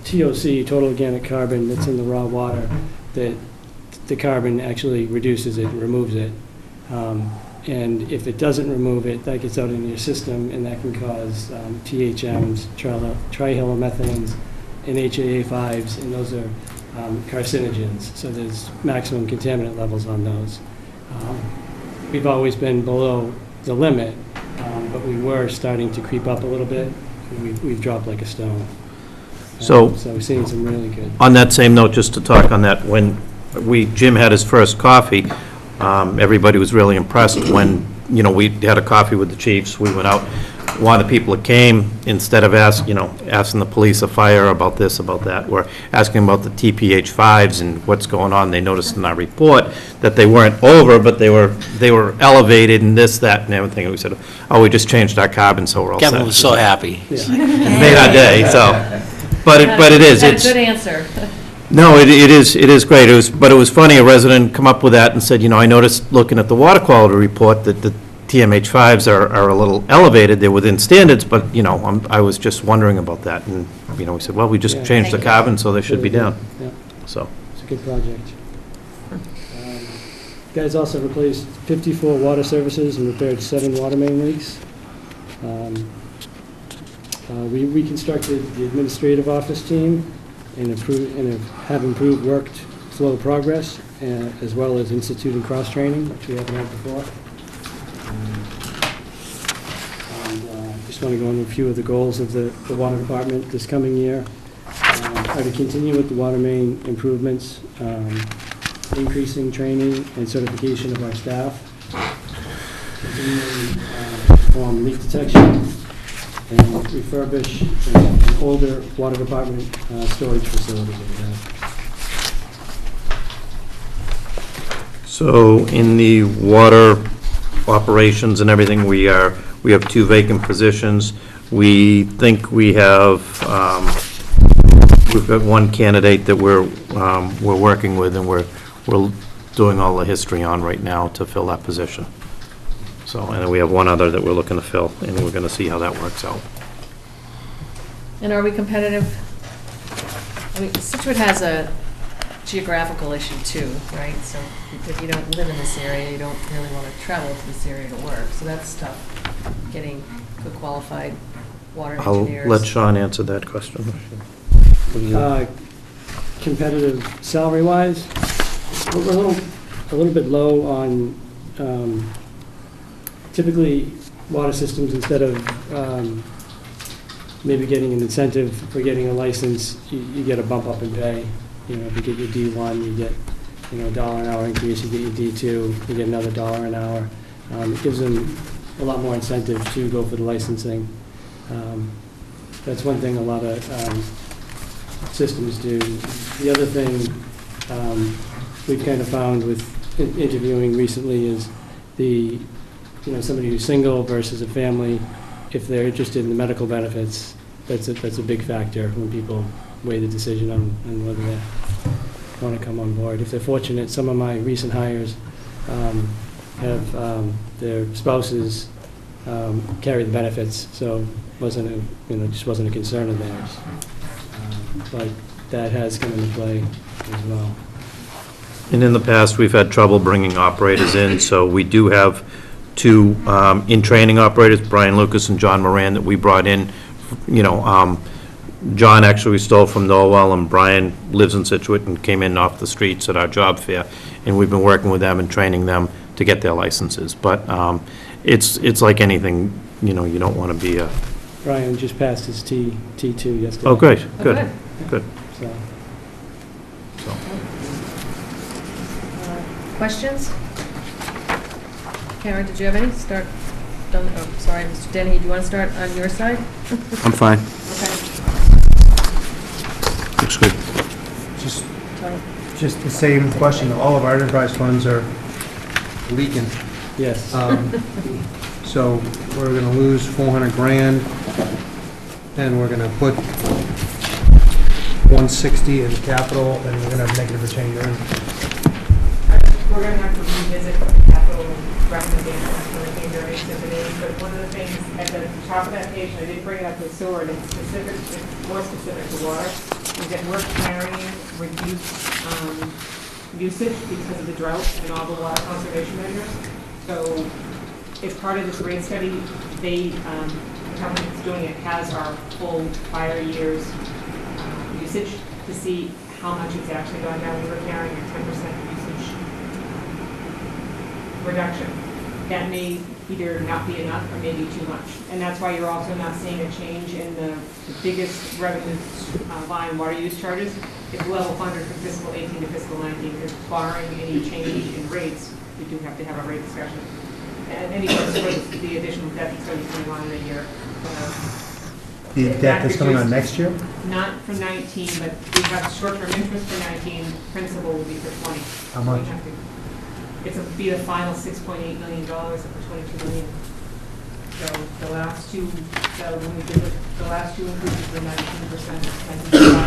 TOC, total organic carbon, that's in the raw water, that the carbon actually reduces it and removes it. And if it doesn't remove it, that gets out into your system, and that can cause THMs, trihalomethanes, and HAA5s, and those are carcinogens. So there's maximum contaminant levels on those. We've always been below the limit, but we were starting to creep up a little bit. We've dropped like a stone. So we're seeing some really good. On that same note, just to talk on that, when Jim had his first coffee, everybody was really impressed when, we had a coffee with the chiefs, we went out. One of the people that came, instead of asking the police or fire about this, about that, were asking about the TPH5s and what's going on. They noticed in our report that they weren't over, but they were elevated and this, that, and everything. And we said, oh, we just changed our carbon, so we're all set. Kevin was so happy. Made our day, so. But it is. That's a good answer. No, it is great. But it was funny, a resident come up with that and said, I noticed looking at the water quality report that the TMH5s are a little elevated. They're within standards, but, I was just wondering about that. And, we said, well, we just changed the carbon, so they should be down. Yeah. So. It's a good project. Guys also replaced 54 water services and repaired 7 water main leaks. We reconstructed the administrative office team and have improved workflow progress, as well as instituting cross-training, which we haven't had before. Just want to go into a few of the goals of the water department this coming year. Are to continue with the water main improvements, increasing training and certification of our staff, continuing perform leak detection, and refurbish an older water department storage facility that we have. So in the water operations and everything, we have 2 vacant positions. We think we've got one candidate that we're working with, and we're doing all the history on right now to fill that position. So, and then we have one other that we're looking to fill, and we're going to see how that works out. And are we competitive? I mean, Scituate has a geographical issue too, right? So if you don't live in this area, you don't really want to travel to this area to work. So that's tough, getting good qualified water engineers. I'll let Sean answer that question. Competitive salary-wise, we're a little bit low on typically water systems. Instead of maybe getting an incentive for getting a license, you get a bump up in pay. If you get your D1, you get $1 an hour increase. You get your D2, you get another $1 an hour. It gives them a lot more incentive to go for the licensing. That's one thing a lot of systems do. The other thing we've kind of found with interviewing recently is somebody who's single versus a family. If they're interested in the medical benefits, that's a big factor when people weigh the decision on whether they want to come on board. If they're fortunate, some of my recent hires have their spouses carry the benefits, so just wasn't a concern of theirs. But that has come into play as well. And in the past, we've had trouble bringing operators in, so we do have 2 in-training operators, Brian Lucas and John Moran, that we brought in. John actually we stole from Norwell, and Brian lives in Scituate and came in off the streets at our job fair, and we've been working with them and training them to get their licenses. But it's like anything, you don't want to be a... Brian just passed his T2 yesterday. Oh, great, good. So. Questions? Karen, did you have any? Sorry, Mr. Denny, do you want to start on your side? I'm fine. Okay. Looks good. Just the same question. All of our enterprise funds are leaking. Yes. So we're going to lose 400 grand, and we're going to put 160 in capital, and we're going to have negative retained earnings. We're going to have to revisit the capital recommendations for retained earnings if it is, but one of the things at the top of that page, I did bring it up with sewer, and it's more specific to water, is that we're carrying reduced usage because of the drought and all the water conservation measures. So as part of this rate study, the company that's doing it has our full prior year's usage to see how much it's actually gone down. We were carrying a 10% usage reduction. That may either not be enough or maybe too much. And that's why you're also not seeing a change in the biggest revenue line, water use charges. It's level funded from fiscal 18 to fiscal 19, because barring any change in rates, we do have to have a rate discussion. And any for the additional debt that's going to be coming on in a year. The debt that's coming on next year? Not for 19, but we have short-term interest for 19, principal will be for 20. How much? It'll be the final $6.8 million of the $22 million. So the last two, so when we did the last two increases were 19%,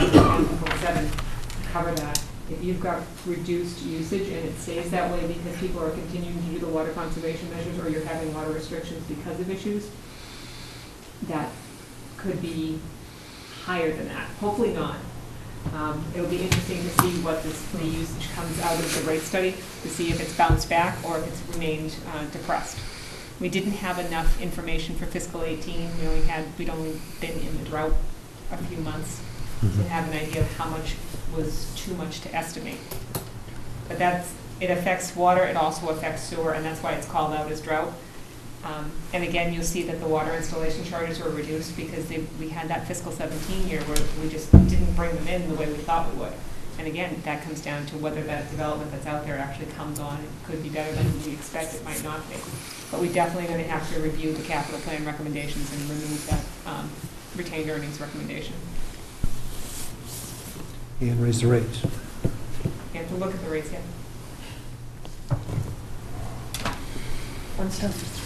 19.7 cover that. If you've got reduced usage and it stays that way because people are continuing to do the water conservation measures, or you're having water restrictions because of issues, that could be higher than that. Hopefully not. It'll be interesting to see what the usage comes out of the rate study, to see if it's bounced back or if it's remained depressed. We didn't have enough information for fiscal 18. We'd only been in the drought a few months to have an idea of how much was too much to estimate. But it affects water, it also affects sewer, and that's why it's called out as drought. And again, you'll see that the water installation charges were reduced because we had that fiscal 17 year where we just didn't bring them in the way we thought we would. And again, that comes down to whether that development that's out there actually comes on. It could be better than we expect, it might not be. But we're definitely going to have to review the capital plan recommendations and remove that retained earnings recommendation. And raise the rates. You have to look at the rates, yeah. Fun stuff.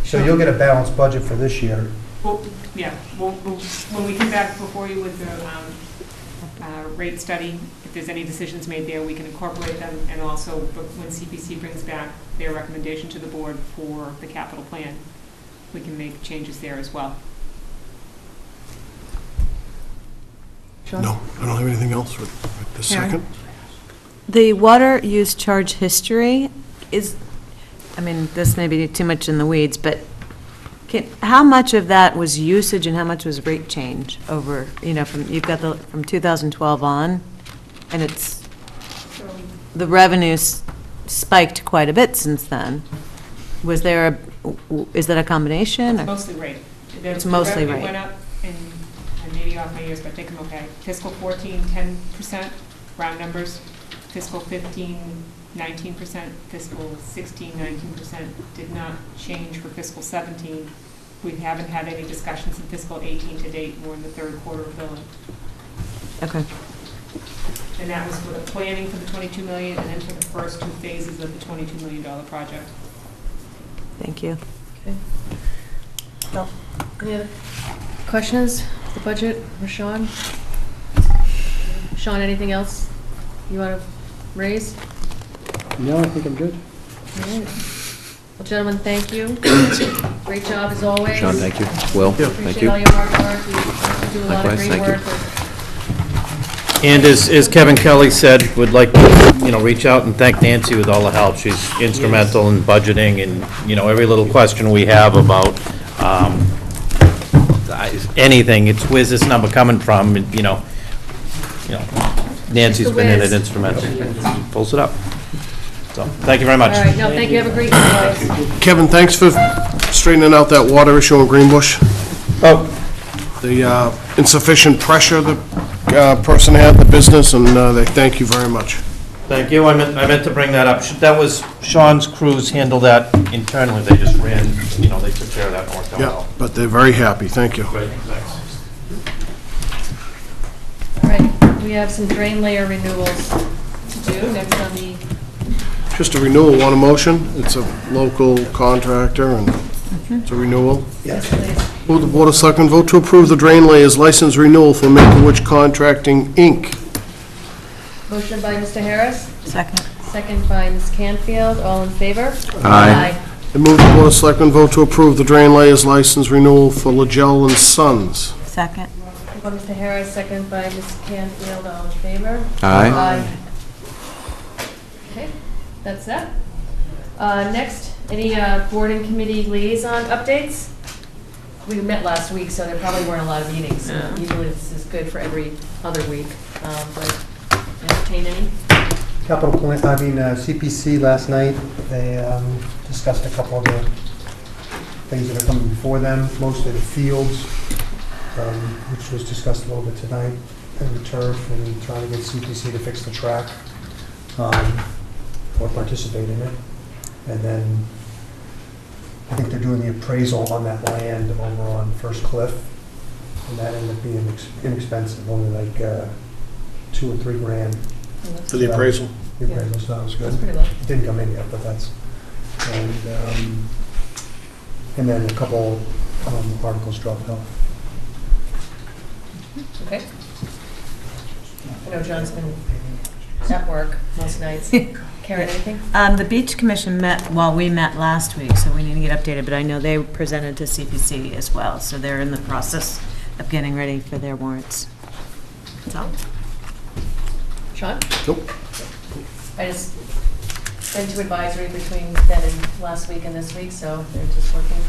So you'll get a balanced budget for this year. Well, yeah, when we come back before you with the rate study, if there's any decisions made there, we can incorporate them, and also when CPC brings back their recommendation to the board for the capital plan, we can make changes there as well. No, I don't have anything else for this second. The water use charge history is, this may be too much in the weeds, but how much of that was usage and how much was rate change over, you've got from 2012 on, and the revenues spiked quite a bit since then. Is that a combination? It's mostly rate. It's mostly rate. rate. It went up, and I may be off my ears, but I think I'm okay. Fiscal 14, 10%, round numbers. Fiscal 15, 19%, fiscal 16, 19%, did not change for fiscal 17. We haven't had any discussions in fiscal 18 to date. We're in the third quarter of billing. Okay. And that was for the planning for the $22 million, and then for the first two phases of the $22 million project. Thank you. Okay. Well, any other questions? The budget for Sean? Sean, anything else you want to raise? No, I think I'm good. All right. Well, gentlemen, thank you. Great job as always. Sean, thank you. Will, thank Appreciate you. all your hard work. You do a lot of Likewise, great thank you. work. And as Kevin Kelly said, would like to, reach out and thank Nancy with all the help. She's instrumental in budgeting and, every little question we have about anything, it's where's this number coming from, and, Nancy's been in it instrumental. Pulls it up. So, thank you very much. All right, no, thank you. Have a great night. Kevin, thanks for straightening out that water issue in Greenbush. Oh. The insufficient pressure the person had, the business, and they thank you very much. Thank you. I meant to bring that up. That was Sean's crews handled that internally. They just ran, they took care of that and worked out Yeah, well. but they're very happy. Thank you. Great, thanks. All right, we have some drain layer renewals to do. Next on the, Just a renewal, want a motion? It's a local contractor, and it's a renewal. Yes. Will the Board of Selectmen vote to approve the drain layers license renewal for Make-A-Wish Contracting, Inc.? motion by Mr. Harris, Second. second by Ms. Canfield. All in favor? Aye. I move the Board of Selectmen vote to approve the drain layers license renewal for Legel and Sons. Second. By Mr. Harris, second by Ms. Canfield. All in favor? Aye. Okay. That's that. Next, any board and committee liaison updates? We met last week, so there probably weren't a lot of meetings. So usually this is good for every other week. But entertain any? Capital plan, CPC last night, they discussed a couple of the things that are coming before them, mostly the fields, which was discussed a little bit tonight, and the turf, and trying to get CPC to fix the track, or participate in it. And then I think they're doing the appraisal on that land over on First Cliff, and that ended up being inexpensive, only like $2 or $3 grand. For the appraisal? The appraisal, so that was good. That's pretty low. It didn't come in yet, but that's, and then a couple articles dropped off. Okay. I know John's been at work most nights. Karen, anything? The Beach Commission met, we met last week, so we need to get updated, but I know they presented to CPC as well, so they're in the process of getting ready for their warrants. So. Sean? Nope. I just been to advisory between then and last week and this week, so they're just working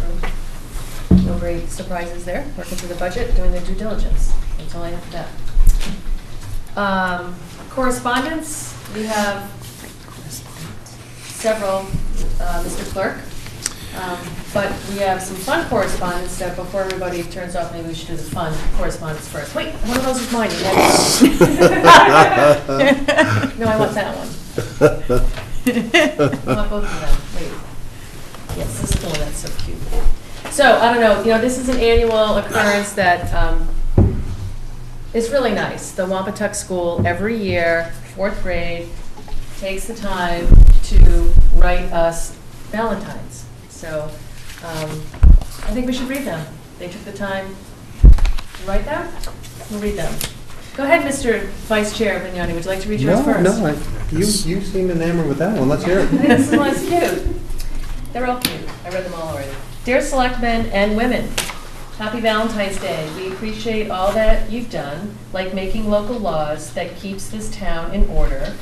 through. No great surprises there. Working through the budget, doing their due diligence. That's all I have for that. Correspondence, we have several, Mr. Clerk. But we have some fun correspondence that before everybody turns off, maybe we should do the fun correspondence first. Wait, one of those is mine. No, I want that one. I want both of them. Wait. Yes, this is the one that's so cute. So, I don't know, this is an annual occurrence that is really nice. The Wampatuck School, every year, 4th grade, takes the time to write us Valentines. So, I think we should read them. They took the time to write them. We'll read them. Go ahead, Mr. Vice Chair Vignani. Would you like to read yours first? No, you seem enamored with that one. Let's hear it. I think this one's cute. They're all cute. I read them all already. Dear Selectmen and women, Happy Valentine's Day. We appreciate all that you've done, like making local laws that keeps this town in order.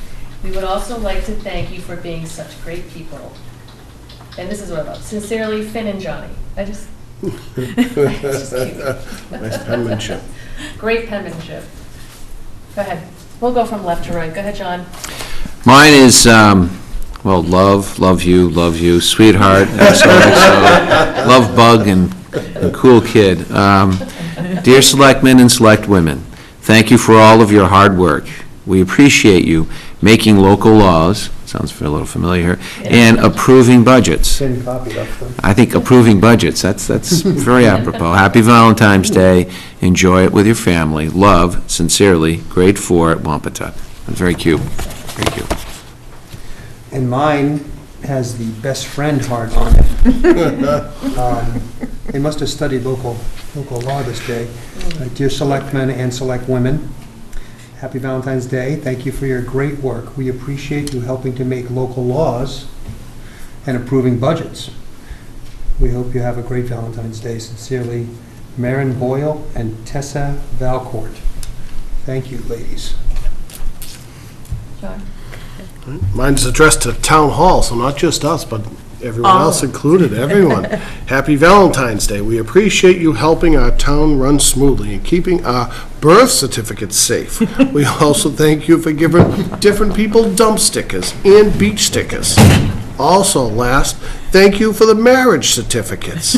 We would also like to thank you for being such great people. And this is what I love. Sincerely, Finn and Johnny. It's just cute. Nice penmanship. Great penmanship. Go ahead. We'll go from left to right. Go ahead, John. Mine is, love you, sweetheart, XOXO, love bug, and cool kid. Dear Selectmen and Select Women, thank you for all of your hard work. We appreciate you making local laws, sounds a little familiar here, and approving budgets. Didn't copy that. I think approving budgets, that's very apropos. Happy Valentine's Day. Enjoy it with your family. Love, sincerely, grade 4 at Wampatuck. That's very cute. Very cute. And mine has the best friend heart on it. They must have studied local law this day. Dear Selectmen and Select Women, Happy Valentine's Day. Thank you for your great work. We appreciate you helping to make local laws and approving budgets. We hope you have a great Valentine's Day. Sincerely, Maren Boyle and Tessa Valcourt. Thank you, ladies. John? Mine's addressed to Town Hall, so not just us, but everyone else included, everyone. Happy Valentine's Day. We appreciate you helping our town run smoothly and keeping our birth certificates safe. We also thank you for giving different people dump stickers and beach stickers. Also, last, thank you for the marriage certificates.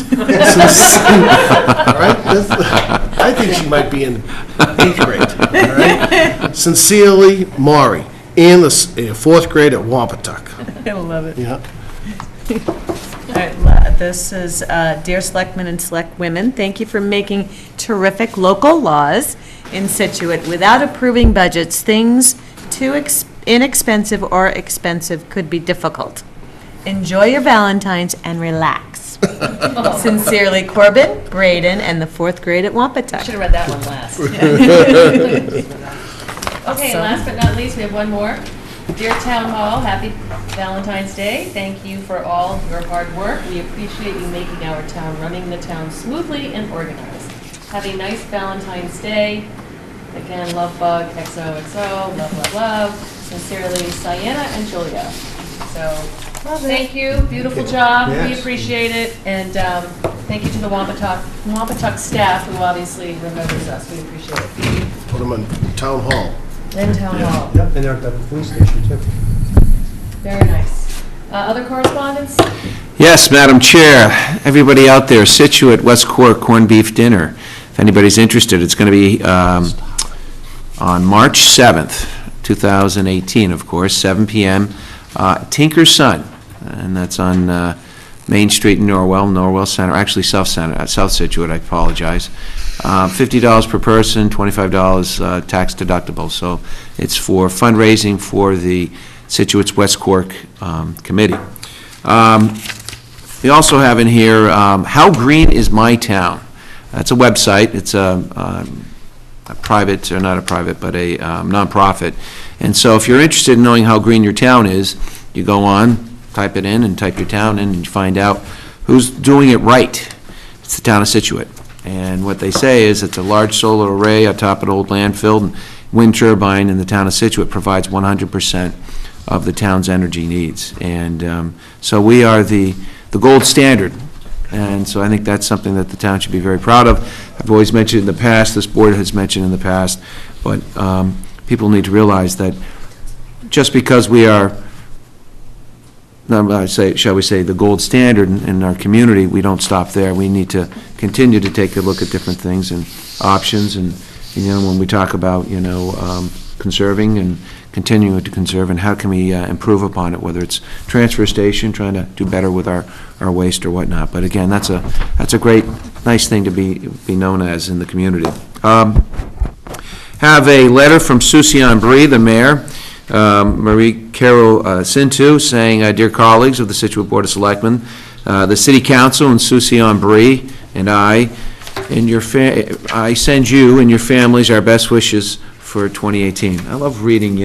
I think she might be in 8th grade. All right? Sincerely, Maury, in the 4th grade at Wampatuck. I love it. Yeah. All right, this is Dear Selectmen and Select Women, thank you for making terrific local laws in Scituate. Without approving budgets, things too inexpensive or expensive could be difficult. Enjoy your Valentines and relax. Sincerely, Corbin, Braden, and the 4th grade at Wampatuck. Should have read that one last. Okay, and last but not least, we have one more. Dear Town Hall, happy Valentine's Day. Thank you for all your hard work. We appreciate you making our town, running the town smoothly and organized. Have a nice Valentine's Day. Again, love bug, XOXO, love, love, love. Sincerely, Sienna and Julia. So, thank you, beautiful job, we Yes. appreciate it, and thank you to the Wampatuck staff, who obviously remembers us, we appreciate it. Put them in town hall. And Town Hall, Yep, and they're at the police station, too. very nice. Other correspondence? Yes, Madam Chair, everybody out there, Scituate West Cork corned beef dinner. If anybody's interested, it's going to be on March 7th, 2018, of course, 7 p.m. Tinker's Son, and that's on Main Street in Norwell Center, actually South Scituate, I apologize. $50 per person, $25 tax deductible. So it's for fundraising for the Scituate's West Cork Committee. We also have in here, How Green is My Town? That's a website. It's a private, or not a private, but a nonprofit. And so if you're interested in knowing how green your town is, you go on, type it in, and type your town in, and you find out who's doing it right. It's the town of Scituate. And what they say is it's a large solar array atop an old landfill, and wind turbine in the town of Scituate provides 100% of the town's energy needs. And so we are the gold standard. And so I think that's something that the town should be very proud of. I've always mentioned in the past, this board has mentioned in the past, but people need to realize that just because we are, shall we say, the gold standard in our community, we don't stop there. We need to continue to take a look at different things and options, and, when we talk about, conserving and continuing to conserve, and how can we improve upon it, whether it's transfer station, trying to do better with our waste or whatnot. But again, that's a great, nice thing to be known as in the community. Have a letter from Soucy Brie, the mayor, Marie Carol Cintu, saying, Dear colleagues of the Scituate Board of Selectmen, the City Council and Soucy Brie and I send you and your families our best wishes for 2018. I love reading,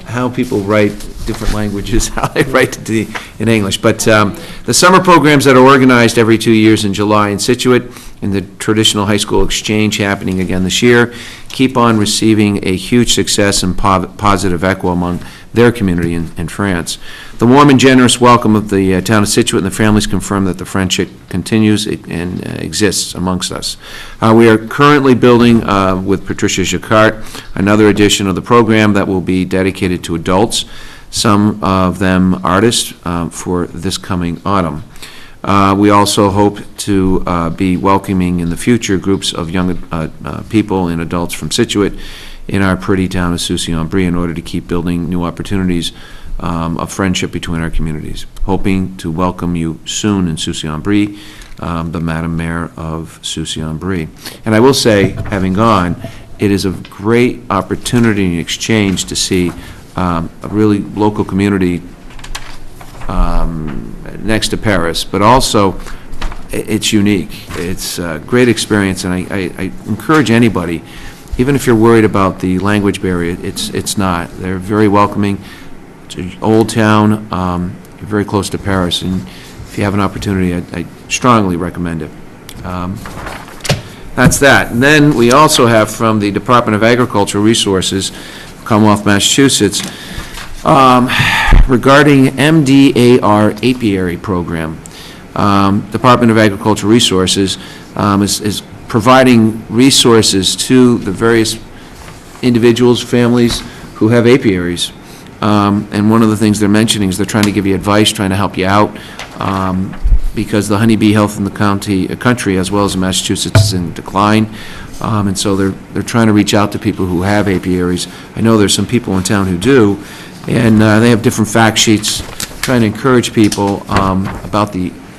how people write different languages, how they write in English. But the summer programs that are organized every 2 years in July in Scituate, and the traditional high school exchange happening again this year, keep on receiving a huge success and positive echo among their community in France. The warm and generous welcome of the town of Scituate and the families confirm that the friendship continues and exists amongst us. We are currently building with Patricia Jacquart another edition of the program that will be dedicated to adults, some of them artists, for this coming autumn. We also hope to be welcoming in the future groups of young people and adults from Scituate in our pretty town of Soucy Brie in order to keep building new opportunities of friendship between our communities. Hoping to welcome you soon in Soucy Brie, the Madam Mayor of Soucy Brie. And I will say, having gone, it is a great opportunity and exchange to see a really local community next to Paris, but also it's unique. It's a great experience, and I encourage anybody, even if you're worried about the language barrier, it's not. They're very welcoming. It's an old town, very close to Paris, and if you have an opportunity, I strongly recommend it. That's that. And then we also have from the Department of Agricultural Resources, Commonwealth, Massachusetts, regarding MDAR apiary program. Department of Agricultural Resources is providing resources to the various individuals, families who have apiaries. And one of the things they're mentioning is they're trying to give you advice, trying to help you out, because the honeybee health in the country, as well as in Massachusetts, is in decline. And so they're trying to reach out to people who have apiaries. I know there's some people in town who do, and they have different fact sheets trying to encourage people about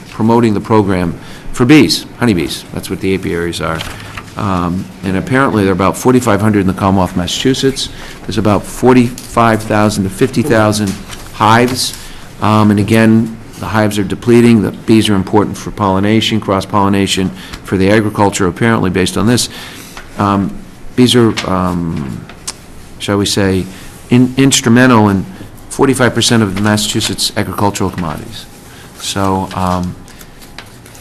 promoting the program for bees, honeybees. That's what the apiaries are. And apparently there are about 4,500 in the Commonwealth of Massachusetts. There's about 45,000 to 50,000 hives. And again, the hives are depleting. The bees are important for pollination, cross-pollination, for the agriculture, apparently, based on this. Bees are, shall we say, instrumental in 45% of the Massachusetts agricultural commodities. So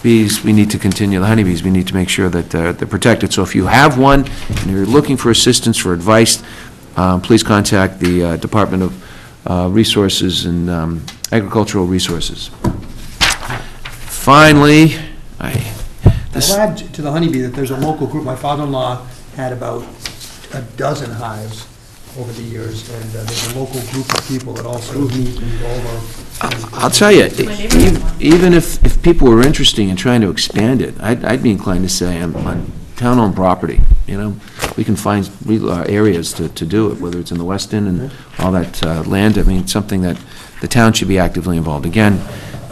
bees, we need to continue, the honeybees, we need to make sure that they're protected. So if you have one and you're looking for assistance, for advice, please contact the Department of resources and agricultural resources. Finally, I'll add to the honeybee that there's a local group. My father-in-law had about a dozen hives over the years, and there's a local group of people that also meet and go over. I'll tell you, even if people were interested in trying to expand it, I'd be inclined to say on town-owned property, we can find areas to do it, whether it's in the West End and all that land. I mean, it's something that the town should be actively involved. Again,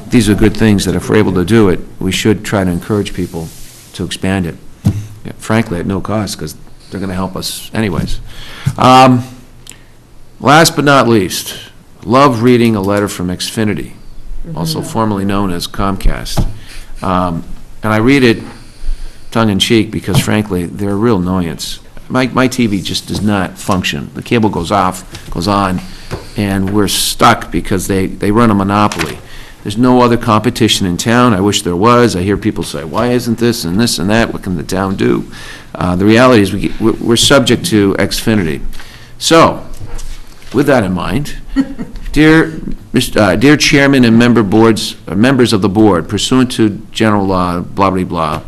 these are good things that if we're able to do it, we should try to encourage people to expand it, frankly, at no cost, because they're going to help us anyways. Last but not least, love reading a letter from Xfinity, also formerly known as Comcast. And I read it tongue-in-cheek because, frankly, they're a real annoyance. My TV just does not function. The cable goes off, goes on, and we're stuck because they run a monopoly. There's no other competition in town. I wish there was. I hear people say, why isn't this and this and that? What can the town do? The reality is we're subject to Xfinity. So, with that in mind, dear Chairman and members of the board, pursuant to General Law, blah, blah, blah,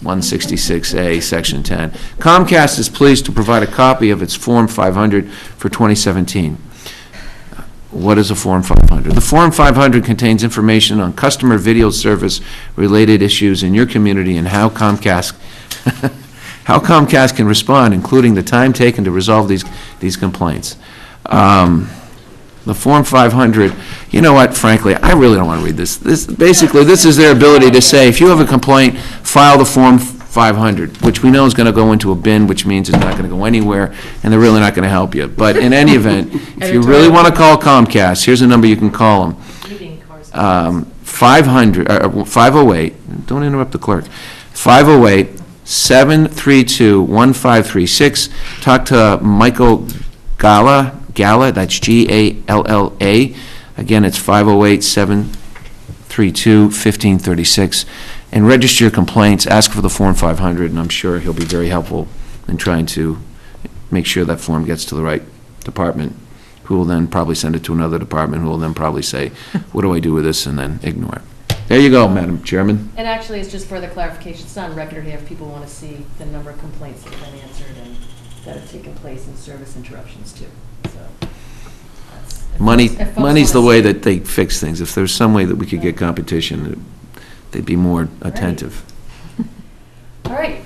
166A, Section 10, Comcast is pleased to provide a copy of its Form 500 for 2017. What is a Form 500? The Form 500 contains information on customer video service related issues in your community and how Comcast can respond, including the time taken to resolve these complaints. The Form 500, you know what, frankly, I really don't want to read this. Basically, this is their ability to say, if you have a complaint, file the Form 500, which we know is going to go into a bin, which means it's not going to go anywhere, and they're really not going to help you. But in any event, if you really want to call Comcast, here's a number you can call them. 508, don't interrupt the clerk, 508-732-1536. Talk to Michael Gala, that's Galla. Again, it's 508-732-1536. And register your complaints, ask for the Form 500, and I'm sure he'll be very helpful in trying to make sure that form gets to the right department, who will then probably send it to another department, who will then probably say, what do I do with this, and then ignore it. There you go, Madam Chairman. And actually, it's just further clarification. It's not on record here if people want to see the number of complaints that have been answered and that have taken place in service interruptions too. So Money's the way that they fix things. If there's some way that we could get competition, they'd be more attentive. All right,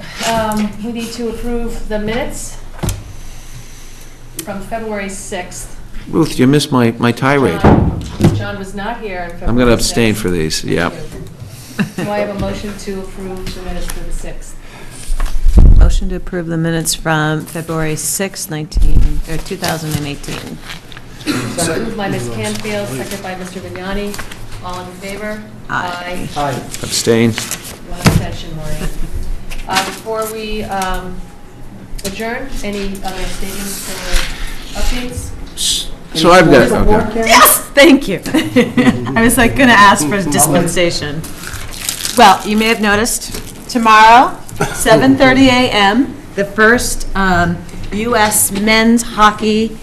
we need to approve the minutes from February 6th. Ruth, you missed my tirade. John was not here on February 6th. I'm going to abstain for these, yeah. Do I have a motion to approve the minutes for the 6th? Motion to approve the minutes from February 6, 2018. Moved by Ms. Canfield, second by Mr. Vignani. All in favor? Aye. Abstain. One abstention, Maureen. Before we adjourn, any other statements or updates? So I've got, okay. Yes, thank you. I was going to ask for dispensation. Well, you may have noticed, tomorrow, 7:30 a.m., the first U.S. men's hockey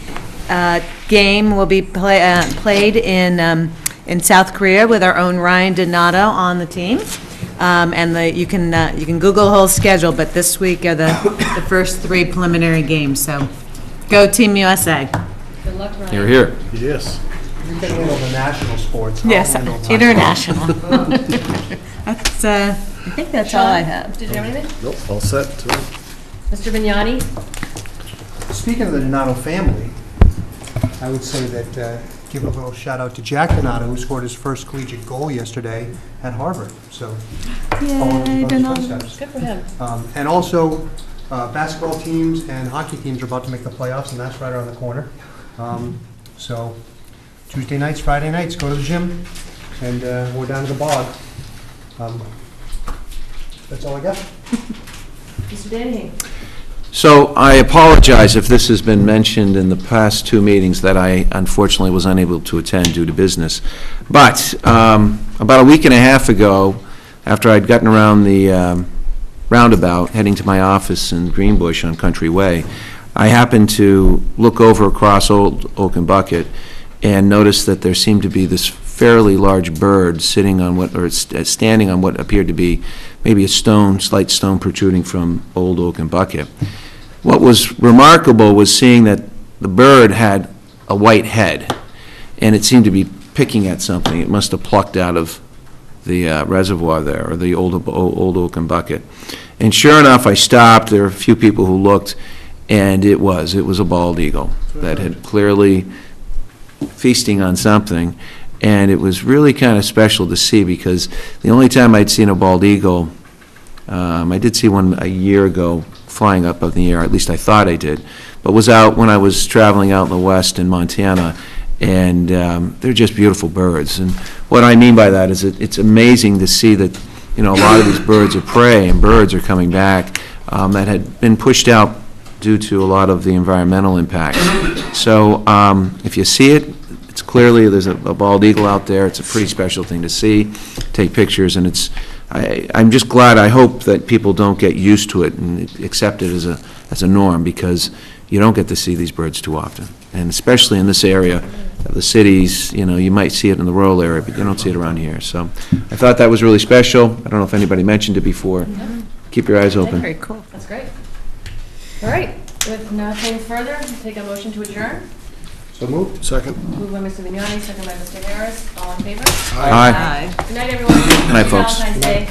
game will be played in South Korea with our own Ryan Donato on the team. And you can Google the whole schedule, but this week are the first 3 preliminary games. So, go Team USA! Good luck, Ryan. You're here. Yes. You can handle the national sports. Yes, international. That's, I think that's all I have. Did you have anything? Nope, all set. Mr. Vignani? Speaking of the Donato family, I would say that give a little shout out to Jack Donato, who scored his first collegiate goal yesterday at Harvard. So, Yay, Donato. Good for him. And also, basketball teams and hockey teams are about to make the playoffs, and that's right around the corner. So, Tuesday nights, Friday nights, go to the gym, and we're down to the bog. That's all I got. Mr. Danahy? So I apologize if this has been mentioned in the past 2 meetings that I unfortunately was unable to attend due to business. But about a week and a half ago, after I'd gotten around the roundabout, heading to my office in Greenbush on Country Way, I happened to look over across Old Oak and Bucket and noticed that there seemed to be this fairly large bird sitting on standing on what appeared to be maybe a slight stone protruding from Old Oak and Bucket. What was remarkable was seeing that the bird had a white head, and it seemed to be picking at something. It must have plucked out of the reservoir there, or the old Oak and Bucket. And sure enough, I stopped. There were a few people who looked, and it was a bald eagle that had clearly feasting on something. And it was really kind of special to see, because the only time I'd seen a bald eagle, I did see one a year ago flying up in the air, at least I thought I did, but was out when I was traveling out in the west in Montana, and they're just beautiful birds. And what I mean by that is that it's amazing to see that, a lot of these birds are prey, and birds are coming back that had been pushed out due to a lot of the environmental impacts. So if you see it, it's clearly, there's a bald eagle out there. It's a pretty special thing to see, take pictures, and I'm just glad, I hope that people don't get used to it and accept it as a norm, because you don't get to see these birds too often. And especially in this area of the cities, you might see it in the rural area, but you don't see it around here. So I thought that was really special. I don't know if anybody mentioned it before. Keep your eyes open. Very cool. That's great. All right, with nothing further, I'll take a motion to adjourn. So moved. Second. Moved by Mr. Vignani, second by Mr. Harris. All in favor? Aye. Good night, everyone. Good night, folks. Valentine's Day.